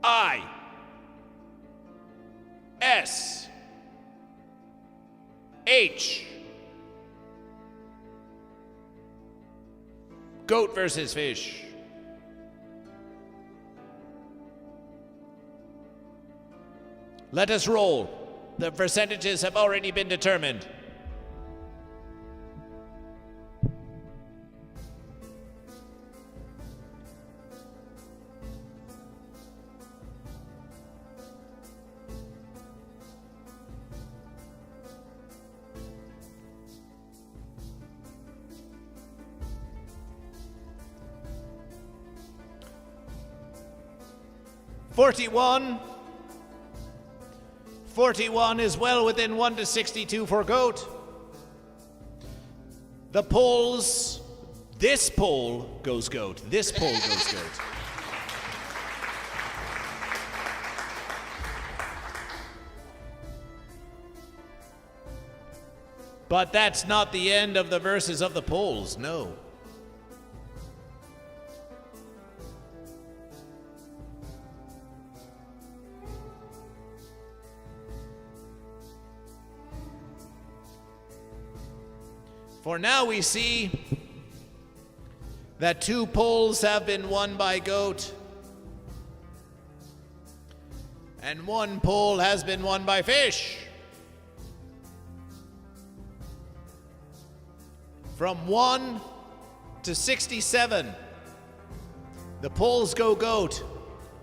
I. S. H. Goat versus Fish. Let us roll. The percentages have already been determined. 41. 41 is well within 1 to 62 for goat. The polls, this poll goes goat. This poll goes goat. But that's not the end of the verses of the polls, no. For now we see that 2 polls have been won by goat, and 1 poll has been won by fish. From 1 to 67, the polls go goat.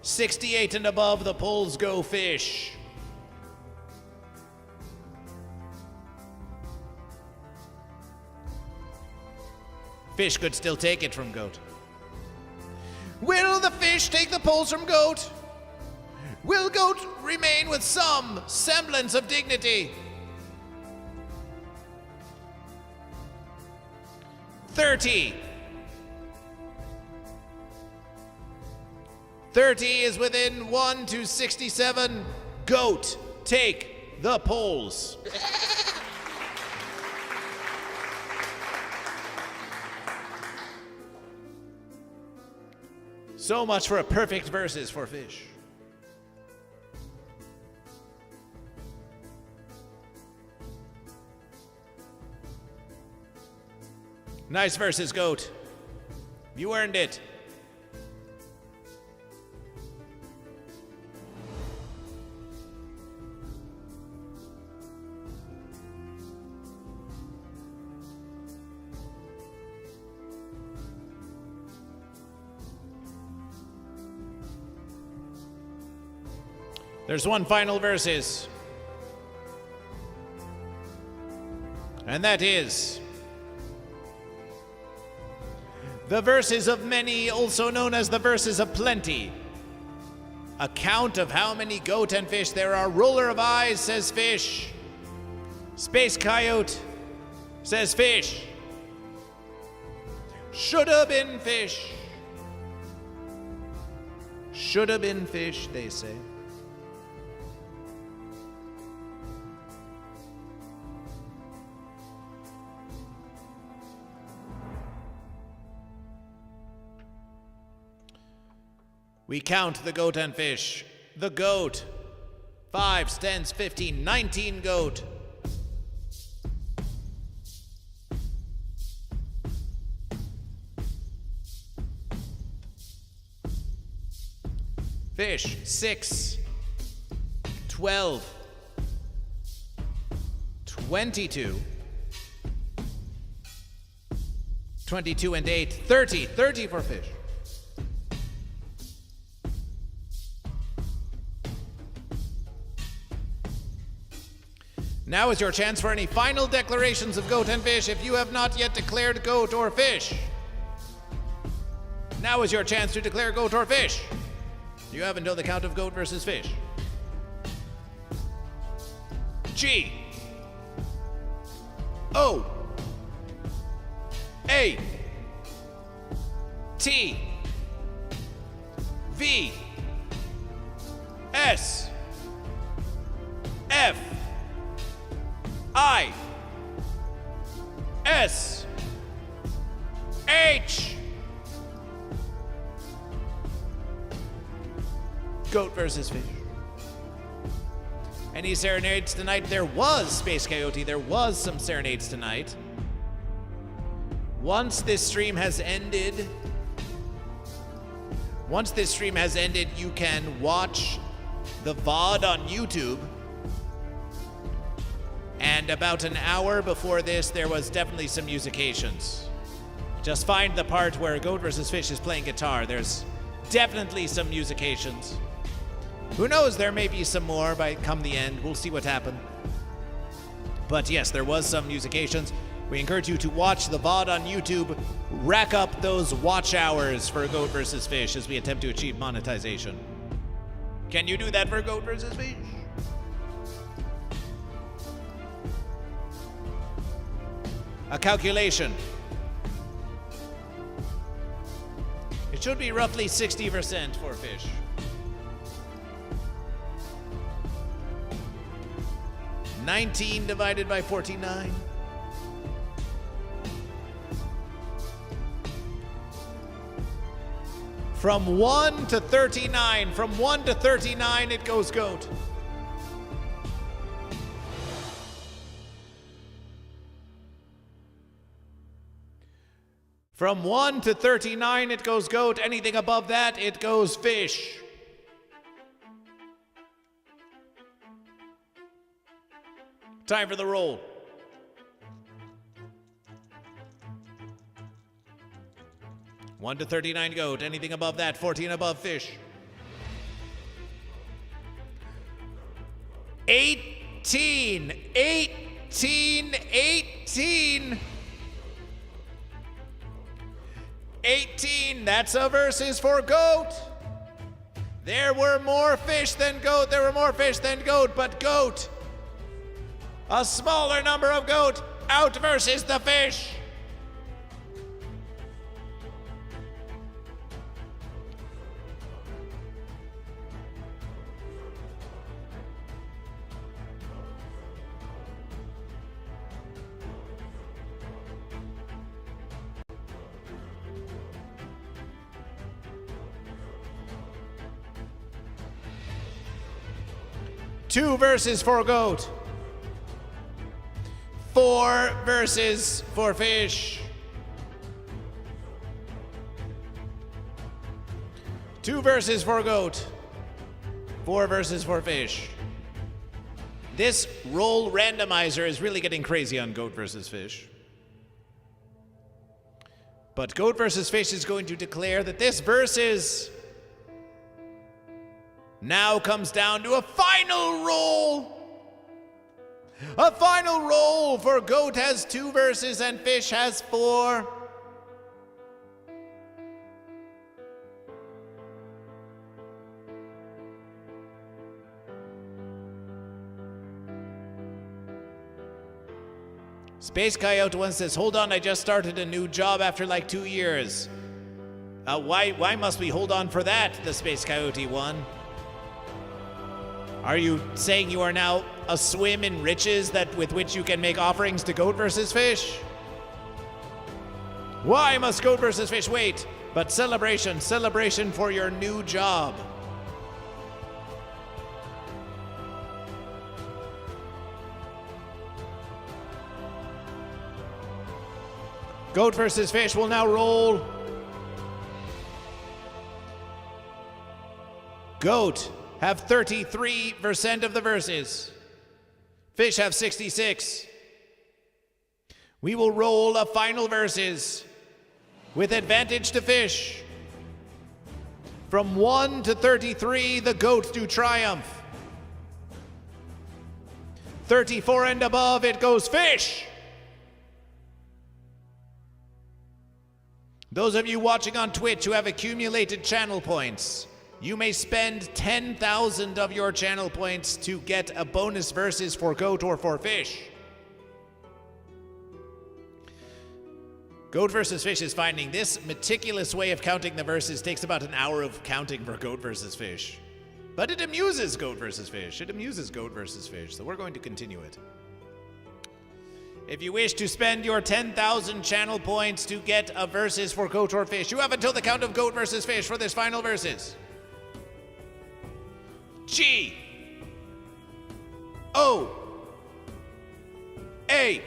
68 and above, the polls go fish. Fish could still take it from goat. Will the fish take the polls from goat? Will goat remain with some semblance of dignity? 30. 30 is within 1 to 67. Goat, take the polls. So much for a perfect versus for fish. Nice versus goat. You earned it. There's one final versus, and that is the verses of many, also known as the verses of plenty. A count of how many goat and fish there are. Roller of eyes says fish. Space Coyote says fish. Shoulda been fish. Shoulda been fish, they say. We count the goat and fish. The goat. 5, 10, 15, 19 goat. Fish. 6, 12, 22, 22 and 8, 30. 30 for fish. Now is your chance for any final declarations of goat and fish if you have not yet declared goat or fish. Now is your chance to declare goat or fish. You have until the count of goat versus fish. G O A T V S F I S H. Goat versus fish. Any serenades tonight? There was, Space Coyote, there was some serenades tonight. Once this stream has ended, you can watch the VOD on YouTube. And about an hour before this, there was definitely some musications. Just find the part where Goat vs. Fish is playing guitar. There's definitely some musications. Who knows, there may be some more by come the end. We'll see what happens. But yes, there was some musications. We encourage you to watch the VOD on YouTube. Rack up those watch hours for Goat vs. Fish as we attempt to achieve monetization. Can you do that for goat versus fish? A calculation. It should be roughly 60% for fish. $19 divided by 49. From 1 to 39. From 1 to 39, it goes goat. From 1 to 39, it goes goat. Anything above that, it goes fish. Time for the roll. One to 39 goat. Anything above that, 14 above fish. 18. 18. 18. 18. That's a versus for goat. There were more fish than goat. There were more fish than goat, but goat. A smaller number of goat out versus the fish. Two verses for goat. 4 verses for fish. 2 verses for goat. 4 verses for fish. This roll randomizer is really getting crazy on goat versus fish. But goat versus fish is going to declare that this versus now comes down to a final roll. A final roll for goat has 2 verses and fish has 4. Space Coyote one says, hold on, I just started a new job after like 2 years. Why must we hold on for that, the Space Coyote one? Are you saying you are now a swim in riches with which you can make offerings to goat versus fish? Why must goat versus fish wait? But celebration for your new job. Goat versus fish will now roll. Goat have 33% of the verses. Fish have 66. We will roll a final verses with advantage to fish. From 1 to 33, the goats do triumph. 34 and above, it goes fish. Those of you watching on Twitch who have accumulated channel points, you may spend 10,000 of your channel points to get a bonus versus for goat or for fish. Goat versus fish is finding this meticulous way of counting the verses takes about an hour of counting for goat versus fish. But it amuses goat versus fish. It amuses goat versus fish, so we're going to continue it. If you wish to spend your 10,000 channel points to get a versus for goat or fish, you have until the count of goat versus fish for this final versus. G O A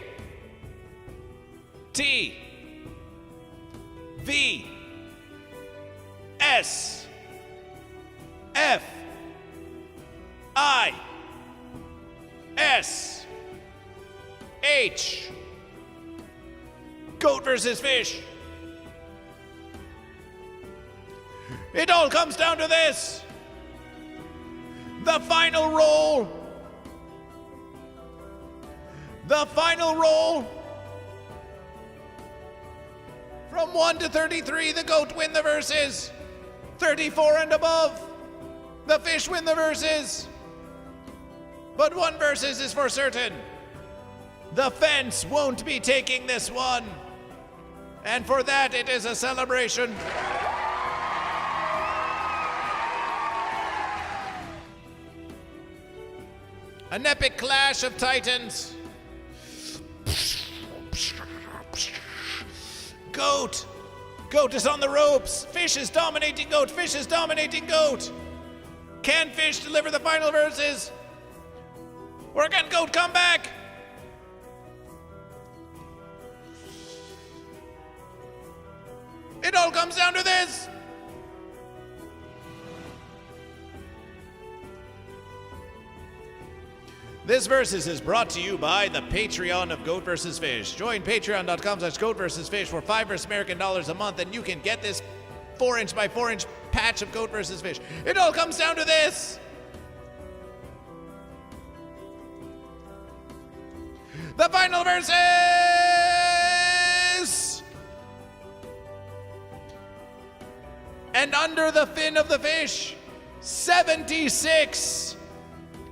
T V S F I S H. Goat versus fish. It all comes down to this. The final roll. The final roll. From 1 to 33, the goat win the verses. 34 and above The fish win the versus. But one versus is for certain. The fence won't be taking this one. And for that, it is a celebration. An epic clash of titans. Goat! Goat is on the ropes! Fish is dominating goat! Fish is dominating goat! Can fish deliver the final verses? Or can goat come back? It all comes down to this! This Versus is brought to you by the Patreon of Goat vs. Fish. Join patreon.com/GoatVsFish for $5 versus American dollars a month, and you can get this 4-inch by 4-inch patch of Goat vs. Fish. It all comes down to this. The final verses! And under the fin of the fish, 76.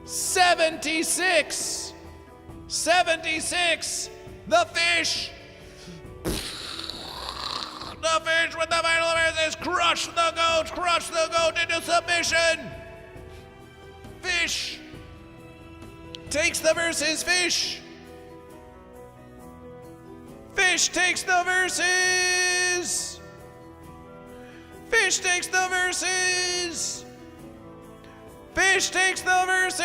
76! 76! The fish! The fish with the final verses crush the goat into submission! Fish takes the verses, fish! Fish takes the verses! Fish takes the verses! Fish takes the verses!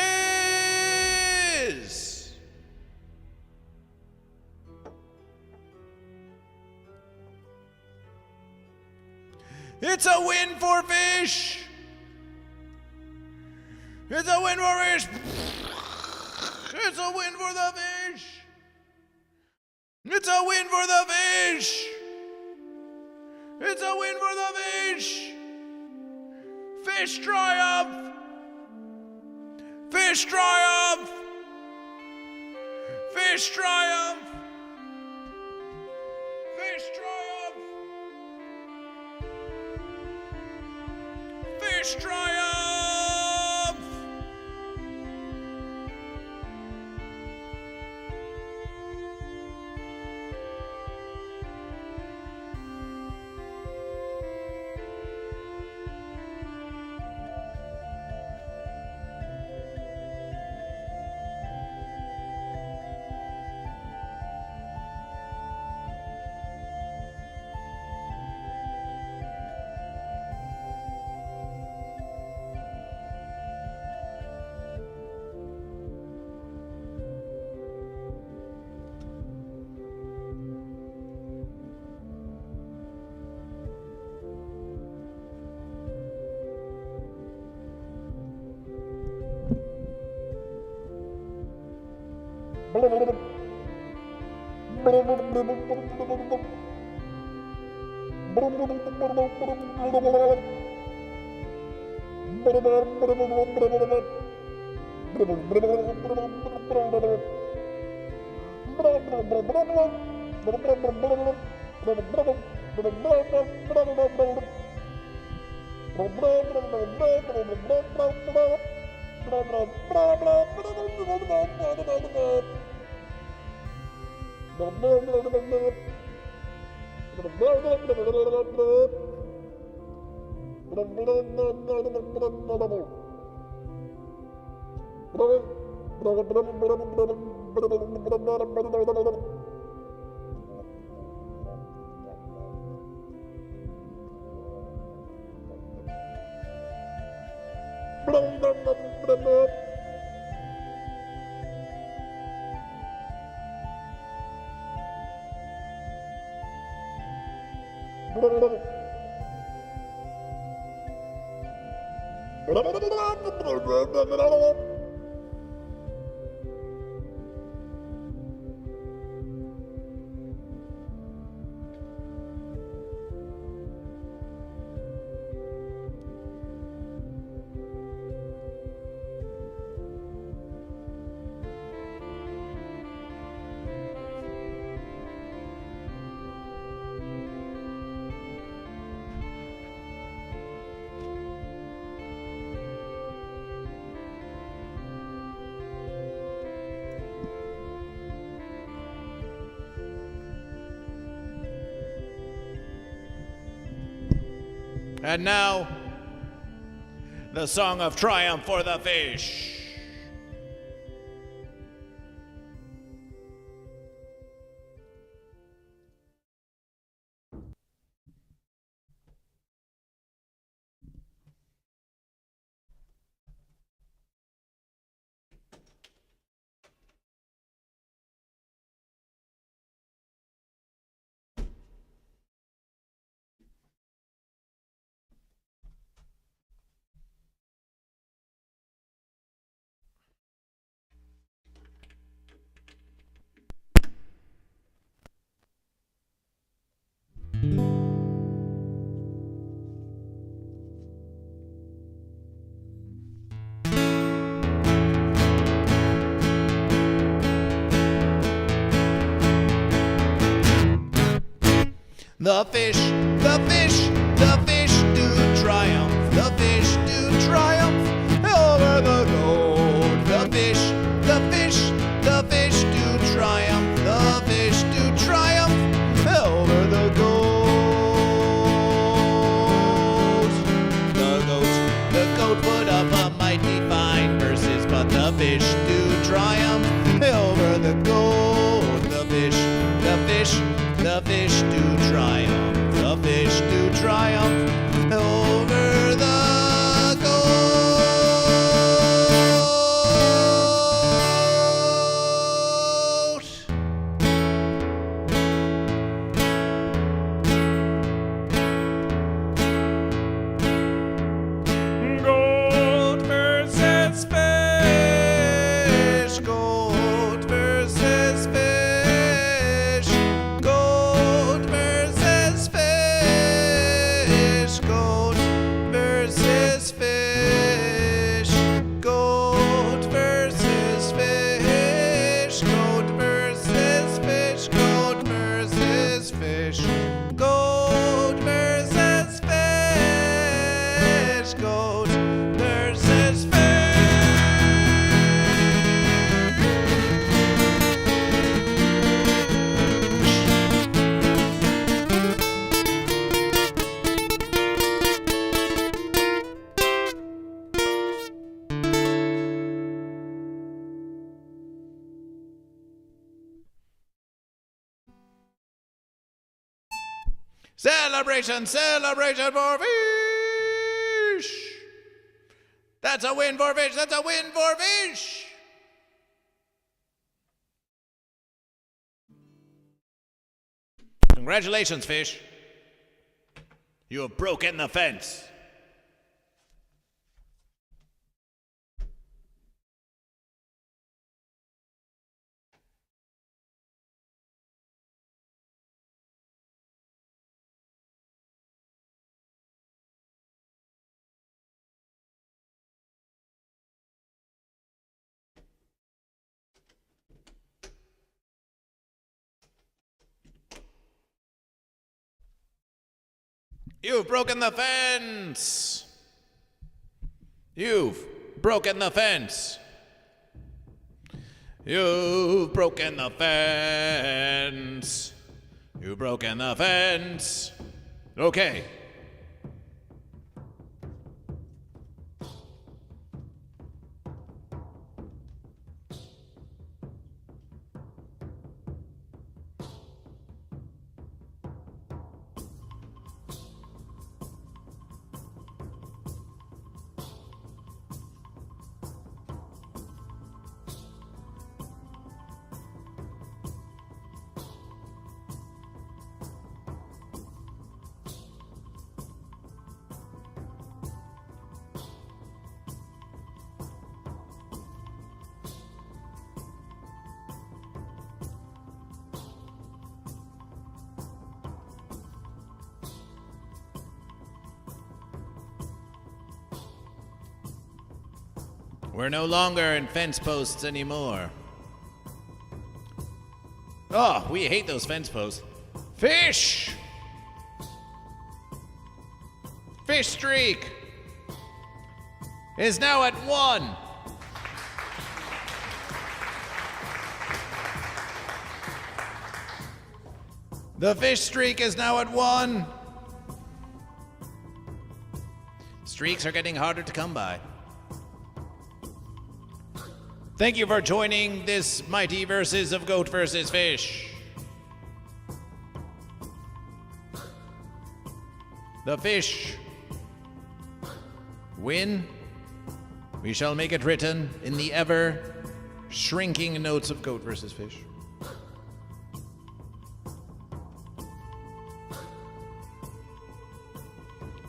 It's a win for fish! It's a win for fish! It's a win for the fish! It's a win for the fish! It's a win for the fish! Fish triumph! Fish triumph! Fish triumph! Fish triumph! Fish triumph! And now, the song of triumph for the fish. The fish, the fish, the fish do triumph. The fish do triumph over the goat. The fish, the fish, the fish do triumph. The fish do triumph over the goat. The goat put up a mighty fine verses, but the fish do triumph over the goat. The fish, the fish, the fish do triumph. The fish do triumph over the goat. Goat versus fish. Goat versus fish. Goat versus fish. Goat versus fish. Goat versus fish. Goat versus fish. Goat versus fish. Goat versus fish. Goat versus fish. Celebration, celebration for fish! That's a win for fish, that's a win for fish! Congratulations, fish. You have broken the fence. You've broken the fence. You've broken the fence. You've broken the fence. You've broken the fence. Okay. We're no longer in fence posts anymore. Oh, we hate those fence posts. Fish! Fish streak is now at 1. The fish streak is now at 1. Streaks are getting harder to come by. Thank you for joining this mighty versus of Goat versus Fish. The fish win. We shall make it written in the ever shrinking notes of Goat versus Fish.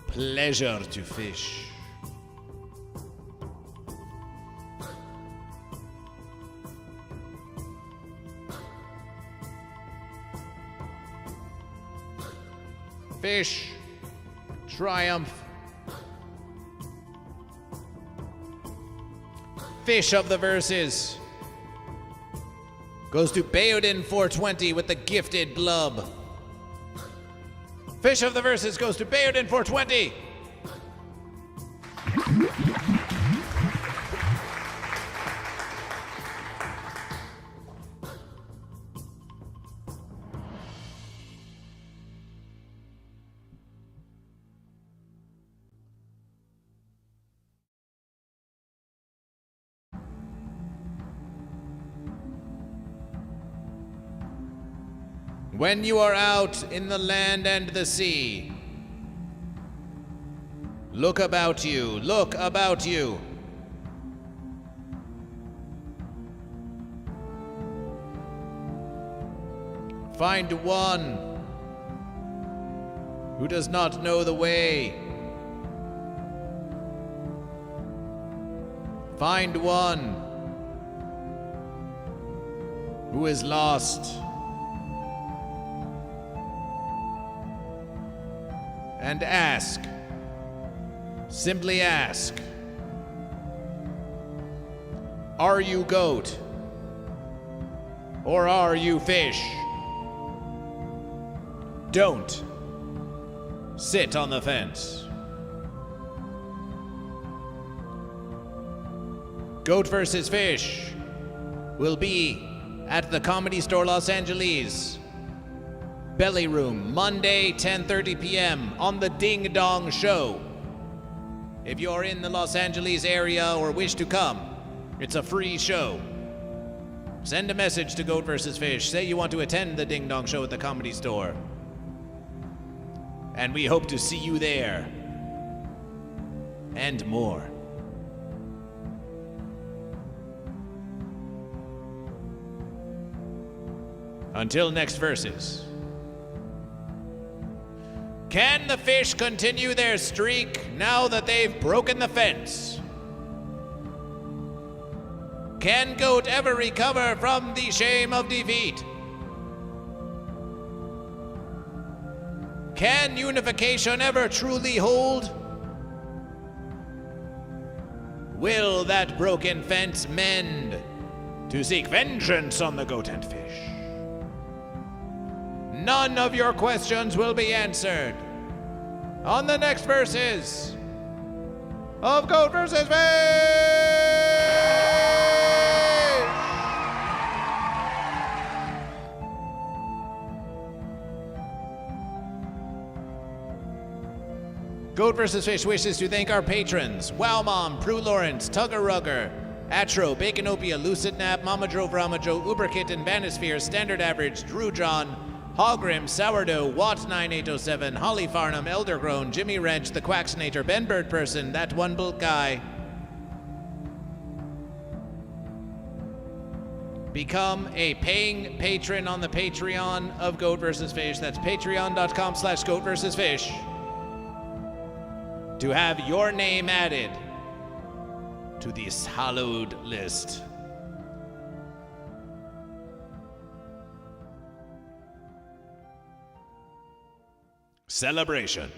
Pleasure to fish. Fish. Triumph. Fish of the verses goes to Baodin 420 with the gifted blub. Fish of the verses goes to Baodin 420. When you are out in the land and the sea, look about you, look about you. Find one who does not know the way. Find one who is lost. And ask, simply ask, are you goat or are you fish? Don't sit on the fence. Goat versus Fish will be at the Comedy Store Los Angeles. Belly Room, Monday, 10:30 p.m. on the Ding Dong Show. If you're in the Los Angeles area or wish to come, it's a free show. Send a message to Goat vs. Fish. Say you want to attend the Ding Dong Show at the Comedy Store. And we hope to see you there. And more. Until next verses. Can the fish continue their streak now that they've broken the fence? Can Goat ever recover from the shame of defeat? Can unification ever truly hold? Will that broken fence mend to seek vengeance on the Goat and Fish? None of your questions will be answered on the next verses of Goat vs. Fish! Goat vs. Fish wishes to thank our patrons: Wow Mom, Prue Lawrence, Tugger Rugger, Atro, Baconopia, Lucid Nap, Mama Joe, Brahma Joe, Uberkitten, Banisphere, Standard Average, Drew John, Hogrim, Sourdough, Watt 9807, Holly Farnham, Eldergrown, Jimmy Wrench, The Quaxinator, Ben Bird Person, That One Bulk Guy. Become a paying patron on the Patreon of Goat vs. Fish. That's patreon.com/Goat vs. Fish. To have your name added to this hallowed list. Celebration.